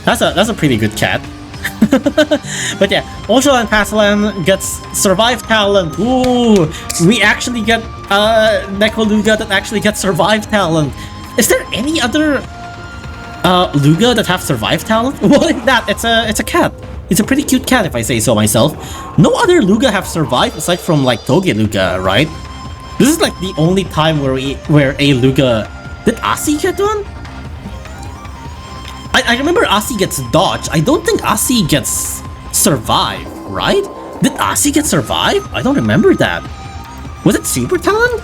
A: That's a pretty good cat. But yeah, Ultraland Pasaland gets Survive talent. Ooh, we actually get Luga that actually gets Survive talent. Is there any other Luga that have Survive talent? What is that? It's a cat. It's a pretty cute cat, if I say so myself. No other Luga have survived aside from like Toge Luga, right? This is like the only time where a Luga... Did Asi get one? I remember Asi gets dodge. I don't think Asi gets survive, right? Did Asi get survive? I don't remember that. Was it Super Talon?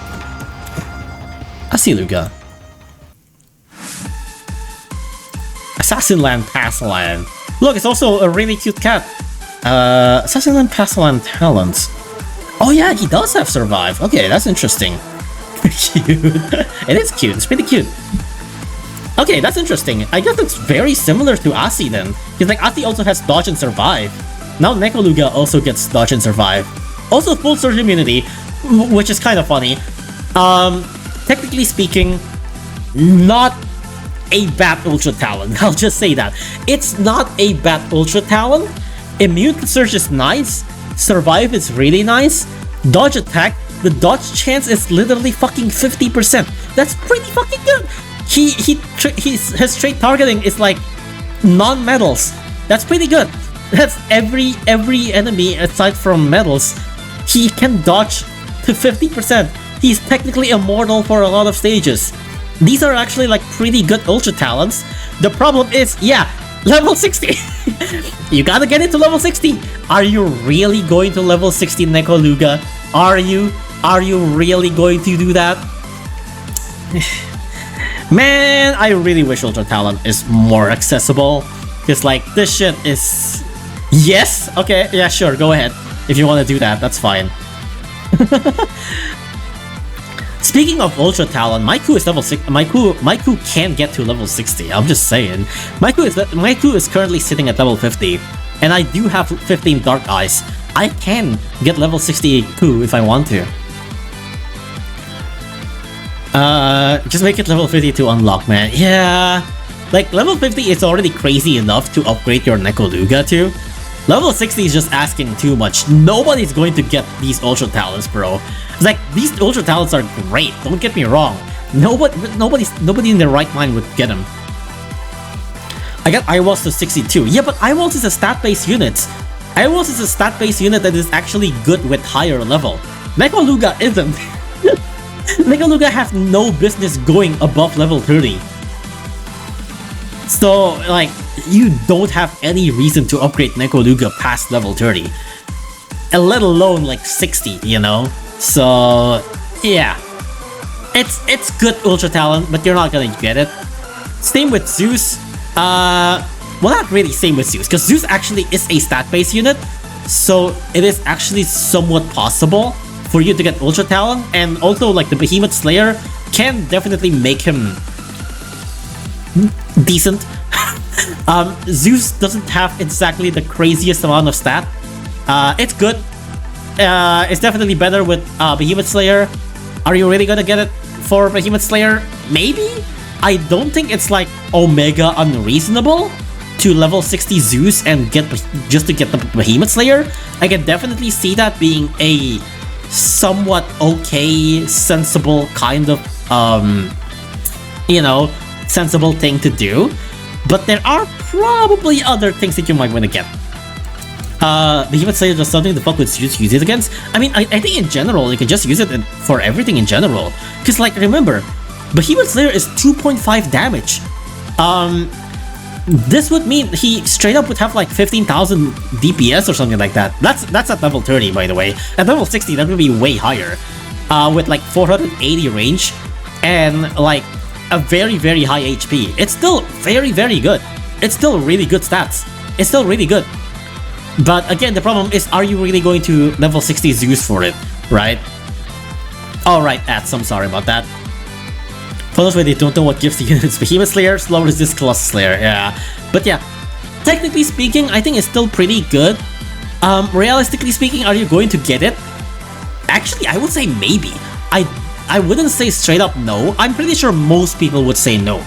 A: Asi Luga. Assassin Land Pasalan. Look, it's also a really cute cat. Assassin Land Pasalan talents. Oh yeah, he does have survive. Okay, that's interesting. Cute. It is cute. It's pretty cute. Okay, that's interesting. I guess it's very similar to Asi then. Because like Asi also has dodge and survive. Now Neko Luga also gets dodge and survive. Also full surge immunity, which is kind of funny. Technically speaking, not a bad Ultra Talon. I'll just say that. It's not a bad Ultra Talon. Immune to surge is nice. Survive is really nice. Dodge attack, the dodge chance is literally fucking 50%. That's pretty fucking good. His straight targeting is like non-metals. That's pretty good. That's every enemy aside from metals. He can dodge to 50%. He's technically immortal for a lot of stages. These are actually like pretty good Ultra Talents. The problem is, yeah, level 60. You gotta get it to level 60. Are you really going to level 60 Neko Luga? Are you really going to do that? Man, I really wish Ultra Talent is more accessible. Because like, this shit is... Yes? Okay, yeah, sure, go ahead. If you want to do that, that's fine. Speaking of Ultra Talent, Maiku is level 6. Maiku can get to level 60, I'm just saying. Maiku is currently sitting at level 50. And I do have 15 Dark Eyes. I can get level 60 Ku if I want to. Just make it level 50 to unlock, man. Yeah, like level 50 is already crazy enough to upgrade your Neko Luga to. Level 60 is just asking too much. Nobody's going to get these Ultra Talents, bro. It's like, these Ultra Talents are great, don't get me wrong. Nobody in their right mind would get them. I got Eyewalls to 62. Yeah, but Eyewalls is a stat-based unit. Eyewalls is a stat-based unit that is actually good with higher level. Neko Luga isn't. Neko Luga has no business going above level 30. So, like, you don't have any reason to upgrade Neko Luga past level 30. And let alone, like, 60, you know? So, yeah. It's good Ultra Talent, but you're not gonna get it. Same with Zeus. Well, not really same with Zeus, because Zeus actually is a stat-based unit. So, it is actually somewhat possible for you to get Ultra Talent, and also like the Behemoth Slayer can definitely make him decent. Zeus doesn't have exactly the craziest amount of stat. It's good. It's definitely better with Behemoth Slayer. Are you really gonna get it for Behemoth Slayer? Maybe? I don't think it's like Omega unreasonable to level 60 Zeus and get just to get the Behemoth Slayer. I can definitely see that being a somewhat okay, sensible kind of, you know, sensible thing to do. But there are probably other things that you might want to get. Behemoth Slayer does something to fuck with Zeus, use it against. I mean, I think in general, you can just use it for everything in general. Because, like, remember, Behemoth Slayer is 2.5 damage. This would mean he straight up would have like 15,000 DPS or something like that. That's at level 30, by the way. At level 60, that would be way higher. With like 480 range and like a very, very high HP. It's still very, very good. It's still really good stats. It's still really good. But again, the problem is, are you really going to level 60 Zeus for it, right? Alright, Ats, I'm sorry about that. For those where they don't know what gives the units, Behemoth Slayer, slow resist Colossus Slayer, yeah. But yeah, technically speaking, I think it's still pretty good. Realistically speaking, are you going to get it? Actually, I would say maybe. I wouldn't say straight up no. I'm pretty sure most people would say no.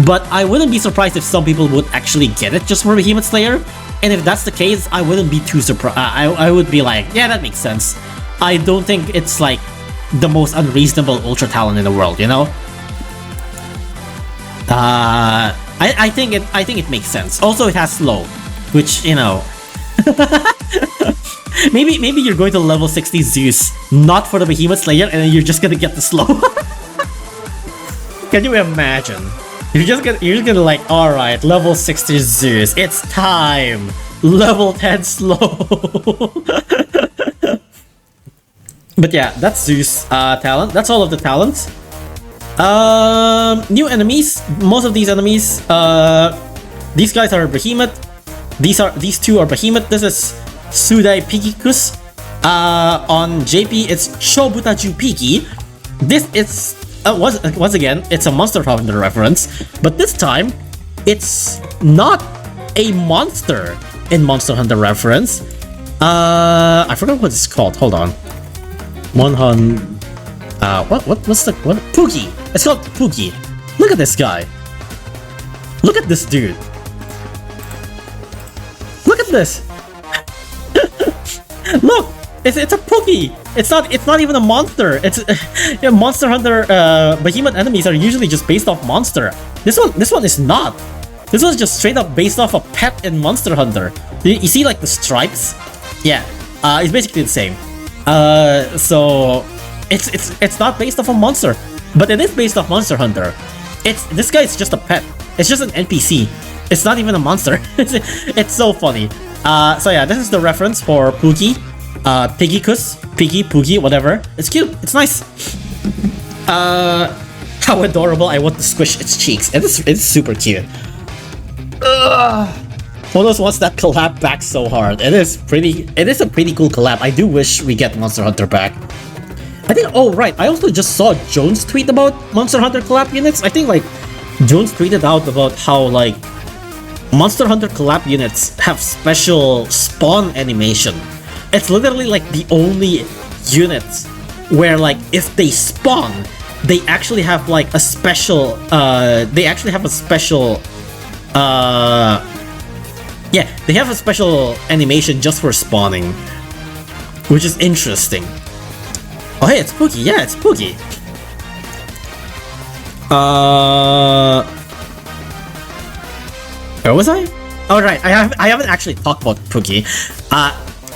A: But I wouldn't be surprised if some people would actually get it just for Behemoth Slayer. And if that's the case, I wouldn't be too surprised. I would be like, yeah, that makes sense. I don't think it's like the most unreasonable Ultra Talent in the world, you know? I think it makes sense. Also, it has slow, which, you know, maybe you're going to level 60 Zeus, not for the Behemoth Slayer, and then you're just gonna get the slow. Can you imagine? You're just gonna like, all right, level 60 Zeus, it's time. Level 10 slow. But yeah, that's Zeus talent. That's all of the talents. New enemies. Most of these enemies, these guys are Behemoth. These two are Behemoth. This is Sudai Pigikus. On JP, it's Shobutaju Piki. This is once again, it's a Monster Hunter reference, but this time it's not a monster in Monster Hunter reference. I forgot what it's called. Hold on. What's the Pookie? It's called Pookie. Look at this guy. Look at this dude. Look at this. Look, it's a Pookie. It's not even a monster. It's Monster Hunter Behemoth enemies are usually just based off monster. This one is not. This one's just straight up based off a pet in Monster Hunter. You see like the stripes? Yeah, it's basically the same. So it's not based off a monster, but it is based off Monster Hunter. This guy is just a pet. It's just an NPC. It's not even a monster. It's so funny. So yeah, this is the reference for Pookie, Pigikus, Piggy, Poogie, whatever. It's cute. It's nice. How adorable! I want to squish its cheeks. It's super cute. Phonos wants that collab back so hard. It is a pretty cool collab. I do wish we get Monster Hunter back. I think, oh right, I also just saw Jones tweet about Monster Hunter collab units. I think like Jones tweeted out about how like Monster Hunter collab units have special spawn animation. It's literally like the only units where like if they spawn, they actually have like a special yeah, they have a special animation just for spawning, which is interesting. Oh hey, it's Pookie. Yeah, it's Pookie. Where was I? Oh right, I haven't actually talked about Pookie.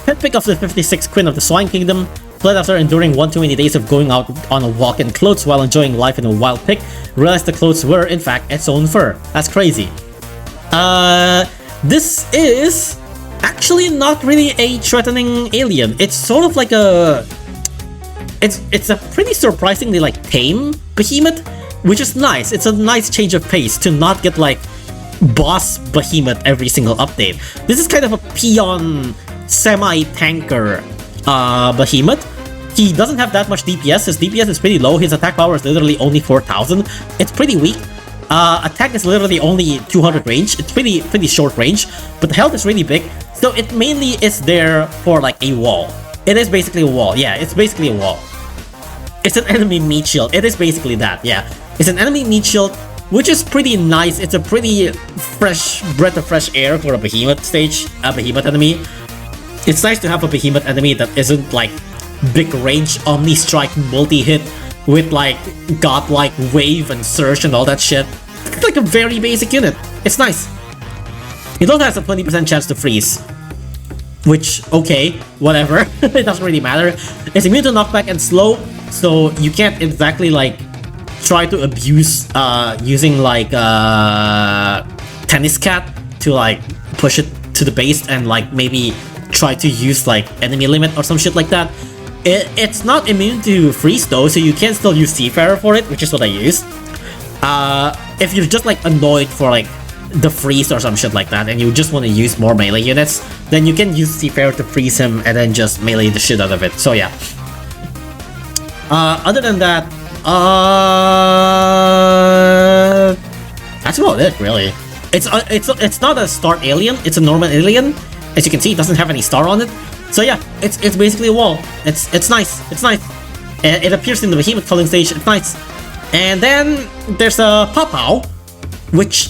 A: Pet pick of the 56 Queen of the Swine Kingdom. Fled after enduring one too many days of going out on a walk in clothes while enjoying life in a wild pig. Realized the clothes were, in fact, its own fur. That's crazy. This is actually not really a threatening alien. It's sort of like a... It's a pretty surprisingly like tame Behemoth, which is nice. It's a nice change of pace to not get like boss Behemoth every single update. This is kind of a peon semi-tanker Behemoth. He doesn't have that much DPS. His DPS is pretty low. His attack power is literally only 4,000. It's pretty weak. Attack is literally only 200 range. It's pretty short range, but the health is really big. So it mainly is there for like a wall. It is basically a wall. Yeah, it's basically a wall. It's an enemy meat shield. It is basically that. Yeah, it's an enemy meat shield, which is pretty nice. It's a pretty fresh breath of fresh air for a Behemoth stage, a Behemoth enemy. It's nice to have a Behemoth enemy that isn't like big range Omni Strike multi-hit with like godlike wave and surge and all that shit. It's like a very basic unit. It's nice. It also has a 20% chance to freeze, which, okay, whatever. It doesn't really matter. It's immune to knockback and slow, so you can't exactly like try to abuse using like Tennis Cat to like push it to the base and like maybe try to use like enemy limit or some shit like that. It's not immune to freeze though, so you can still use Seafarer for it, which is what I use. If you're just like annoyed for like the freeze or some shit like that and you just want to use more melee units, then you can use Seafarer to freeze him and then just melee the shit out of it. So yeah. Other than that, that's about it really. It's not a star alien, it's a normal alien. As you can see, it doesn't have any star on it. So yeah, it's basically a wall. It's nice. It's nice. It appears in the Behemoth culling stage. It's nice. And then there's a Papao, which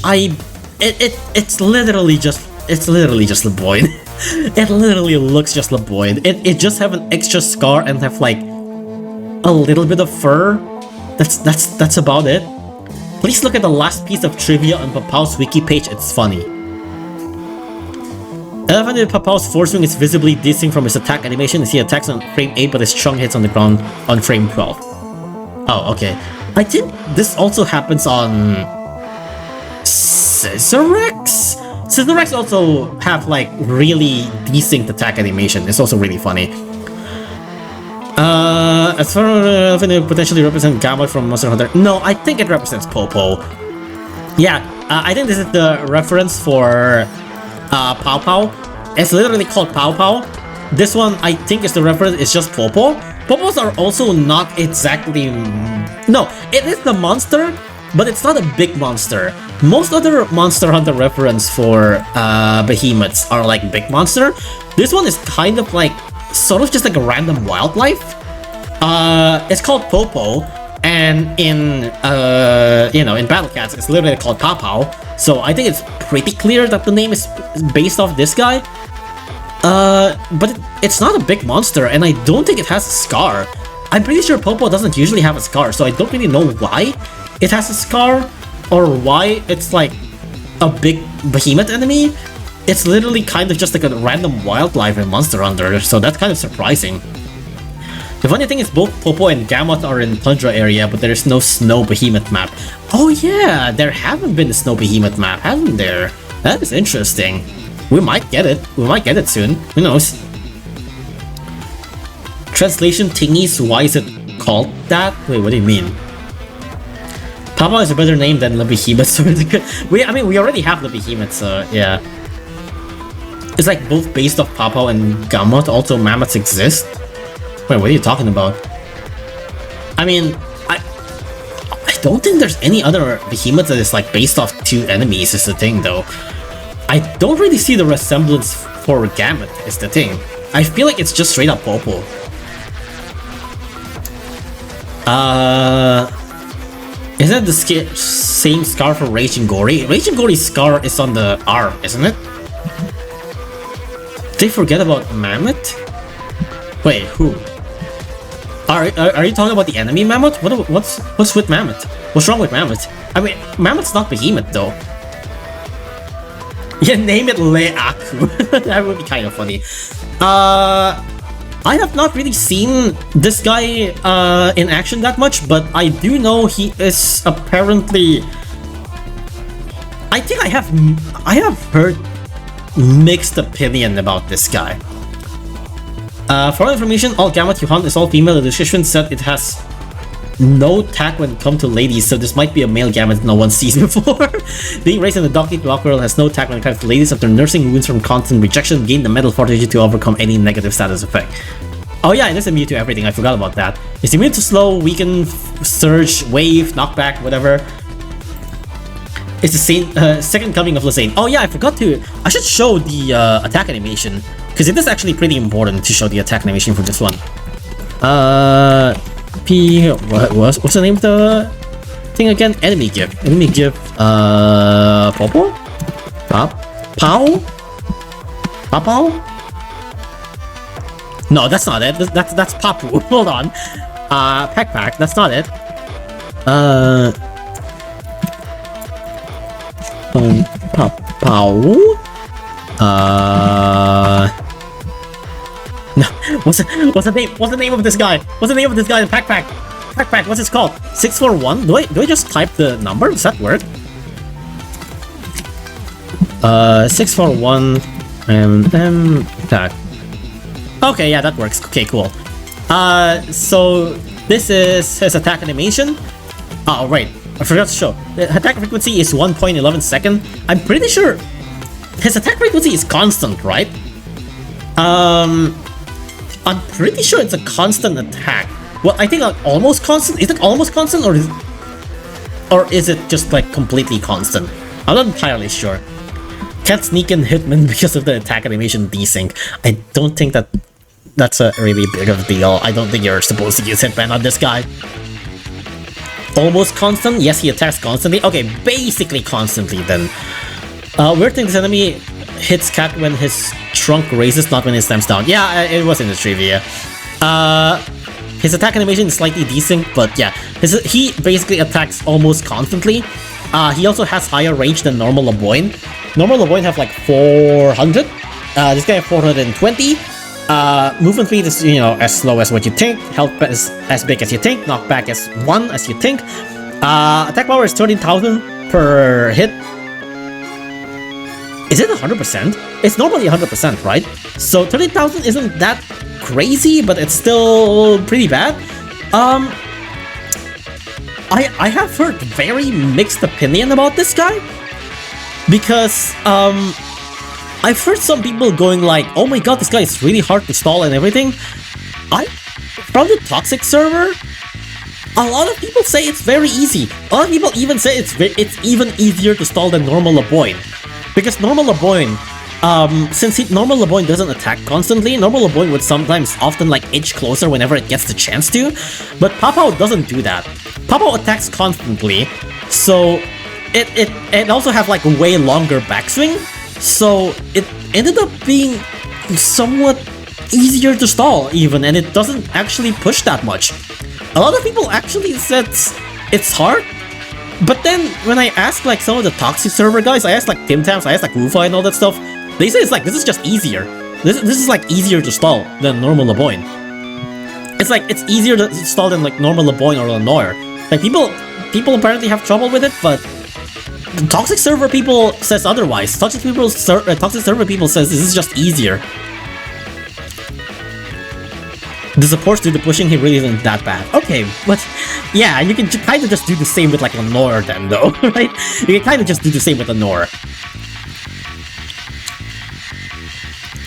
A: it's literally just Laboid. It literally looks just Laboid. It just have an extra scar and have like a little bit of fur. That's about it. Please look at the last piece of trivia on Papao's wiki page. It's funny. Elephant Papao's force swing is visibly distinct from his attack animation as he attacks on frame 8 but his trunk hits on the ground on frame 12. Oh, okay. I think this also happens on Scissorex? Scissorex also have like really decent attack animation. It's also really funny. As far as it potentially represent Gamma from Monster Hunter, no, I think it represents Popo. Yeah, I think this is the reference for Pow Pow. It's literally called Pow Pow. This one, I think, is the reference. It's just Popo. Popos are also not exactly. No, it is the monster, but it's not a big monster. Most other Monster Hunter reference for behemoths are like big monster. This one is kind of like sort of just like a random wildlife. It's called Popo, and in in Battle Cats, it's literally called Pow Pow. So I think it's pretty clear that the name is based off this guy. But it's not a big monster, and I don't think it has a scar. I'm pretty sure Popo doesn't usually have a scar, so I don't really know why it has a scar, or why it's like a big behemoth enemy. It's literally kind of just like a random wildlife in Monster Hunter, so that's kind of surprising. The funny thing is both Popo and Behemoth are in Tundra area, but there's no snow behemoth map. Oh yeah, there haven't been a snow behemoth map, hasn't there? That is interesting. We might get it. We might get it soon. Who knows? Translation thingies, why is it called that? Wait, what do you mean? Papa is a better name than the Behemoth, so I mean, we already have the Behemoth, so yeah. It's like both based off Papa and Gamut, also mammoths exist. Wait, what are you talking about? I mean, I don't think there's any other Behemoth that is like based off two enemies is the thing though. I don't really see the resemblance for Gamut is the thing. I feel like it's just straight up Popo. Is that the same scar for Raging Gory? Raging Gory's scar is on the arm, isn't it? Did they forget about Mammoth? Wait, who? Are you talking about the enemy Mammoth? What's with Mammoth? What's wrong with Mammoth? I mean, Mammoth's not Behemoth though. Yeah, name it Leaku. That would be kind of funny. I have not really seen this guy in action that much, but I do know he is apparently. I think I have heard mixed opinion about this guy. For information, all Gamut you hunt is all female. The description said it has no tact when it comes to ladies, so this might be a male Gamut no one sees before. Being raised in the Donkey Rock world has no tact when it comes to ladies. After nursing wounds from constant rejection, gain the mental fortitude to overcome any negative status effect. Oh yeah, it is immune to everything, I forgot about that. It's immune to slow, weaken, surge, wave, knockback, whatever. It's the same, second coming of Lassane. Oh yeah, I forgot to. I should show the attack animation, because it is actually pretty important to show the attack animation for this one. What's the name of the thing again? Enemy gift. Enemy gift. Popo? Pow? Pow? No, that's not it. That's Papu. Hold on. Pack. That's not it. Pow. No. What's the name? What's the name of this guy? What's the name of this guy in Pack? What's it called? 641? Do I just type the number? Does that work? 641 Pack. Okay, yeah, that works. Okay, cool. So this is his attack animation. Oh, right. I forgot to show. The attack frequency is 1.11 second. I'm pretty sure his attack frequency is constant, right? I'm pretty sure it's a constant attack. Well, I think almost constant. Is it almost constant, or is it just like completely constant? I'm not entirely sure. Can't sneak in Hitman because of the attack animation desync. I don't think that's a really big of a deal. I don't think you're supposed to use Hitman on this guy. Almost constant? Yes, he attacks constantly. Okay, basically constantly then. Weird thing, this enemy hits Cat when his trunk raises, not when it slams down. Yeah, it was in the trivia. His attack animation is slightly desync, but yeah. He basically attacks almost constantly. He also has higher range than normal Laboyne. Normal Laboyne have like 400. This guy has 420. Movement speed is, as slow as what you think. Health is as big as you think. Knockback is 1 as you think. Attack power is 13,000 per hit. Is it 100%? It's normally 100%, right? So 30,000 isn't that crazy, but it's still pretty bad. I have heard very mixed opinion about this guy, because I've heard some people going like, oh my god, this guy is really hard to stall and everything. From the toxic server, a lot of people say it's very easy. A lot of people even say it's even easier to stall than normal Laboyne. Because normal Laboyne, since normal Laboyne doesn't attack constantly, normal Laboyne would sometimes often like inch closer whenever it gets the chance to. But Papao doesn't do that. Papao attacks constantly, so it also have like a way longer backswing. So it ended up being somewhat easier to stall even, and it doesn't actually push that much. A lot of people actually said it's hard, but then when I asked like some of the toxic server guys, I asked like Tim Tams, I asked like Wufa and all that stuff, they say it's like, this is just easier. This is like easier to stall than normal Laboyne. It's like, it's easier to stall than like normal Laboyne or Lenoir. Like people apparently have trouble with it, but toxic server people says otherwise. Toxic server people says this is just easier. The supports do the pushing, he really isn't that bad. Okay, but yeah, you can kind of just do the same with like Lenoir then though, right? You can kind of just do the same with Lenoir.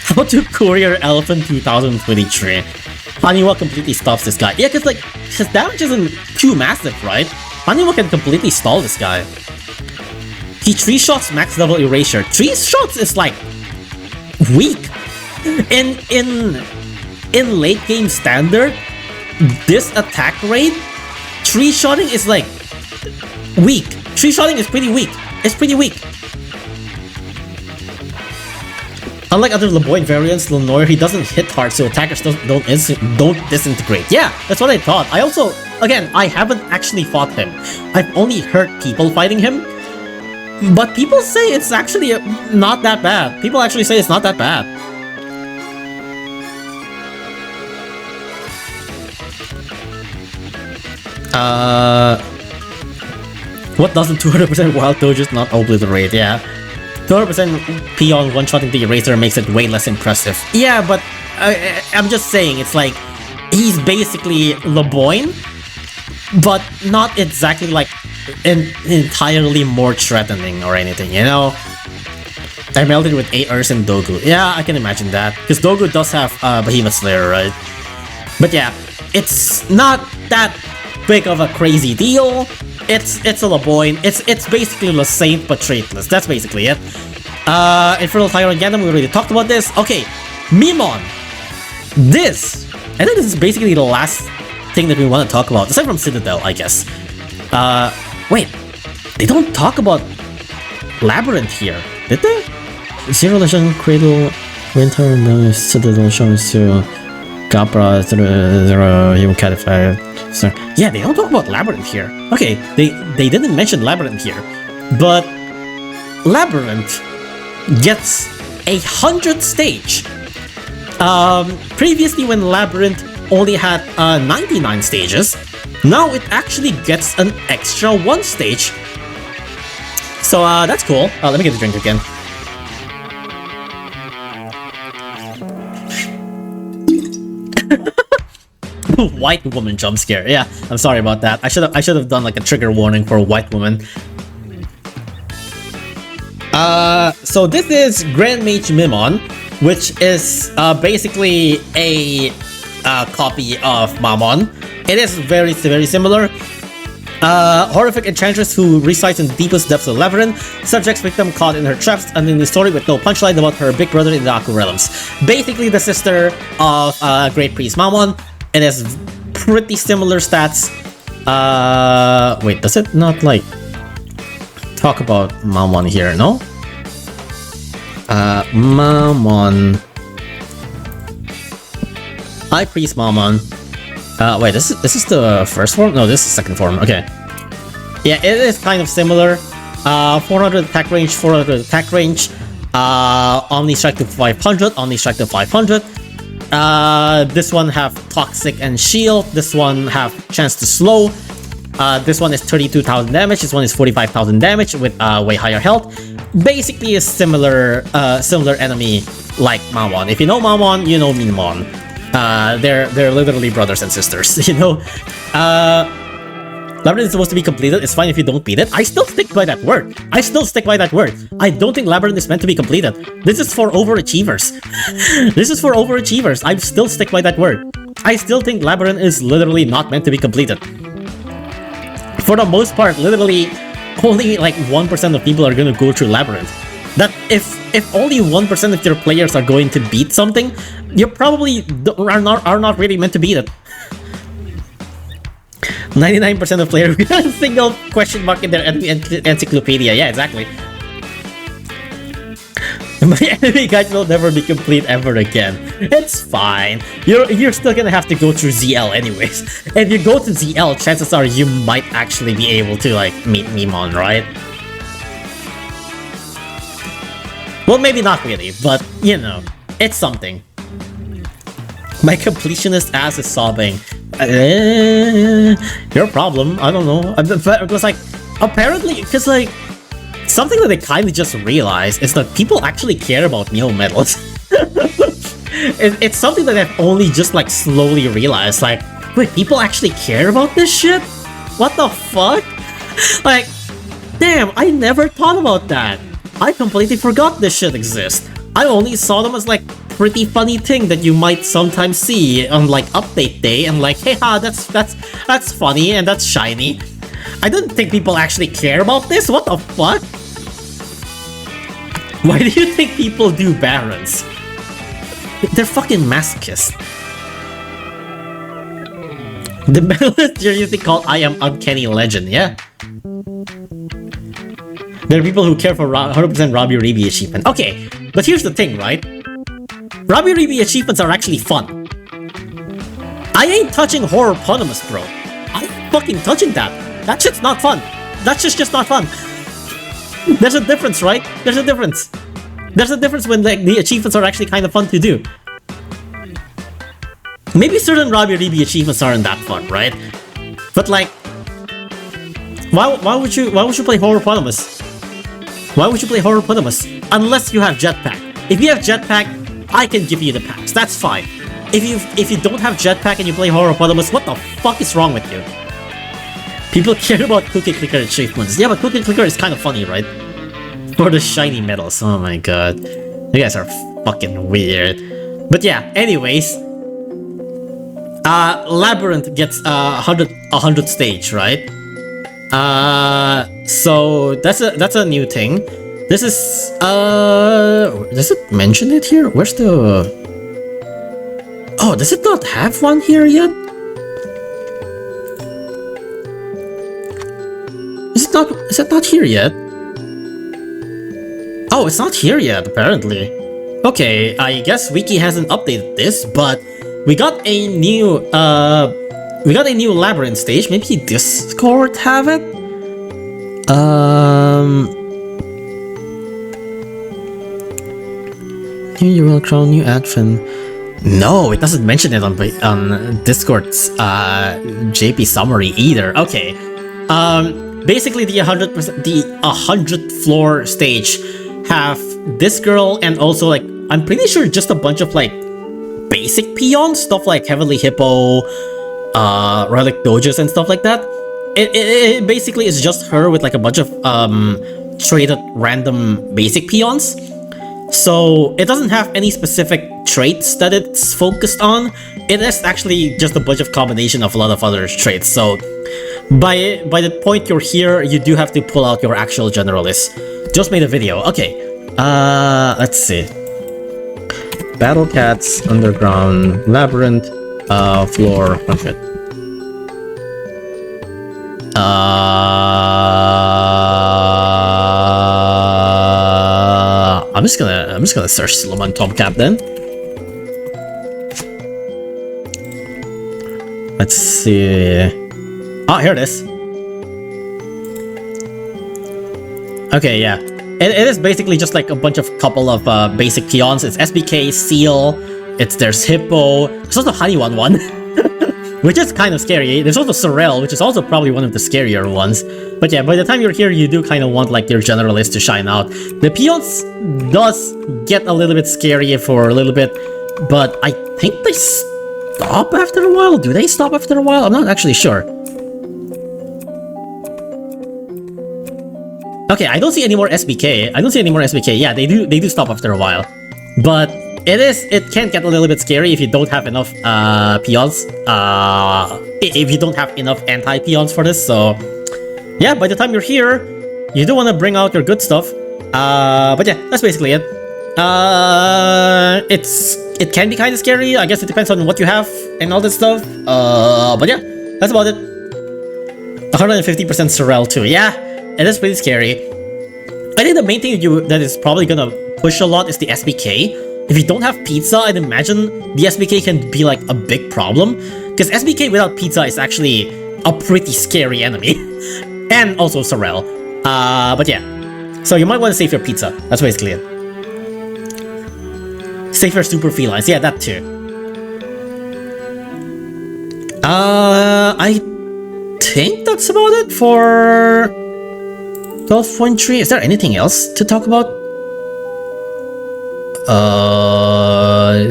A: How to courier Elephant 2023? Honeywell completely stops this guy. Yeah, because like, his damage isn't too massive, right? Honeywell can completely stall this guy. He 3-shots max level erasure. 3 shots is like weak. In late game standard, this attack rate, 3-shotting is like weak. 3-shotting is pretty weak. It's pretty weak. Unlike other Laboyne variants, Lenoir, he doesn't hit hard, so attackers don't disintegrate. Yeah, that's what I thought. I also, again, I haven't actually fought him. I've only heard people fighting him, but people say it's actually not that bad. People actually say it's not that bad. What doesn't 200% Wild Dojus not obliterate? Yeah. 200% Peon one-shotting the Eraser makes it way less impressive. Yeah, but I'm just saying, it's like, he's basically Laboyne, but not exactly like entirely more threatening or anything, you know? I melted with 8 Urs and Dogu. Yeah, I can imagine that, because Dogu does have Behemoth Slayer, right? But yeah, it's not that big of a crazy deal. It's a Laboyne. It's basically Le Saint but traitless. That's basically it. Infernal Tyrant Gundam, we already talked about this. Okay, Mimon. I think this is basically the last thing that we want to talk about, aside from Citadel, I guess. Wait, they don't talk about Labyrinth here, did they? Zero Legend, Cradle, Winter, no, Citadel, Shaman, Zero, Capra, Zero, Human Catify. So, yeah, they don't talk about Labyrinth here. Okay, they didn't mention Labyrinth here, but Labyrinth gets 100th stage. Previously, when Labyrinth only had 99 stages, now it actually gets an extra 1 stage. So that's cool. Let me get the drink again. White woman jump scare. Yeah, I'm sorry about that. I should have done like a trigger warning for a white woman. So this is Grand Mage Mimon, which is basically a copy of Mammon. It is very similar. Horrific enchantress who resides in the deepest depths of Labyrinth, subjects victim caught in her traps, and in the story with no punchline about her big brother in the Aku realms. Basically the sister of Great Priest Mammon. It has pretty similar stats. Wait, does it not like talk about Mammon here? No. Mammon. High Priest Mammon. Wait, this is the first form? No, this is the second form. Okay. Yeah, it is kind of similar. 400 attack range, 400 attack range. Omni Strike to 500, Omni Strike to 500. This one have Toxic and Shield. This one have Chance to Slow. This one is 32,000 damage. This one is 45,000 damage with way higher health. basically a similar enemy like Mamon. If you know Mamon, you know Minmon. They're literally brothers and sisters, you know. Labyrinth is supposed to be completed. It's fine if you don't beat it. I still stick by that word. I don't think Labyrinth is meant to be completed. This is for overachievers. This is for overachievers. I still stick by that word. I still think Labyrinth is literally not meant to be completed. For the most part, literally, only like 1% of people are gonna go through Labyrinth. That if only 1% of your players are going to beat something, you probably are not really meant to beat it. 99% of players with a single question mark in their encyclopedia. Yeah, exactly. My enemy guide will never be complete ever again. It's fine. You're still gonna have to go through ZL anyways. If you go to ZL, chances are you might actually be able to like meet Mimon, right? Well, maybe not really, but you know, it's something. My completionist ass is sobbing. Your problem. I don't know. It was like, apparently, because like, something that I kind of just realized is that people actually care about Neo medals. It's something that I've only just like slowly realized. Like, wait, people actually care about this shit? What the fuck? Like, damn, I never thought about that. I completely forgot this shit exists. I only saw them as like pretty funny thing that you might sometimes see on like update day and like, hey ha, that's funny and that's shiny. I didn't think people actually care about this. What the fuck? Why do you think people do Barons? They're fucking masochists. The medal is seriously called I Am Uncanny Legend, yeah? There are people who care for 100% Robbie Reeby achievement. Okay, but here's the thing, right? Robbie Reeby achievements are actually fun. I ain't touching Horror Ponimus, bro. I ain't fucking touching that. That shit's not fun. That shit's just not fun. There's a difference, right? There's a difference. There's a difference when the achievements are actually kind of fun to do. Maybe certain Robbie Reeby achievements aren't that fun, right? But like, why would you play Horror Ponimus? Why would you play Horror Ponimus? Unless you have Jetpack. If you have Jetpack, I can give you the packs. That's fine. If you don't have Jetpack and you play Horror Ponimus, what the fuck is wrong with you? People care about Cookie Clicker achievements. Yeah, but Cookie Clicker is kind of funny, right? For the shiny medals. Oh my god. You guys are fucking weird. But yeah, anyways. Labyrinth gets 100 stage, right? So that's a new thing. This is does it mention it here? Where's the Oh, does it not have one here yet? Is it not here yet? Oh, it's not here yet, apparently. Okay, I guess Wiki hasn't updated this, but we got a new Labyrinth stage. Maybe Discord have it? New URL crown, new admin. No, it doesn't mention it on Discord's JP summary either. Okay. Basically the 100th floor stage have this girl and also like I'm pretty sure just a bunch of like basic peons, stuff like Heavenly Hippo, Relic Doges and stuff like that. It basically is just her with like a bunch of traded random basic peons. So it doesn't have any specific traits that it's focused on. It is actually just a bunch of combination of a lot of other traits. So by the point you're here, you do have to pull out your actual generalist. Just made a video. Okay. Let's see. Battle Cats, Underground, Labyrinth, Floor 100. I'm just gonna search Sloman Tomcat then. Let's see. Oh, here it is. Okay, yeah. It is basically just like a bunch of couple of basic peons. It's SBK, Seal, there's Hippo, there's also Honey one. which is kind of scary. There's also Sorel, which is also probably one of the scarier ones. But yeah, by the time you're here, you do kind of want like your generalist to shine out. The peons does get a little bit scary for a little bit, but I think they stop after a while. Do they stop after a while? I'm not actually sure. Okay, I don't see any more SBK. Yeah, they do stop after a while. But it can get a little bit scary if you don't have enough peons. If you don't have enough anti-peons for this, so yeah, by the time you're here, you do want to bring out your good stuff. But yeah, that's basically it. It can be kind of scary. I guess it depends on what you have and all this stuff. But yeah, that's about it. 150% Sorel too. Yeah, it is pretty scary. I think the main thing that is probably gonna push a lot is the SBK. If you don't have pizza, I'd imagine the SBK can be like a big problem, because SBK without pizza is actually a pretty scary enemy. And also Sorel. But yeah, so you might want to save your pizza. That's basically it. Save your super felines. Yeah, that too. I think that's about it for 12.3. Is there anything else to talk about?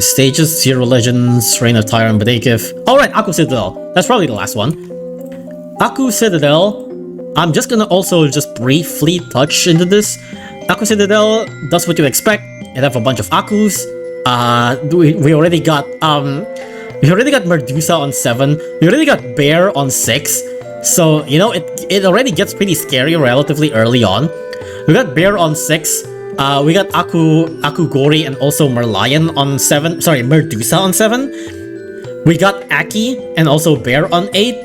A: Stages, Zero Legends, Reign of Tyron, Badekif. Alright, Aku Citadel. That's probably the last one. Aku Citadel. I'm just gonna also just briefly touch into this. Aku Citadel does what you expect. It have a bunch of Akus. We already got Medusa on 7. We already got Bear on 6. So, you know, it already gets pretty scary relatively early on. We got Bear on 6. We got Aku Gori and also Merlion on 7. Sorry, Medusa on 7. We got Aki and also Bear on 8.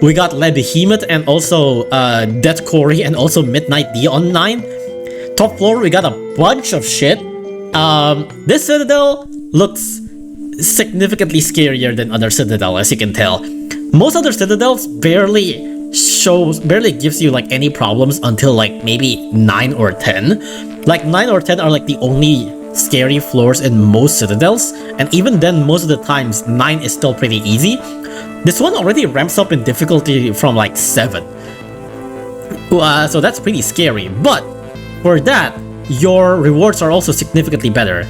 A: We got Behemoth and also Death Cory and also Midnight D on 9. Top floor, we got a bunch of shit. This Citadel looks significantly scarier than other Citadel, as you can tell. Most other Citadels barely gives you like any problems until like maybe 9 or 10. Like 9 or 10 are like the only scary floors in most Citadels, and even then most of the times 9 is still pretty easy. This one already ramps up in difficulty from like 7. So that's pretty scary, but for that, your rewards are also significantly better.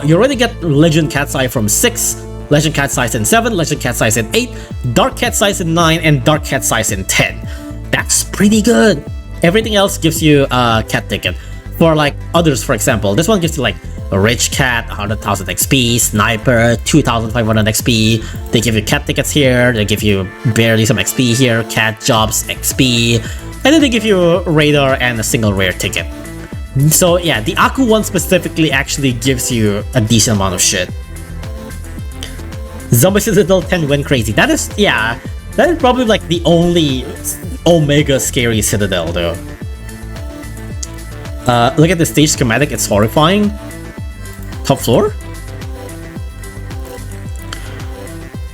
A: You already get Legend Cat's Eye from 6, Legend Cat's Eye in 7, Legend Cat's Eye in 8, Dark Cat's Eye in 9, and Dark Cat's Eye in 10. That's pretty good. Everything else gives you a cat ticket. For like others, for example, this one gives you like a Rich Cat, 100,000 XP, Sniper, 2,500 XP. They give you cat tickets here, they give you barely some XP here, cat jobs, XP, and then they give you Radar and a single rare ticket. So yeah, the Aku one specifically actually gives you a decent amount of shit. Zombie Citadel 10 went crazy. That is probably like the only Omega scary Citadel though. Look at the stage schematic, it's horrifying. Top floor?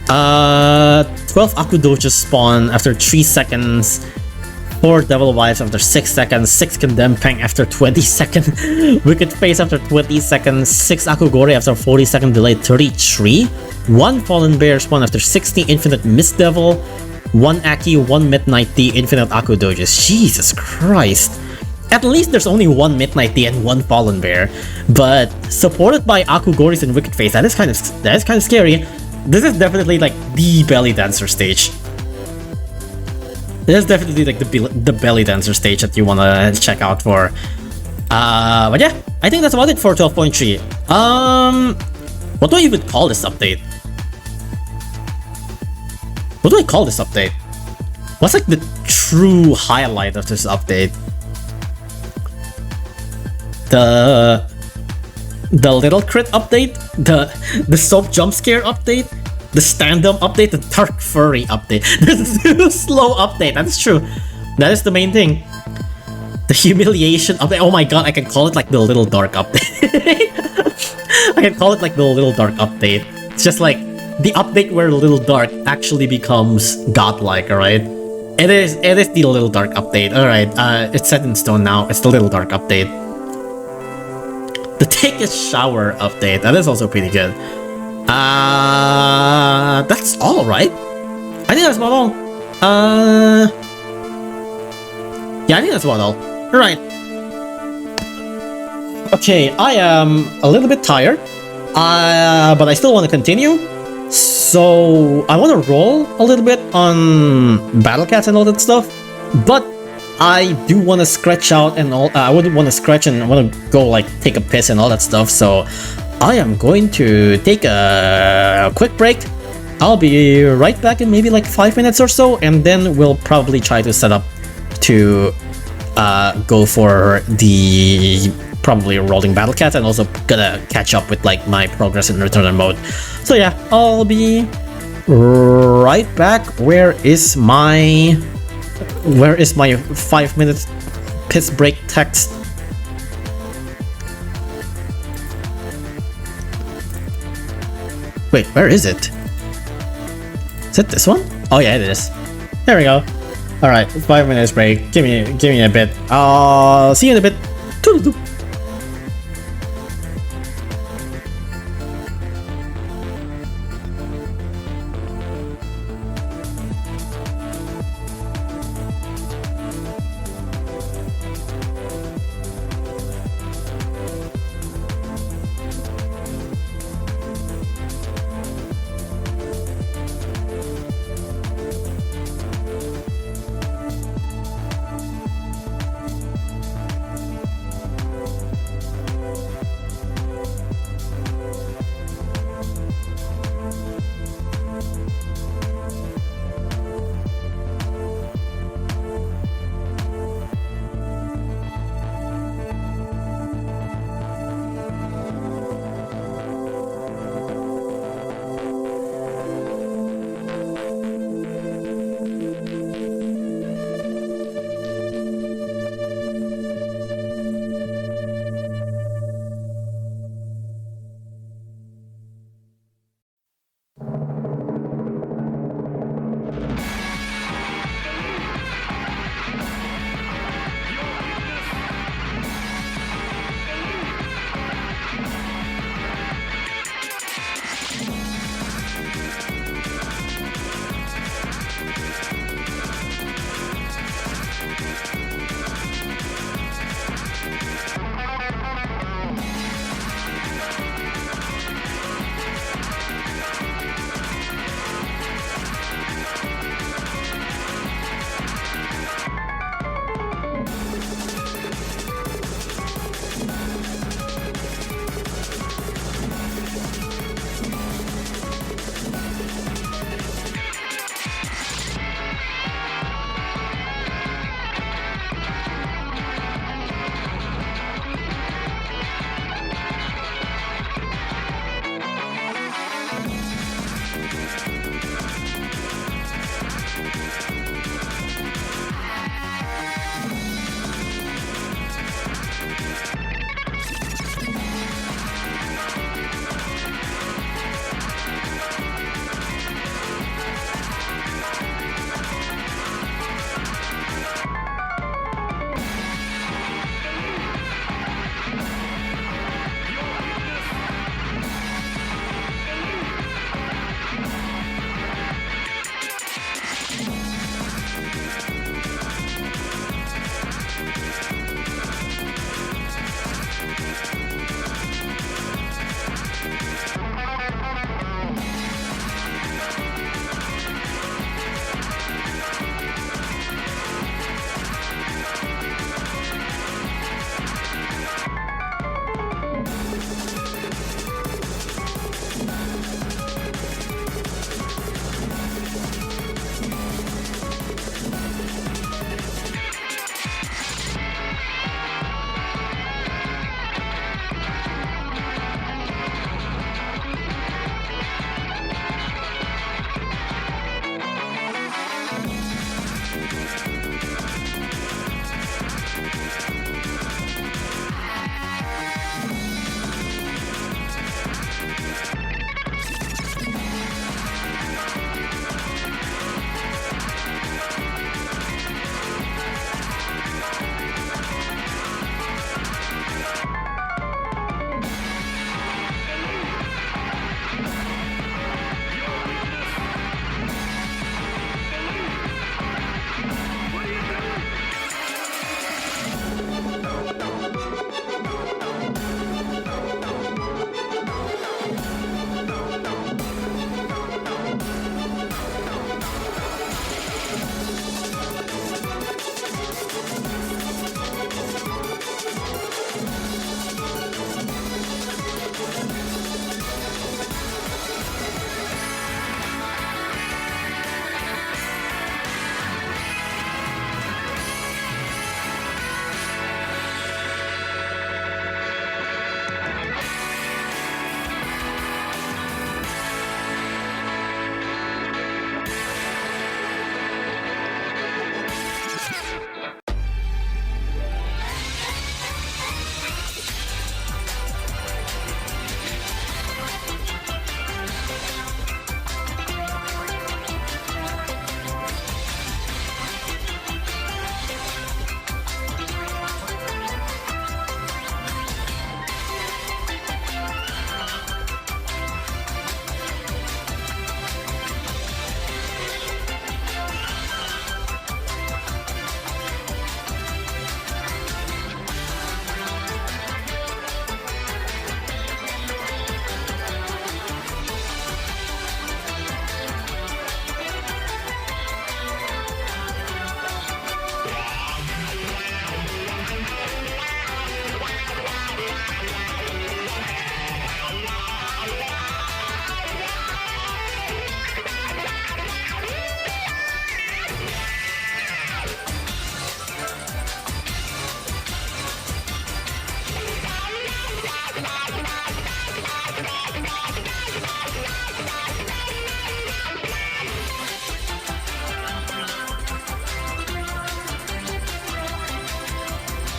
A: 12 Aku Dojas spawn after 3 seconds. 4 Devil Wives after 6 seconds, 6 Condemned Pang after 20 seconds, Wicked Face after 20 seconds, 6 Aku Gori after 40 second delay, 33, 1 Fallen Bear spawn after 60 Infinite Mist Devil, 1 Aki, 1 Midnight D, Infinite Aku Dojas. Jesus Christ. At least there's only 1 Midnight D and 1 Fallen Bear, but supported by Aku Goris and Wicked Face, that is kind of scary. This is definitely like the belly dancer stage. This is definitely like the belly dancer stage that you wanna check out for. But yeah, I think that's about it for 12.3. What do I even call this update? What do I call this update? What's like the true highlight of this update? The little crit update, the soap jump scare update, the stand-up update, the dark furry update, the slow update. That's true. That is the main thing. The humiliation update. Oh my god, I can call it like the little dark update. I can call it like the little dark update. It's just like the update where little dark actually becomes godlike. Alright, it is the little dark update. Alright, it's set in stone now. It's the little dark update. The take a shower update. That is also pretty good. That's all, right? I think that's about all. Yeah, I think that's about all. Right. Okay, I am a little bit tired, but I still want to continue. So I want to roll a little bit on Battle Cats and all that stuff, but I do want to stretch out and all. I would want to stretch and I want to go like take a piss and all that stuff. So I am going to take a quick break. I'll be right back in maybe like 5 minutes or so, and then we'll probably try to set up to go for the probably rolling battle cats, and also gonna catch up with like my progress in return mode. So yeah, I'll be right back. Where is my 5 minutes piss break text? Wait, where is it? Is it this one? Oh yeah, it is. There we go. All right, 5 minutes break. Give me a bit. I'll see you in a bit. Toodle-doo.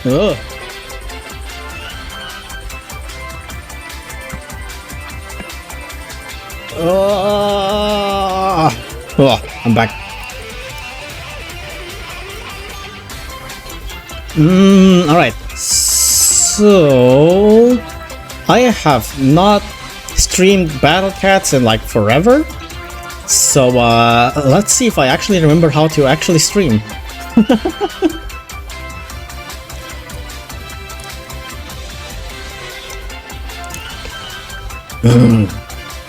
A: Ugh. Oh, I'm back. Alright. So I have not streamed Battle Cats in like forever. So let's see if I actually remember how to actually stream.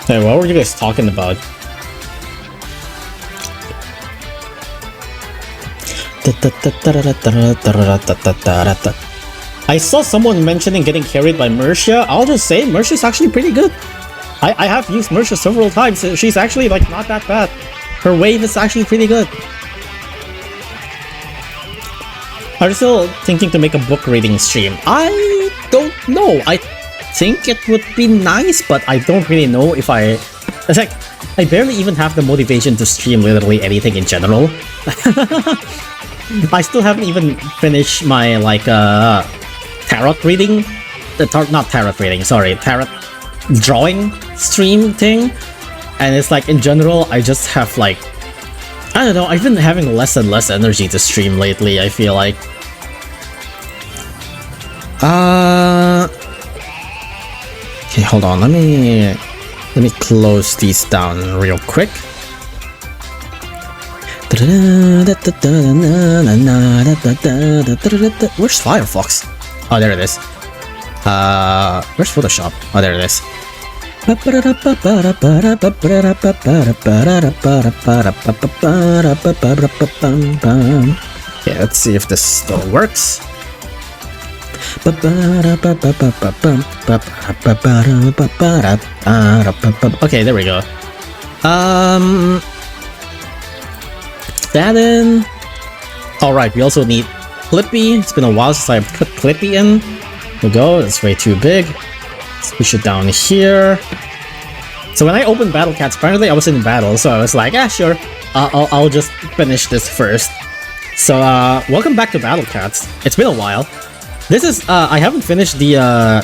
A: Hey, what were you guys talking about? I saw someone mentioning getting carried by Mercia. I'll just say Mercia's actually pretty good. I have used Mercia several times. She's actually like not that bad. Her wave is actually pretty good. I'm still thinking to make a book reading stream. I don't know. I think it would be nice, but I don't really know if I... It's like, I barely even have the motivation to stream literally anything in general. I still haven't even finished my, like, tarot reading? Not tarot reading, sorry, tarot drawing stream thing. And it's like, in general, I just have, like... I don't know, I've been having less and less energy to stream lately, I feel like. Okay, hold on, let me close these down real quick. Where's Firefox? Oh, there it is. Where's Photoshop? Oh, there it is. Okay, let's see if this still works. Okay, there we go. That in. Alright, we also need Clippy. It's been a while since I put Clippy in. There we go, it's way too big. Let's push it down here. So when I opened Battle Cats, apparently I was in battle, so I was like, yeah, sure. I'll just finish this first. So, welcome back to Battle Cats. It's been a while. This is, I haven't finished the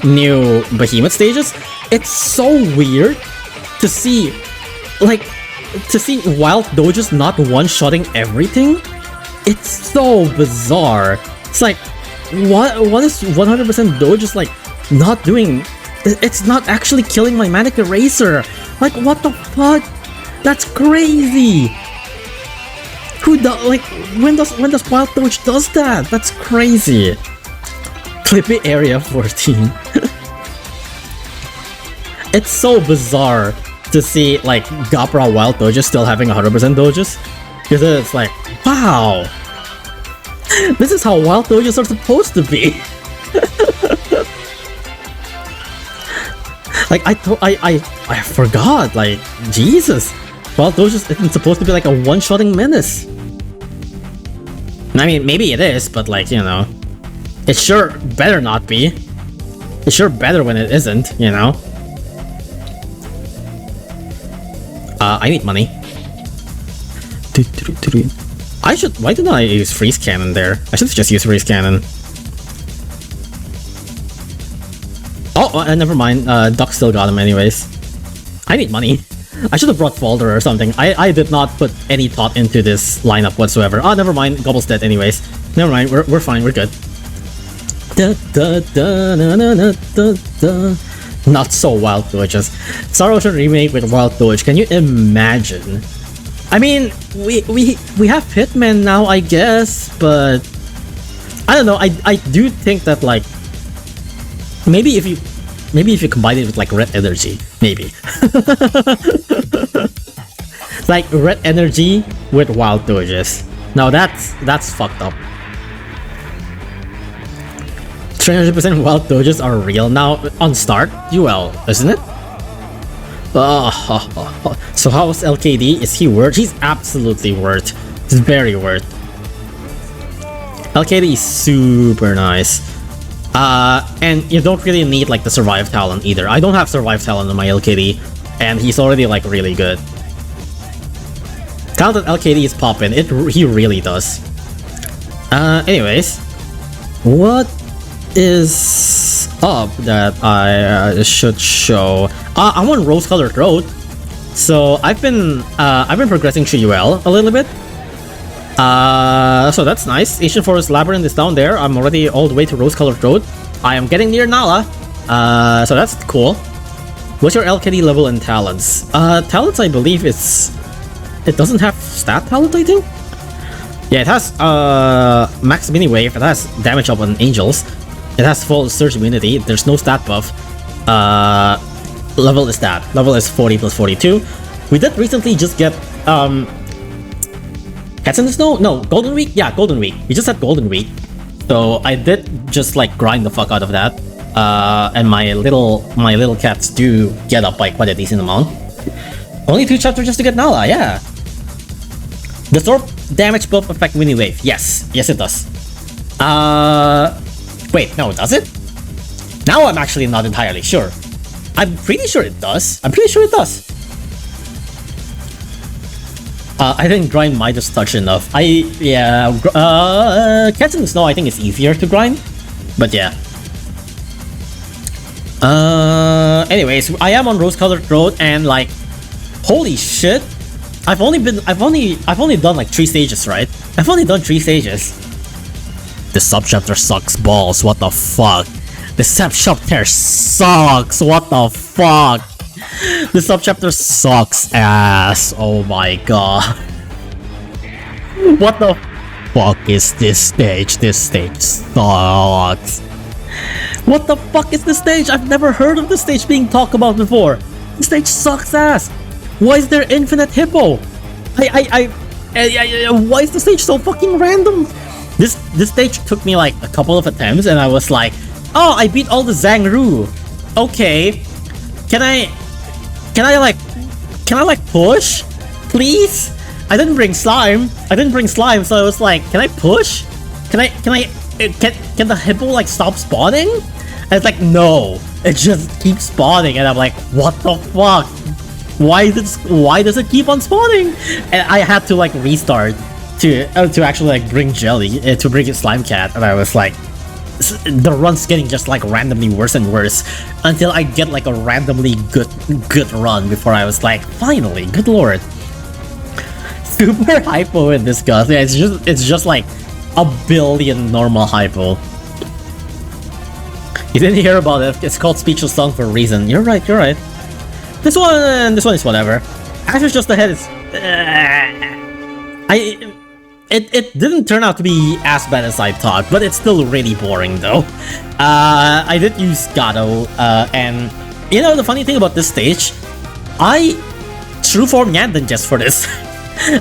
A: new Behemoth stages. It's so weird to see, like, Wild Doges not one-shotting everything. It's so bizarre. It's like, what is 100% Doges, like, not doing? It's not actually killing my Manic Eraser. Like, what the fuck? That's crazy. Who does, like, when does Wild Doge does that? That's crazy. Clippy Area 14. It's so bizarre to see, like, Gapra Wild Doges still having 100% Doges. Because it's like, wow. This is how Wild Doges are supposed to be. Like, I forgot, like, Jesus. Wild Doges isn't supposed to be like a one-shotting menace. I mean, maybe it is, but like, you know, it sure better not be. It's sure better when it isn't, you know? I need money. I should... Why didn't I use Freeze Cannon there? I should just use Freeze Cannon. Oh, never mind. Doc still got him anyways. I need money. I should have brought Folder or something. I did not put any thought into this lineup whatsoever. Oh, never mind. Gobble's dead anyways. Never mind. We're fine. We're good. Not so Wild Doges. Star Ocean remake with Wild Doge. Can you imagine? I mean, we have Hitman now, I guess, but I don't know. I do think that, like, maybe if you combine it with like Red Energy, maybe. Like Red Energy with Wild Doges. Now that's fucked up. 300% Wild Doges are real now on start. UL, isn't it? So how's LKD? Is he worth? He's absolutely worth. He's very worth. LKD is super nice. And you don't really need like the Survive talent either. I don't have Survive talent on my LKD, and he's already like really good. Talented LKD is poppin'. He really does. Anyways, what is up that I should show? I'm on rose-colored road, so I've been progressing through UL a little bit. So that's nice. Ancient Forest Labyrinth is down there. I'm already all the way to rose-colored road. I am getting near Nala, so that's cool. What's your LKD level and talents? Talents, I believe it doesn't have stat talent, I think. Yeah, it has max mini wave. It has damage up on angels. It has full surge immunity. There's no stat buff. Level is that. Level is 40 plus 42. We did recently just get Cats in the Snow? No, Golden Week? Yeah, Golden Week. We just had Golden Week. So I did just like grind the fuck out of that. And my little cats do get up by quite a decent amount. Only 2 chapters just to get Nala, yeah. The sword damage buff affect mini wave. Yes, it does. Wait, no, does it? Now I'm actually not entirely sure. I'm pretty sure it does. I didn't grind Midas Touch enough. Cats in the Snow I think is easier to grind, but yeah. Anyways, I am on rose-colored road and like, holy shit! I've only done like 3 stages, right? I've only done 3 stages. The subchapter sucks balls. What the fuck? The subchapter sucks. What the fuck? The subchapter sucks ass. Oh my god. What the fuck is this stage? This stage sucks. What the fuck is this stage? I've never heard of this stage being talked about before. This stage sucks ass. Why is there infinite hippo? Why is the stage so fucking random? This stage took me like a couple of attempts and I was like, oh, I beat all the Zangru. Okay. Can I push? Please? I didn't bring slime, so I was like, can I push? Can the hippo like stop spawning? And it's like, no, it just keeps spawning, and I'm like, what the fuck? Why does it keep on spawning? And I had to like restart to actually like bring Jelly, to bring a Slime Cat, and I was like, the run's getting just like randomly worse and worse until I get like a randomly good run before I was like, finally, good lord. Super hypo in this gun. Yeah, it's just like a billion normal hypo. You didn't hear about it. It's called Speechless Song for a reason. You're right. This one is whatever. Ashes Just Ahead is It didn't turn out to be as bad as I thought, but it's still really boring though. I did use Gato, and you know the funny thing about this stage, I true form Yandem just for this.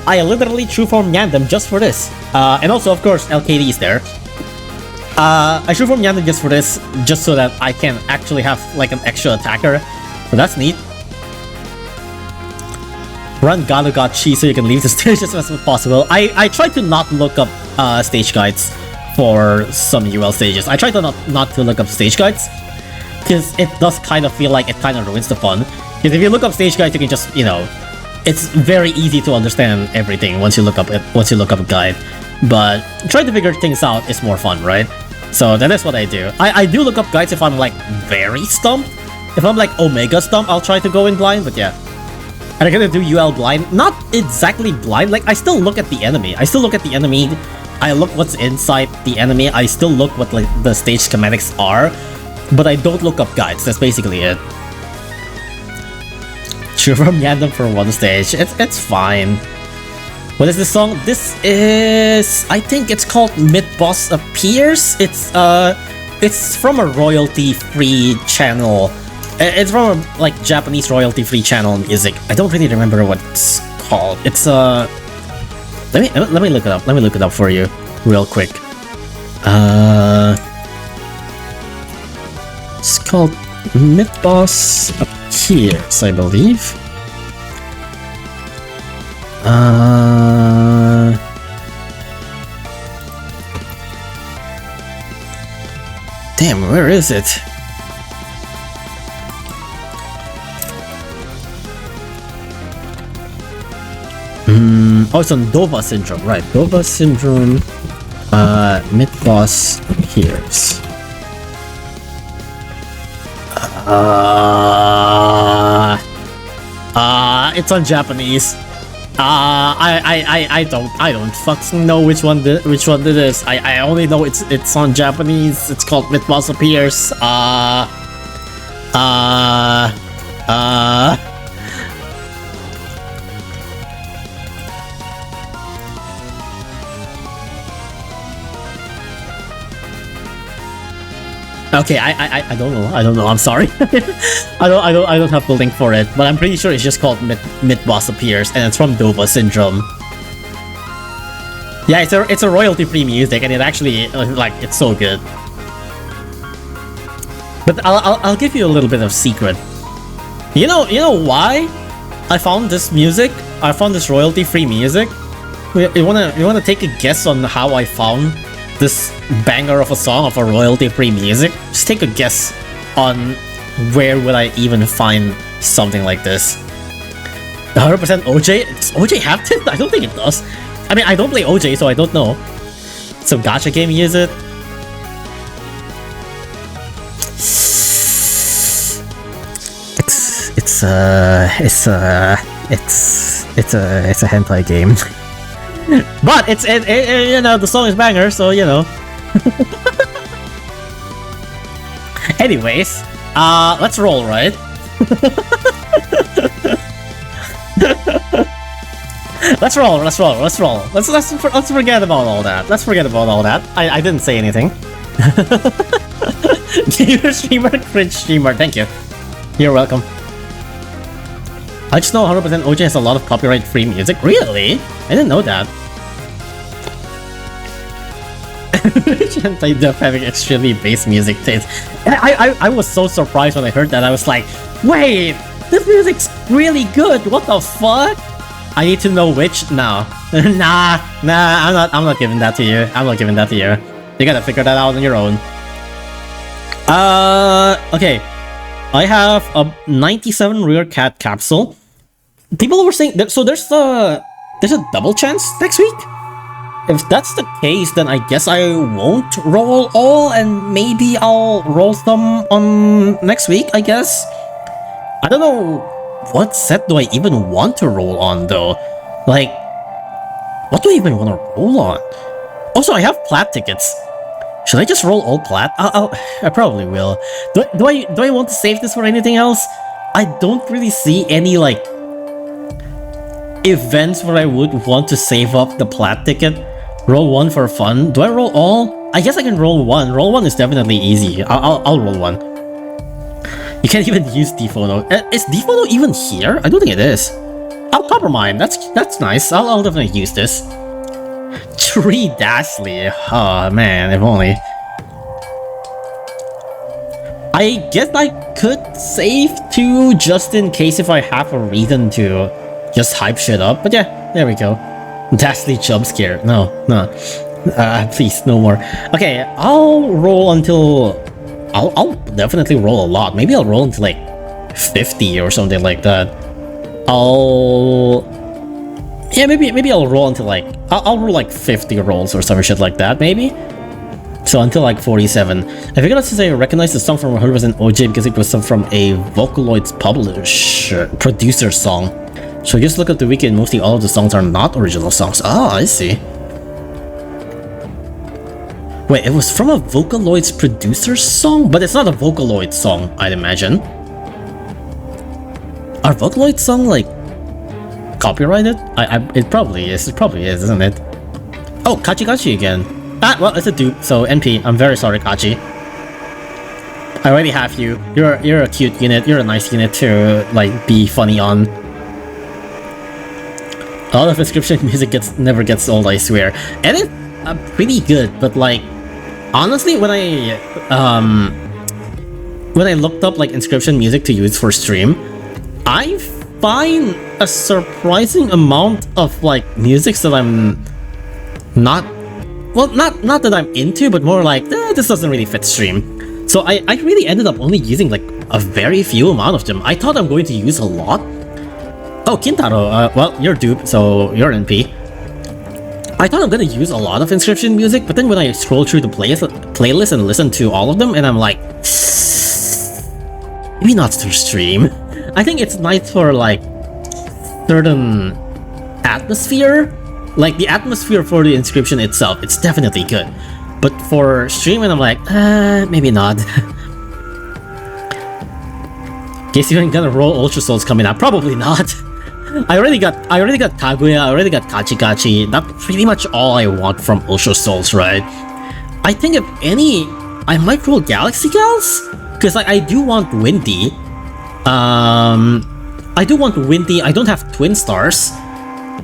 A: I literally true form Yandem just for this. And also of course LKD is there. I true form Yandem just for this, just so that I can actually have like an extra attacker. So that's neat. Run Gato got cheese so you can leave the stage as fast as possible. I tried to not look up stage guides for some UL stages. I tried to not to look up stage guides, because it does kind of feel like it kind of ruins the fun. Because if you look up stage guides, you can just, you know, it's very easy to understand everything once you look up a guide. But trying to figure things out is more fun, right? So that is what I do. I do look up guides if I'm like very stumped. If I'm like Omega stumped, I'll try to go in blind, but yeah. And I'm gonna do UL blind. Not exactly blind, like I still look at the enemy. I look what's inside the enemy. I still look what like the stage schematics are, but I don't look up guides. That's basically it. True from Yandem for one stage. It's fine. What is this song? This is, I think it's called Mid-Boss Appears. It's from a royalty-free channel. It's from a like Japanese royalty-free channel music. I don't really remember what it's called. It's let me look it up. Let me look it up for you real quick. It's called Mid-Boss Appears, I believe. Damn, where is it? Oh, it's on Dova Syndrome, right? Dova Syndrome. Mid-boss appears. It's on Japanese. I don't fucking know which one it is. I only know it's on Japanese. It's called Mid-boss appears. Okay, I don't know. I'm sorry. I don't have the link for it, but I'm pretty sure it's just called Mid-boss appears, and it's from Dova Syndrome. Yeah, it's a royalty-free music, and it actually like it's so good. But I'll give you a little bit of secret. You know why I found this music? I found this royalty-free music. You wanna take a guess on how I found this banger of a song of a royalty-free music? Just take a guess on where would I even find something like this. 100% OJ? Does OJ have this? I don't think it does. I mean, I don't play OJ, so I don't know. Some gacha game use it? It's a hentai game. But it's you know, the song is banger, so you know. Anyways, let's roll, right? Let's roll. Let's forget about all that. Let's forget about all that. I didn't say anything. Gamer streamer, cringe streamer. Thank you. You're welcome. I just know 100% OJ has a lot of copyright-free music. Really? I didn't know that. Hentai Def having extremely bass music taste. I was so surprised when I heard that. I was like, wait, this music's really good. What the fuck? I need to know which. No. nah, I'm not giving that to you. I'm not giving that to you. You gotta figure that out on your own. Okay. I have a 97 rare cat capsule. People were saying that, so there's a double chance next week. If that's the case, then I guess I won't roll all, and maybe I'll roll some on next week, I guess. I don't know what set do I even want to roll on though. Like, what do I even want to roll on? Also, I have plat tickets. Should I just roll all plat? I probably will. Do I want to save this for anything else? I don't really see any like events where I would want to save up the plat ticket. Roll one for fun. Do I roll all? I guess I can roll one. Roll one is definitely easy. I'll roll one. You can't even use Phono. Is Phono even here? I don't think it is. Oh, Copper Mine. That's nice. I'll definitely use this. Tree Dashly. Oh man, if only. I guess I could save too, just in case if I have a reason to just hype shit up. But yeah, there we go. Dashly jump scare. No. Please, no more. Okay, I'll roll until... I'll definitely roll a lot. Maybe I'll roll until like 50 or something like that. Yeah, maybe I'll roll until like... I'll roll like 50 rolls or some shit like that, maybe? So until like 47. I figured out since I recognize the song from 100% OJ because it was from a Vocaloid's producer song. So just look at the wiki and mostly all of the songs are not original songs. Ah, I see. Wait, it was from a Vocaloid's producer song? But it's not a Vocaloid song, I'd imagine. Are Vocaloid song like copyrighted? It probably is. It probably is, isn't it? Oh, Kachi again. Ah, well, it's a dupe, so NP. I'm very sorry, Kachi. I already have you. You're a cute unit. You're a nice unit to like be funny on. A lot of inscription music never gets old, I swear. And it's pretty good, but like honestly, when I looked up like inscription music to use for stream, I find a surprising amount of like musics that I'm not that I'm into, but more like this doesn't really fit stream. So I really ended up only using like a very few amount of them. I thought I'm going to use a lot. Oh, Kintaro, well, you're dupe, so you're NP. I thought I'm gonna use a lot of Inscription music, but then when I scroll through the playlist and listen to all of them, and I'm like, maybe not to stream. I think it's nice for like certain atmosphere, like the atmosphere for the Inscription itself. It's definitely good, but for streaming, I'm like, maybe not. Guess you ain't gonna roll Ultra Souls coming out. Probably not. I already got Kaguya, I already got Kachikachi. That's pretty much all I want from Ultra Souls, right? I think if any, I might roll Galaxy Gals? Because I do want Windy. I do want Windy. I don't have Twin Stars.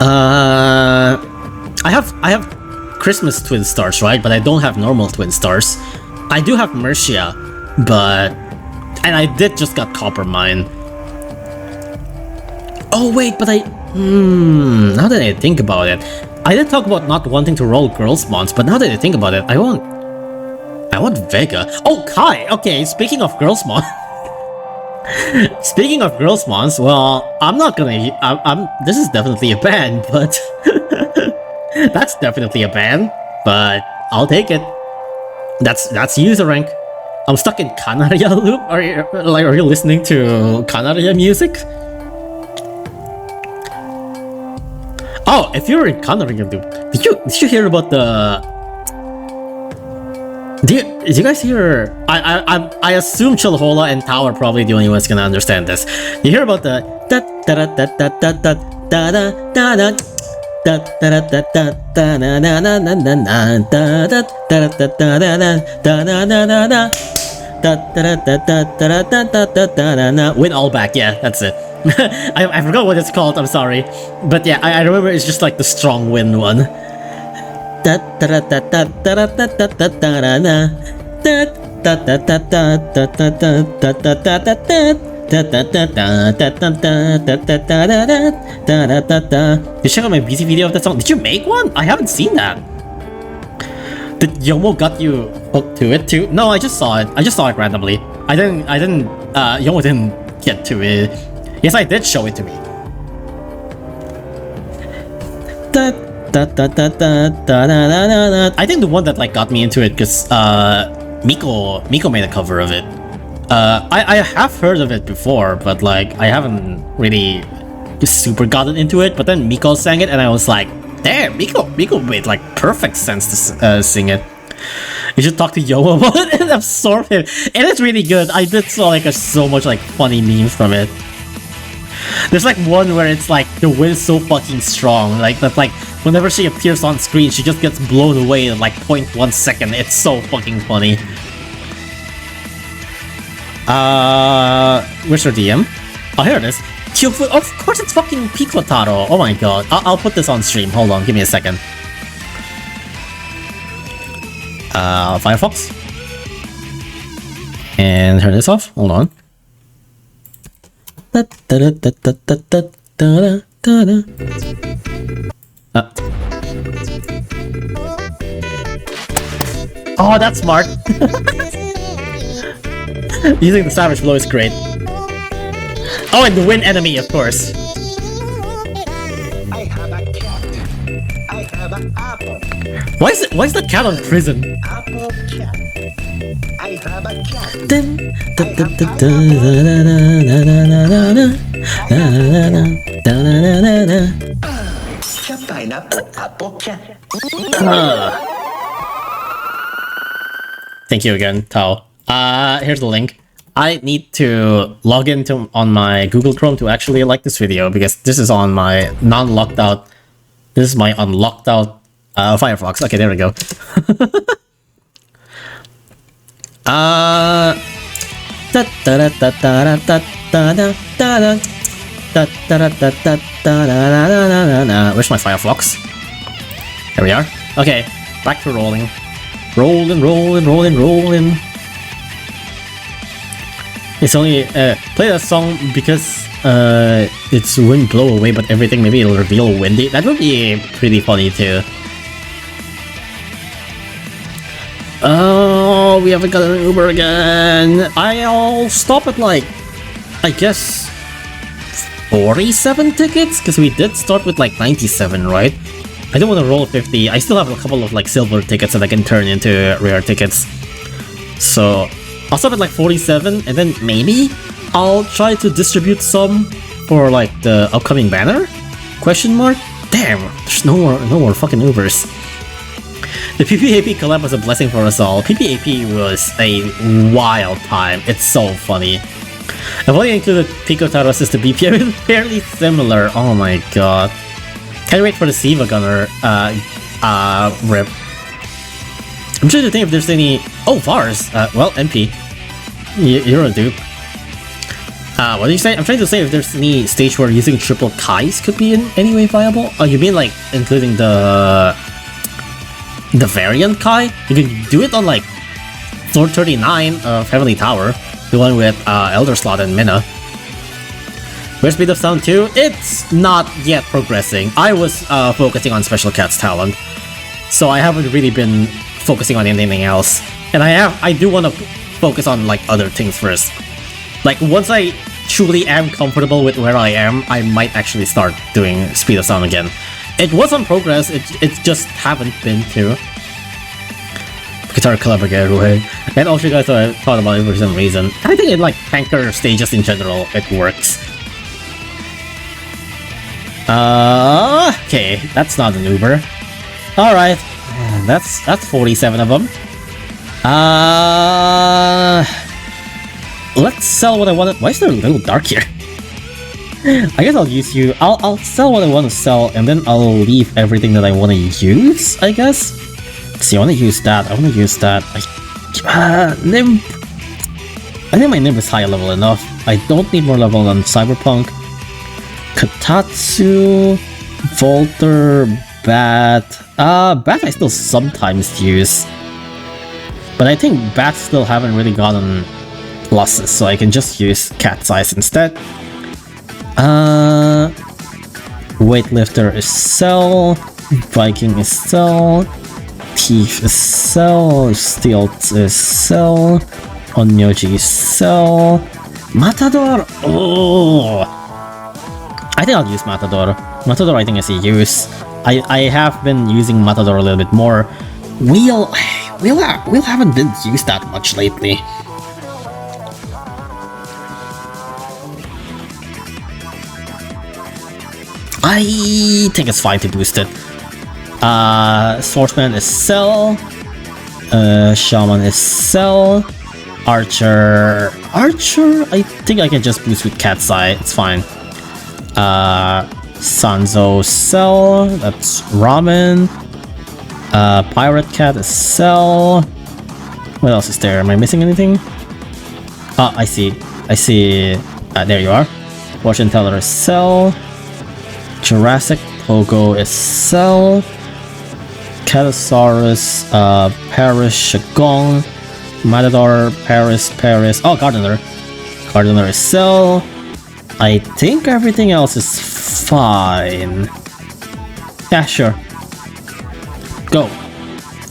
A: I have Christmas Twin Stars, right? But I don't have normal Twin Stars. I do have Mercia, but... And I did just got Copper Mine. Oh wait, but now that I think about it, I did talk about not wanting to roll Girls Mons, but now that I think about it, I want Vega. Oh, Kai! Okay, speaking of Girls Mons... Speaking of Girls Mons, well, I'm not gonna... this is definitely a ban, but... That's definitely a ban, but I'll take it. That's user rank. I'm stuck in Kanaria loop? Are you listening to Kanaria music? Oh, if you're in Kanaria loop, did you hear about the... Did you guys hear? I assume Chilhola and Tao are probably the only ones gonna understand this. You hear about the Win All Back, yeah, that's it. I forgot what it's called, I'm sorry. But yeah, I remember it's just like the strong wind one. Did you check out my BT video of that song? Did you make one? I haven't seen that. Did Yomo got you hooked to it too? No, I just saw it. I just saw it randomly. Yomo didn't get to it. Yes, I did show it to me. I think the one that like got me into it because Miko made a cover of it. I have heard of it before, but like I haven't really super gotten into it. But then Miko sang it, and I was like, damn, Miko made like perfect sense to sing it. You should talk to Yomo about it and absorb him. And it's really good. I did saw like so much like funny memes from it. There's like one where it's like the wind's so fucking strong, like that, like whenever she appears on screen, she just gets blown away in like 0.1 second. It's so fucking funny. Where's your DM? Oh, here it is. Kyofu, of course it's fucking Picotaro. Oh my god. I'll put this on stream. Hold on, give me a second. Firefox. And turn this off. Hold on. Oh, that's smart. Using the Savage Blow is great. Oh, and the wind enemy, of course. I have a cat. I have an apple. Why is the cat on prison? Apple cat. I have a cat. Apple cat. Thank you again, Tao. Here's the link. I need to log into on my Google Chrome to actually like this video because this is on my non-locked out. This is my unlocked out Firefox. Okay, there we go. Where's my Firefox? There we are. Okay, back to rolling. Rolling. It's only play that song because it's wind blow away, but everything maybe it'll reveal windy. That would be pretty funny too. Oh, we haven't got an Uber again. I'll stop at like, I guess 47 tickets because we did start with like 97, right? I don't want to roll 50. I still have a couple of like silver tickets that I can turn into rare tickets. So I'll start at like 47, and then maybe I'll try to distribute some for like the upcoming banner? Question mark? Damn, there's no more fucking Ubers. The PPAP collab was a blessing for us all. PPAP was a wild time. It's so funny. I've only included Pico Taros as the BPM, fairly similar. Oh my god. Can't wait for the Siva Gunner rip. I'm trying to think if there's any... Oh, Vars! Well, MP. You're a dupe. What do you say? I'm trying to say if there's any stage where using triple Kais could be in any way viable? Oh, you mean like including the variant Kai? You can do it on like floor 39 of Heavenly Tower, the one with Elder Slot and Mina. Where's Speed of Sound 2? It's not yet progressing. I was focusing on Special Cat's talent, so I haven't really been focusing on anything else. And I do want to focus on like other things first. Like once I truly am comfortable with where I am, I might actually start doing Speed of Sound again. It was on progress, it just haven't been to. Guitar collab again, right? And also you guys thought about it for some reason. I think in like tanker stages in general, it works. Okay, that's not an Uber. Alright, that's 47 of them. Let's sell what I wanted. Why is there a little dark here? I guess I'll use you. I'll sell what I want to sell, and then I'll leave everything that I want to use, I guess. Let's see, I want to use that. Nymph. I think my Nymph is high level enough. I don't need more level on Cyberpunk. Katatsu, Volter, Bat. Bat I still sometimes use. But I think Bats still haven't really gotten losses, so I can just use Cat's Eyes instead. Weightlifter is sell. Viking is sell. Thief is sell. Stealth is sell. Onyoji is sell. Matador! Oh! I think I'll use Matador. Matador I think is a use. I have been using Matador a little bit more. Wheel haven't been used that much lately. I think it's fine to boost it. Swordsman is sell. Shaman is sell. Archer, I think I can just boost with Cat's Eye, it's fine. Sanzo sell, that's Ramen. Pirate Cat is sell. What else is there? Am I missing anything? Ah, I see. There you are. Fortune Teller is sell. Jurassic Pogo is sell. Catasaurus, Paris, Shagong. Matador, Paris. Oh, Gardener is sell. I think everything else is fine. Yeah, sure. Go.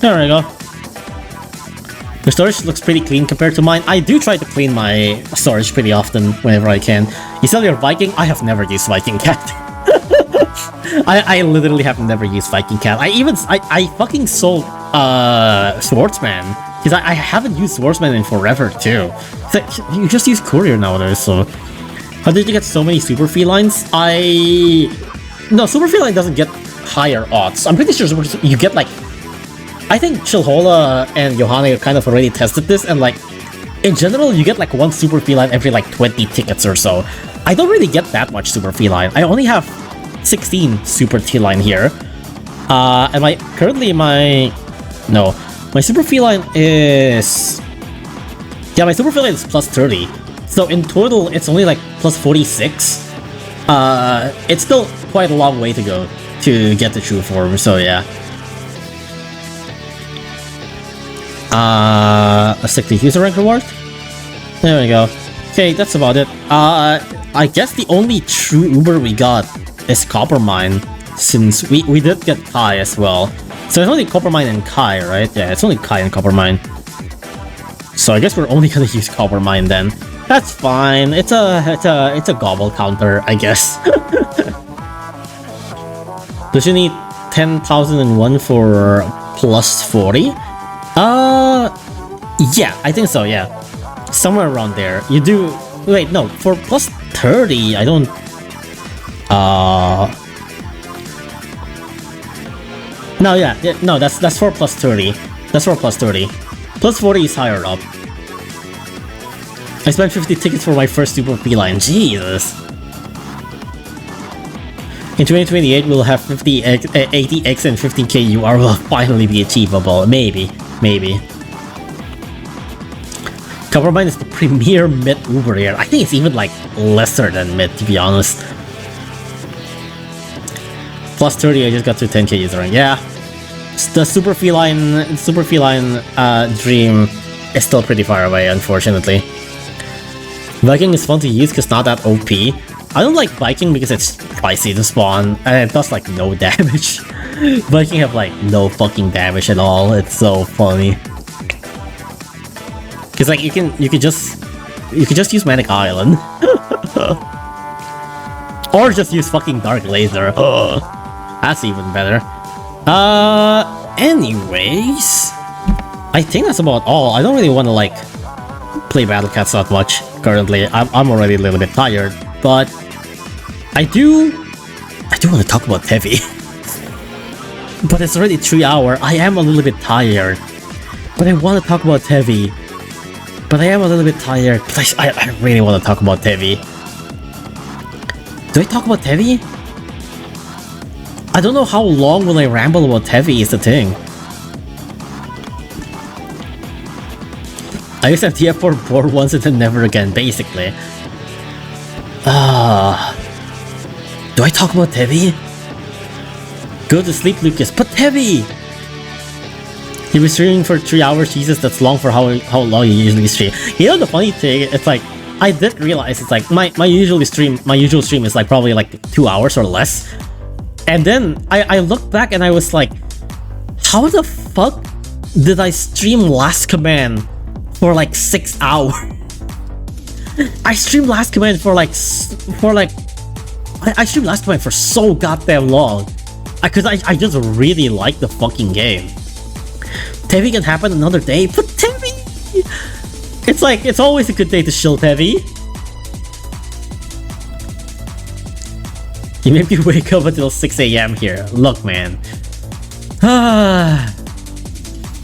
A: There we go. The storage looks pretty clean compared to mine. I do try to clean my storage pretty often whenever I can. You sell your Viking? I have never used Viking Cat. I literally have never used Viking Cat. I fucking sold Swordsman. Because I haven't used Swordsman in forever too. You just use Courier nowadays, so... How did you get so many Super Felines? No, Super Feline doesn't get higher odds. I'm pretty sure you get like... I think Chilhola and Johanna kind of already tested this, and like... In general, you get like one Super Feline every like 20 tickets or so. I don't really get that much Super Feline. I only have 16 Super Feline here. And my Super Feline is... Yeah, my Super Feline is plus 30. So in total, it's only like plus 46. It's still quite a long way to go to get the true form, so yeah. A 60 user rank reward? There we go. Okay, that's about it. I guess the only true Uber we got is Coppermine, since we did get Kai as well. So it's only Coppermine and Kai, right? Yeah, it's only Kai and Coppermine. So I guess we're only gonna use Coppermine then. That's fine. It's a gobble counter, I guess. Does she need 10,001 for plus 40? Yeah, I think so, yeah. Somewhere around there. You do... Wait, no, for plus 30, I don't... No, yeah, no, that's for plus 30. That's for plus 30. Plus 40 is higher up. I spent 50 tickets for my first Super Feline. Jesus. In 2028, we'll have 80x and 15k UR will finally be achievable. Maybe. Coppermine is the premier mid Uber here. I think it's even like lesser than mid, to be honest. Plus 30, I just got to 10k user rank. Yeah. The Super Feline dream is still pretty far away, unfortunately. Viking is fun to use because not that OP. I don't like Viking because it's pricey to spawn and it does like no damage. Viking have like no fucking damage at all. It's so funny. Cause like you could just use Manic Island. Or just use fucking Dark Laser. That's even better. Anyways, I think that's about all. I don't really want to like play Battle Cats that much currently. I'm already a little bit tired, but I do want to talk about Tevi. But it's already 3 hours. I am a little bit tired, but I want to talk about Tevi. But I am a little bit tired. But I really want to talk about Tevi. Do I talk about Tevi? I don't know how long will I ramble about Tevi is the thing. I used MTF for board once and then never again, basically. Do I talk about Tevi? Go to sleep, Lucas. But Tevi! He was streaming for 3 hours. Jesus, that's long for how long you usually stream. You know the funny thing, it's like I did realize it's like my usual stream is like probably like 2 hours or less. And then I looked back and I was like, how the fuck did I stream Last Command for like 6 hours? I streamed Last Command for I streamed Last Command for so goddamn long. Cause I just really like the fucking game. Tevi can happen another day, but Tevi! It's like, it's always a good day to shill Tevi. You make me wake up until 6 AM here. Look, man.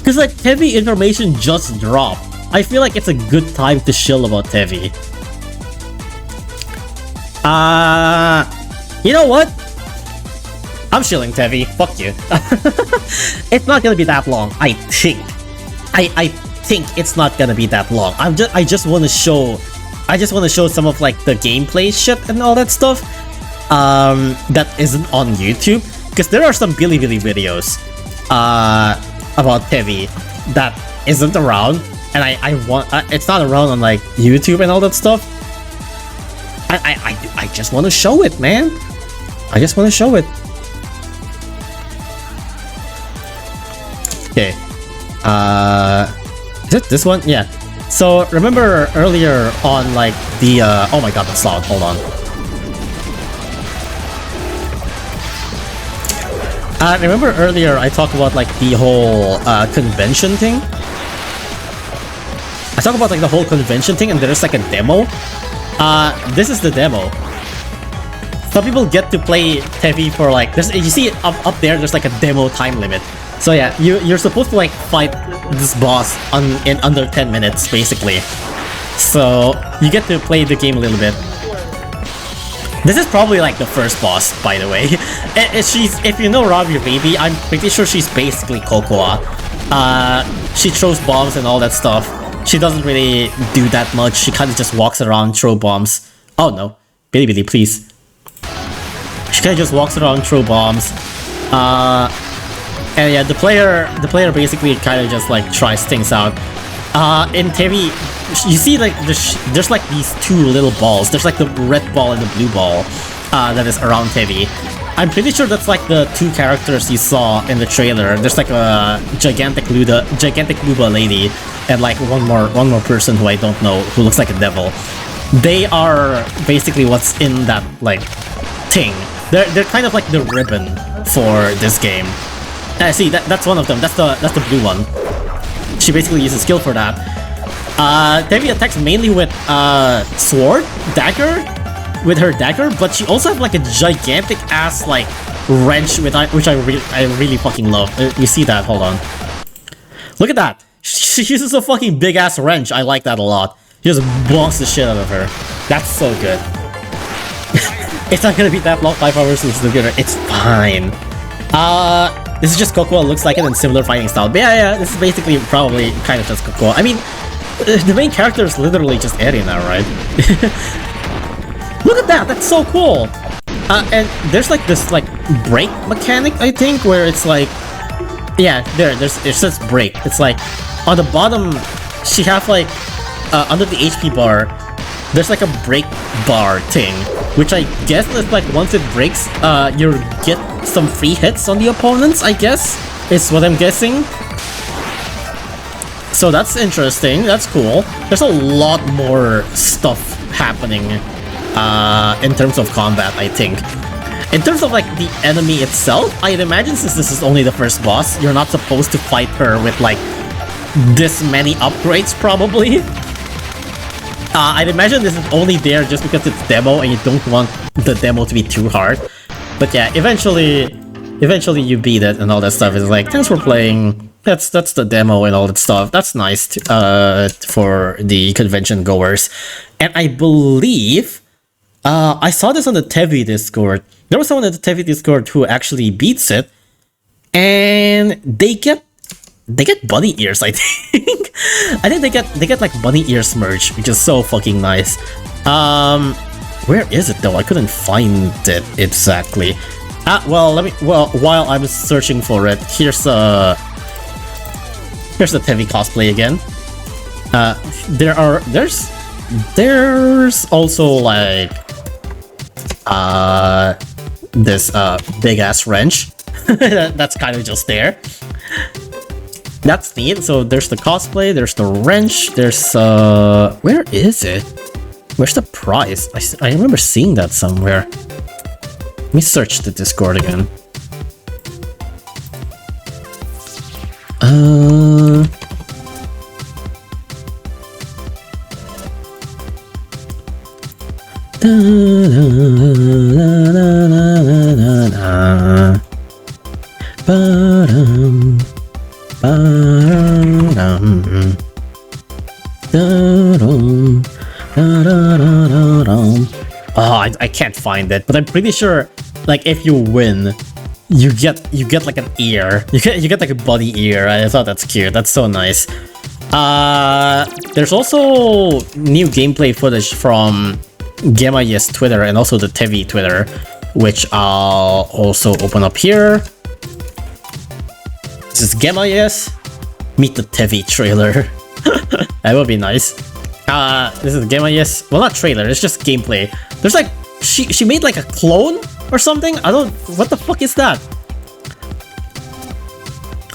A: Cause like Tevi information just dropped. I feel like it's a good time to shill about Tevi. You know what? I'm shilling Tevi. Fuck you. It's not gonna be that long. I think. I think it's not gonna be that long. I just want to show. I just want to show some of like the gameplay shit and all that stuff. That isn't on YouTube, because there are some Billy videos about Tevi that isn't around, and I want it's not around on like YouTube and all that stuff. I just want to show it, man. I just want to show it. Okay. Is it this one? Yeah. So remember earlier on like the oh my god, that's loud. Hold on. Remember earlier I talked about like the whole convention thing? I talked about like the whole convention thing and there's like a demo. This is the demo. Some people get to play Tevi for like, you see up there, there's like a demo time limit. So yeah, you're supposed to like fight this boss in under 10 minutes basically. So you get to play the game a little bit. This is probably like the first boss, by the way. If you know Rob Your Baby, I'm pretty sure she's basically Cocoa. She throws bombs and all that stuff. She doesn't really do that much. She kind of just walks around, throw bombs. Oh no, Billy, please. She kind of just walks around, throw bombs. And yeah, the player basically kind of just like tries things out. In Tevi, you see like there's like these two little balls. There's like the red ball and the blue ball that is around Tevi. I'm pretty sure that's like the two characters you saw in the trailer. There's like a gigantic Luba lady and like one more person who I don't know who looks like a devil. They are basically what's in that like thing. They're kind of like the ribbon for this game. See, that's one of them. That's the blue one. She basically uses skill for that. Tevi attacks mainly with sword, dagger, with her dagger, but she also has like a gigantic ass like wrench which I really fucking love. You see that? Hold on. Look at that. She uses a fucking big ass wrench. I like that a lot. She just bonks the shit out of her. That's so good. It's not gonna be that long. 5 hours is the good. It's fine. This is just Cocoa. Looks like it in similar fighting style. But yeah, this is basically probably kind of just Cocoa. I mean, the main character is literally just Eri now, right? Look at that. That's so cool. And there's like this like break mechanic, I think, where it's like, yeah, it says break. It's like on the bottom, she have like under the HP bar, there's like a break bar thing, which I guess is like once it breaks, you get some free hits on the opponents, I guess, is what I'm guessing. So that's interesting, that's cool. There's a lot more stuff happening in terms of combat, I think. In terms of like the enemy itself, I'd imagine since this is only the first boss, you're not supposed to fight her with like this many upgrades probably. I'd imagine this is only there just because it's demo and you don't want the demo to be too hard. But yeah, eventually you beat it and all that stuff. It's like, thanks for playing. That's the demo and all that stuff. That's nice for the convention goers. And I believe I saw this on the Tevi Discord. There was someone at the Tevi Discord who actually beats it, and they get bunny ears, I think. I think they get like bunny ears merch, which is so fucking nice. Where is it though? I couldn't find it exactly. Well, while I'm searching for it, here's the Tevi cosplay again. There's also like this big ass wrench that's kind of just there. That's neat. So there's the cosplay, there's the wrench, there's where is it? Where's the prize? I remember seeing that somewhere. Let me search the Discord again. Oh, I can't find it, but I'm pretty sure, like, if you win, you get like an ear. You get like a bunny ear. I thought that's cute. That's so nice. There's also new gameplay footage from Gema's Twitter and also the Tevi Twitter, which I'll also open up here. This is Gema's. Meet the Tevi trailer. That would be nice. This is Gema's. Well, not trailer. It's just gameplay. There's like she made like a clone or something. I don't. What the fuck is that?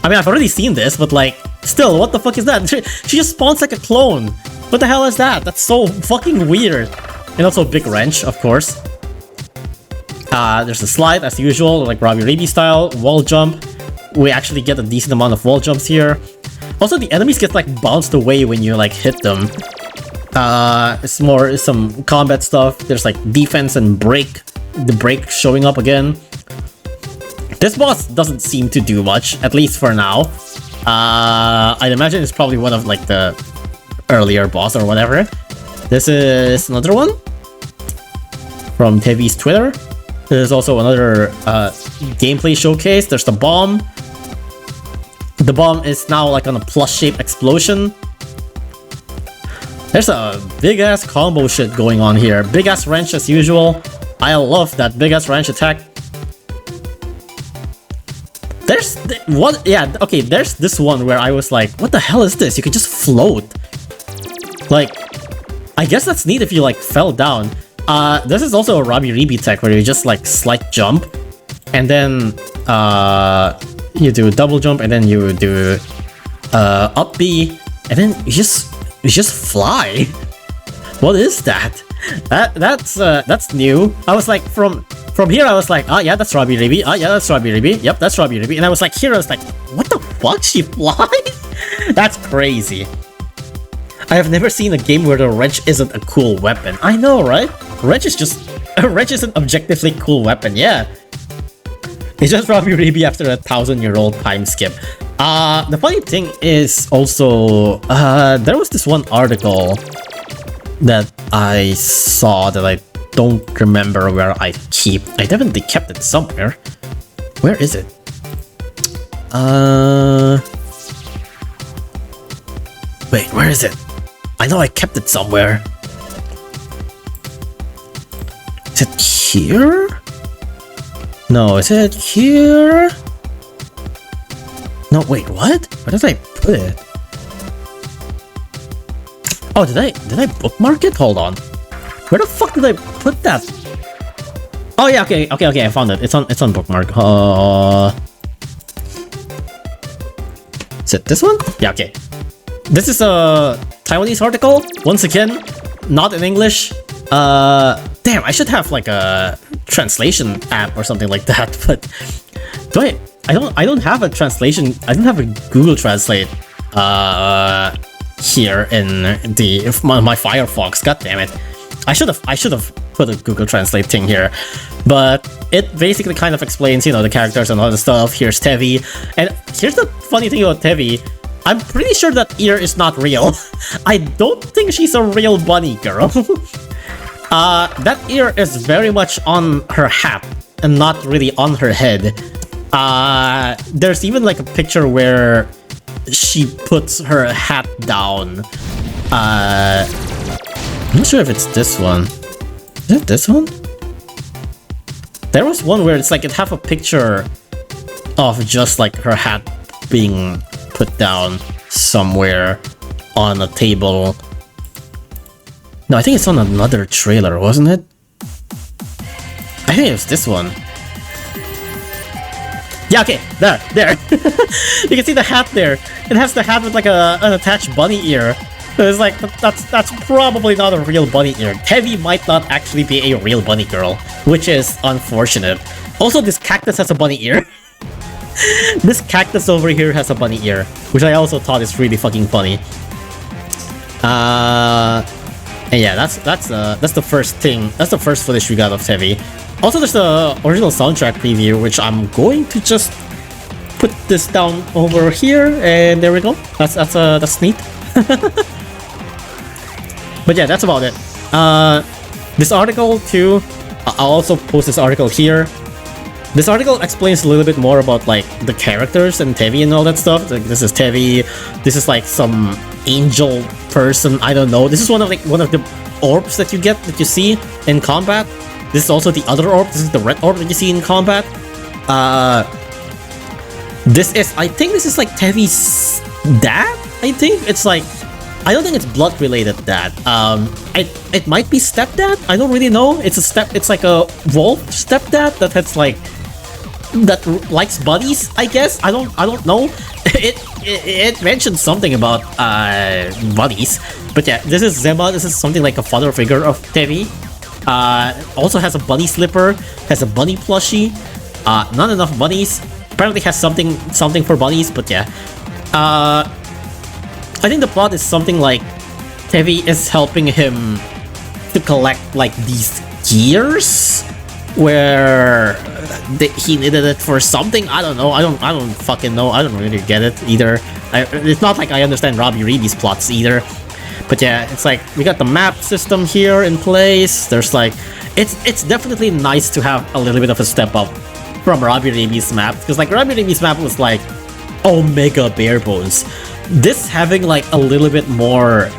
A: I mean, I've already seen this, but like, still, what the fuck is that? She just spawns like a clone. What the hell is that? That's so fucking weird. And also a big wrench, of course. There's a slide as usual, like Robbie Raby style. Wall jump. We actually get a decent amount of wall jumps here. Also, the enemies get like bounced away when you like hit them. It's more some combat stuff. There's like defense and break. The break showing up again. This boss doesn't seem to do much, at least for now. I'd imagine it's probably one of like the earlier boss or whatever. This is another one from Tevi's Twitter. There's also another gameplay showcase. There's the bomb. The bomb is now like on a plus-shaped explosion. There's a big-ass combo shit going on here. Big-ass wrench as usual. I love that big-ass wrench attack. There's what? Yeah, okay. There's this one where I was like, "What the hell is this? You can just float." Like, I guess that's neat if you like fell down. This is also a Robbie Raby tech where you just like slight jump, and then you do double jump, and then you do up B, and then you just fly. What is that? That's new. I was like, from from here I was like, oh yeah, that's Robbie Ribby. Oh yeah, that's Robbie Ribby. Yep, that's Robbie Ribby. And I was like, here I was like, what the fuck? She flies? That's crazy. I have never seen a game where the wrench isn't a cool weapon. I know, right? Wrench is just... A wrench is an objectively cool weapon, yeah. It's just Robbie Ribby after a 1,000-year-old time skip. The funny thing is also... there was this one article that I saw that I don't remember where I keep. I definitely kept it somewhere. Where is it? Wait, where is it? I know I kept it somewhere. Is it here? No, is it here? No, wait, what? Where did I put it? Oh, did I bookmark it? Hold on. Where the fuck did I put that? Oh yeah, okay, I found it. It's on bookmark. Is it this one? Yeah, okay. This is a Taiwanese article. Once again, not in English. Damn, I should have like a translation app or something like that. But I don't have a translation. I don't have a Google Translate here in my Firefox. God damn it! I should have put a Google Translate thing here, but it basically kind of explains, you know, the characters and all the stuff. Here's Tevi, and here's the funny thing about Tevi. I'm pretty sure that ear is not real. I don't think she's a real bunny girl. That ear is very much on her hat and not really on her head. There's even like a picture where she puts her hat down. I'm not sure if it's this one. Is it this one? There was one where it's like it have a picture of just like her hat being put down somewhere on a table. No, I think it's on another trailer, wasn't it? I think it was this one. Yeah, okay, there. You can see the hat there. It has the hat with like an attached bunny ear. It's like, that's probably not a real bunny ear. Tevi might not actually be a real bunny girl, which is unfortunate. Also, this cactus has a bunny ear. This cactus over here has a bunny ear, which I also thought is really fucking funny. And yeah, that's the first thing. That's the first footage we got of Tevi. Also, there's the original soundtrack preview, which I'm going to just put this down over here, and there we go. That's neat. But yeah, that's about it. This article too. I'll also post this article here. This article explains a little bit more about like the characters and Tevi and all that stuff. Like, this is Tevi. This is like some angel person. I don't know. This is one of the orbs that you see in combat. This is also the other orb. This is the red orb that you see in combat. I think this is like Tevi's dad. I think it's like, I don't think it's blood related dad. It might be stepdad. I don't really know. It's like a wolf stepdad that likes buddies, I guess. I don't know. It mentioned something about buddies, but yeah, this is Zema. This is something like a father figure of Tevi. Also has a bunny slipper, has a bunny plushie. Not enough bunnies. Apparently has something for bunnies, but yeah. I think the plot is something like Tevi is helping him to collect like these gears where he needed it for something. I don't know. I don't fucking know. I don't really get it either. It's not like I understand Robbie Reeby's plots either. But yeah, it's like we got the map system here in place. There's like it's definitely nice to have a little bit of a step up from Robbie Reeby's map, because like Robbie Reeby's map was like omega bare bones. This having like a little bit more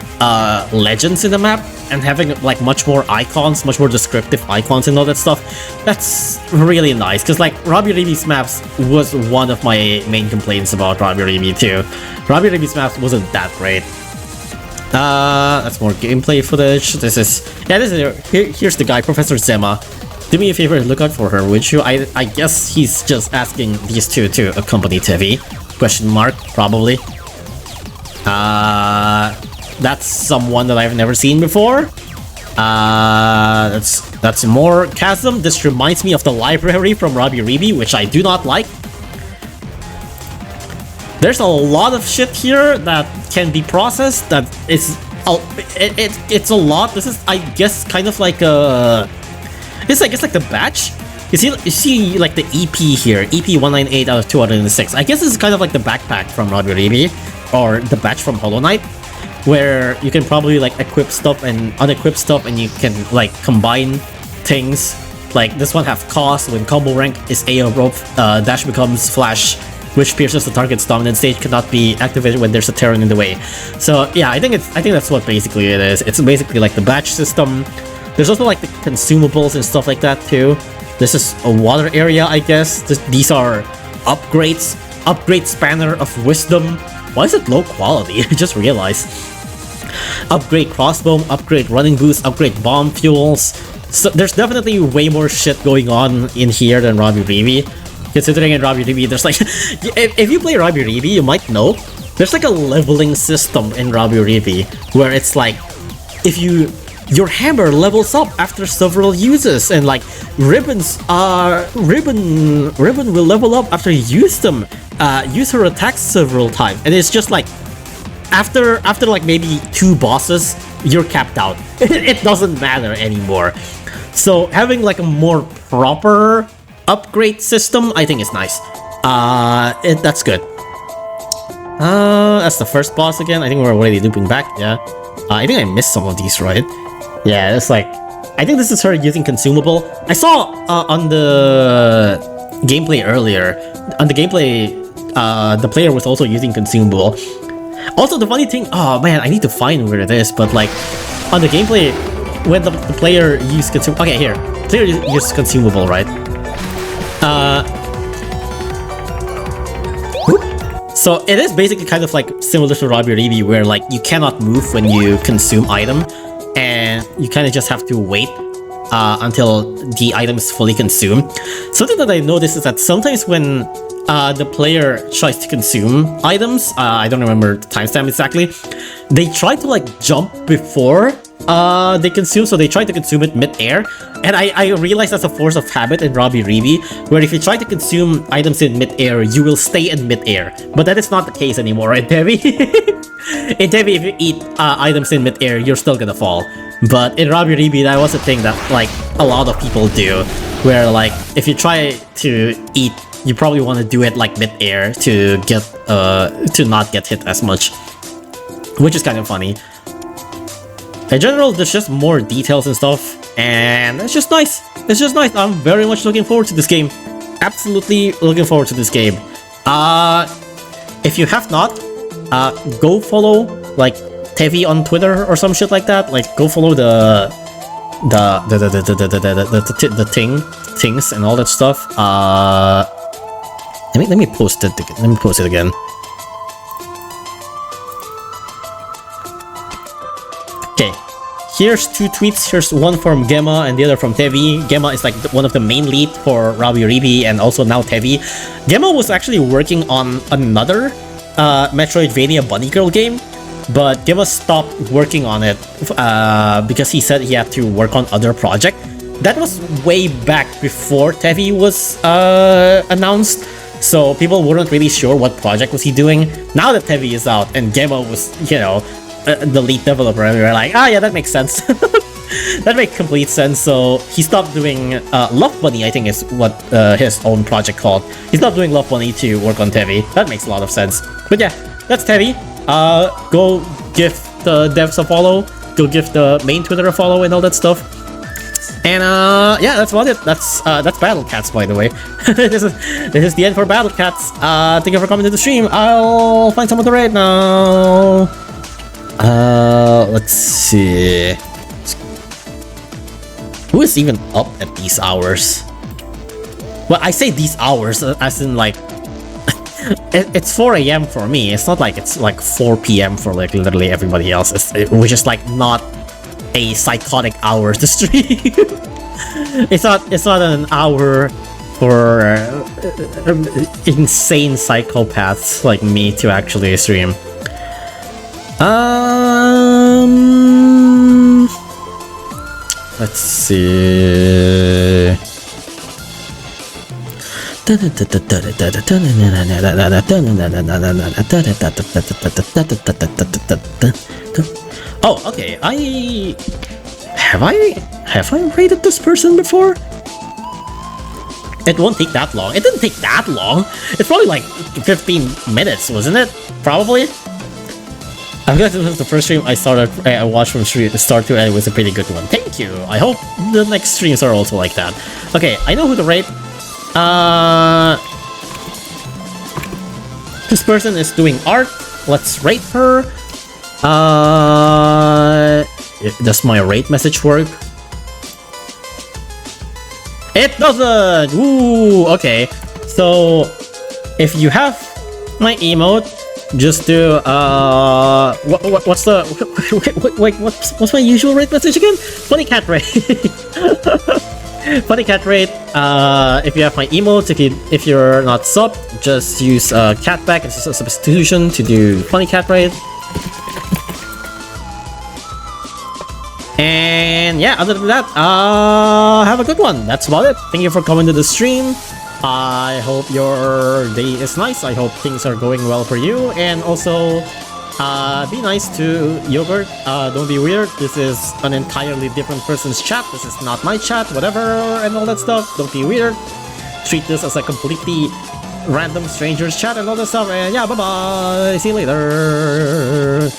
A: legends in the map and having like much more icons, much more descriptive icons and all that stuff, that's really nice. Because like Robbie Reeby's maps was one of my main complaints about Robbie Reeby too. Robbie Reeby's maps wasn't that great. That's more gameplay footage. Here's the guy, Professor Zema. Do me a favor and look out for her, would you? I guess he's just asking these two to accompany Tevi. Question mark, probably. That's someone that I've never seen before. Let's That's more Chasm. This reminds me of the library from Labyrinth, which I do not like. There's a lot of shit here that can be processed. That is, it's a lot. This is, I guess, kind of like a. It's, I guess, like the batch. You see, like the EP here, EP 198 out of 206. I guess this is kind of like the backpack from Labyrinth, or the batch from Hollow Knight, where you can probably like equip stuff and unequip stuff, and you can like combine things. Like this one have cost. When combo rank is A or rope, dash becomes flash, which pierces the target's dominant stage, cannot be activated when there's a Terran in the way. So yeah, I think that's what basically it is. It's basically like the batch system. There's also like the consumables and stuff like that too. This is a water area, I guess. These are upgrades. Upgrade Spanner of Wisdom. Why is it low quality? I just realized. Upgrade Crossbow, upgrade Running Boost, upgrade Bomb Fuels. So there's definitely way more shit going on in here than Labyrinth. Considering in Labyrinth, there's like... if you play Labyrinth, you might know there's like a leveling system in Labyrinth where it's like, if your hammer levels up after several uses, and like ribbon will level up after you use them. Use her attacks several times, and it's just like after like maybe 2 bosses, you're capped out. It doesn't matter anymore. So having like a more proper upgrade system, I think is nice. That's good. That's the first boss again. I think we're already looping back. Yeah. I think I missed some of these, right? Yeah, it's like, I think this is her using consumable. I saw on the gameplay earlier, the player was also using consumable. Also, the funny thing, oh man, I need to find where it is, but like, on the gameplay, when the player used consumable, okay, here, player used consumable, right? So it is basically kind of like similar to Labyrinth, where like you cannot move when you consume item, and you kind of just have to wait until the item is fully consumed. Something that I noticed is that sometimes when the player tries to consume items, I don't remember the timestamp exactly, they try to like jump before they consume, so they try to consume it mid-air. And I realized that's a force of habit in Labyrinth, where if you try to consume items in mid-air, you will stay in mid-air. But that is not the case anymore, right, Tevi? In Tevi, if you eat items in mid-air, you're still gonna fall. But in Labyrinth, that was a thing that like a lot of people do, where like if you try to eat, you probably want to do it like mid-air to get to not get hit as much, which is kind of funny. In general, there's just more details and stuff, and it's just nice. It's just nice. I'm very much looking forward to this game. Absolutely looking forward to this game. If you have not, go follow like Tevi on Twitter or some shit like that. Like go follow the things and all that stuff. Let me post it. Let me post it again. Okay, here's 2 tweets. Here's one from Gemma and the other from Tevi. Gemma is like one of the main lead for Labyrinth and also now Tevi. Gemma was actually working on another Metroidvania Bunny Girl game, but Gemma stopped working on it because he said he had to work on other project. That was way back before Tevi was announced, so people weren't really sure what project was he doing. Now that Tevi is out and Gemma was, you know, the lead developer, and we were like, ah, yeah, that makes sense. That makes complete sense. So he stopped doing Love Bunny, I think is what his own project called. He stopped doing Love Bunny to work on Tevi. That makes a lot of sense. But yeah, that's Tevi. Go give the devs a follow. Go give the main Twitter a follow and all that stuff. And yeah, that's about it. That's Battle Cats, by the way. this is the end for Battle Cats. Thank you for coming to the stream. I'll find someone to raid now. Let's see. Who is even up at these hours? Well, I say these hours as in like it's 4 AM for me. It's not like it's like 4 PM for like literally everybody else. Which is like not a psychotic hour to stream. It's not an hour for insane psychopaths like me to actually stream. Let's see. Oh, okay. Have I rated this person before? It won't take that long. It didn't take that long. It's probably like 15 minutes, wasn't it? Probably. I guess this was the first stream I watched from start to end. It was a pretty good one. Thank you. I hope the next streams are also like that. Okay, I know who to rate. This person is doing art. Let's rate her. Does my rate message work? It doesn't! Ooh, okay. So, if you have my emote, just do, what's the, wait, what's my usual rate message again? Funny cat rate. Funny cat rate. If you have my emotes, if you're not sub, just use Jetpack as a substitution to do funny cat rate. And yeah, other than that, have a good one. That's about it. Thank you for coming to the stream. I hope your day is nice. I hope things are going well for you. And also, be nice to Yogurt. Don't be weird. This is an entirely different person's chat. This is not my chat, whatever, and all that stuff. Don't be weird. Treat this as a completely random stranger's chat and all that stuff. And yeah, bye-bye. See you later.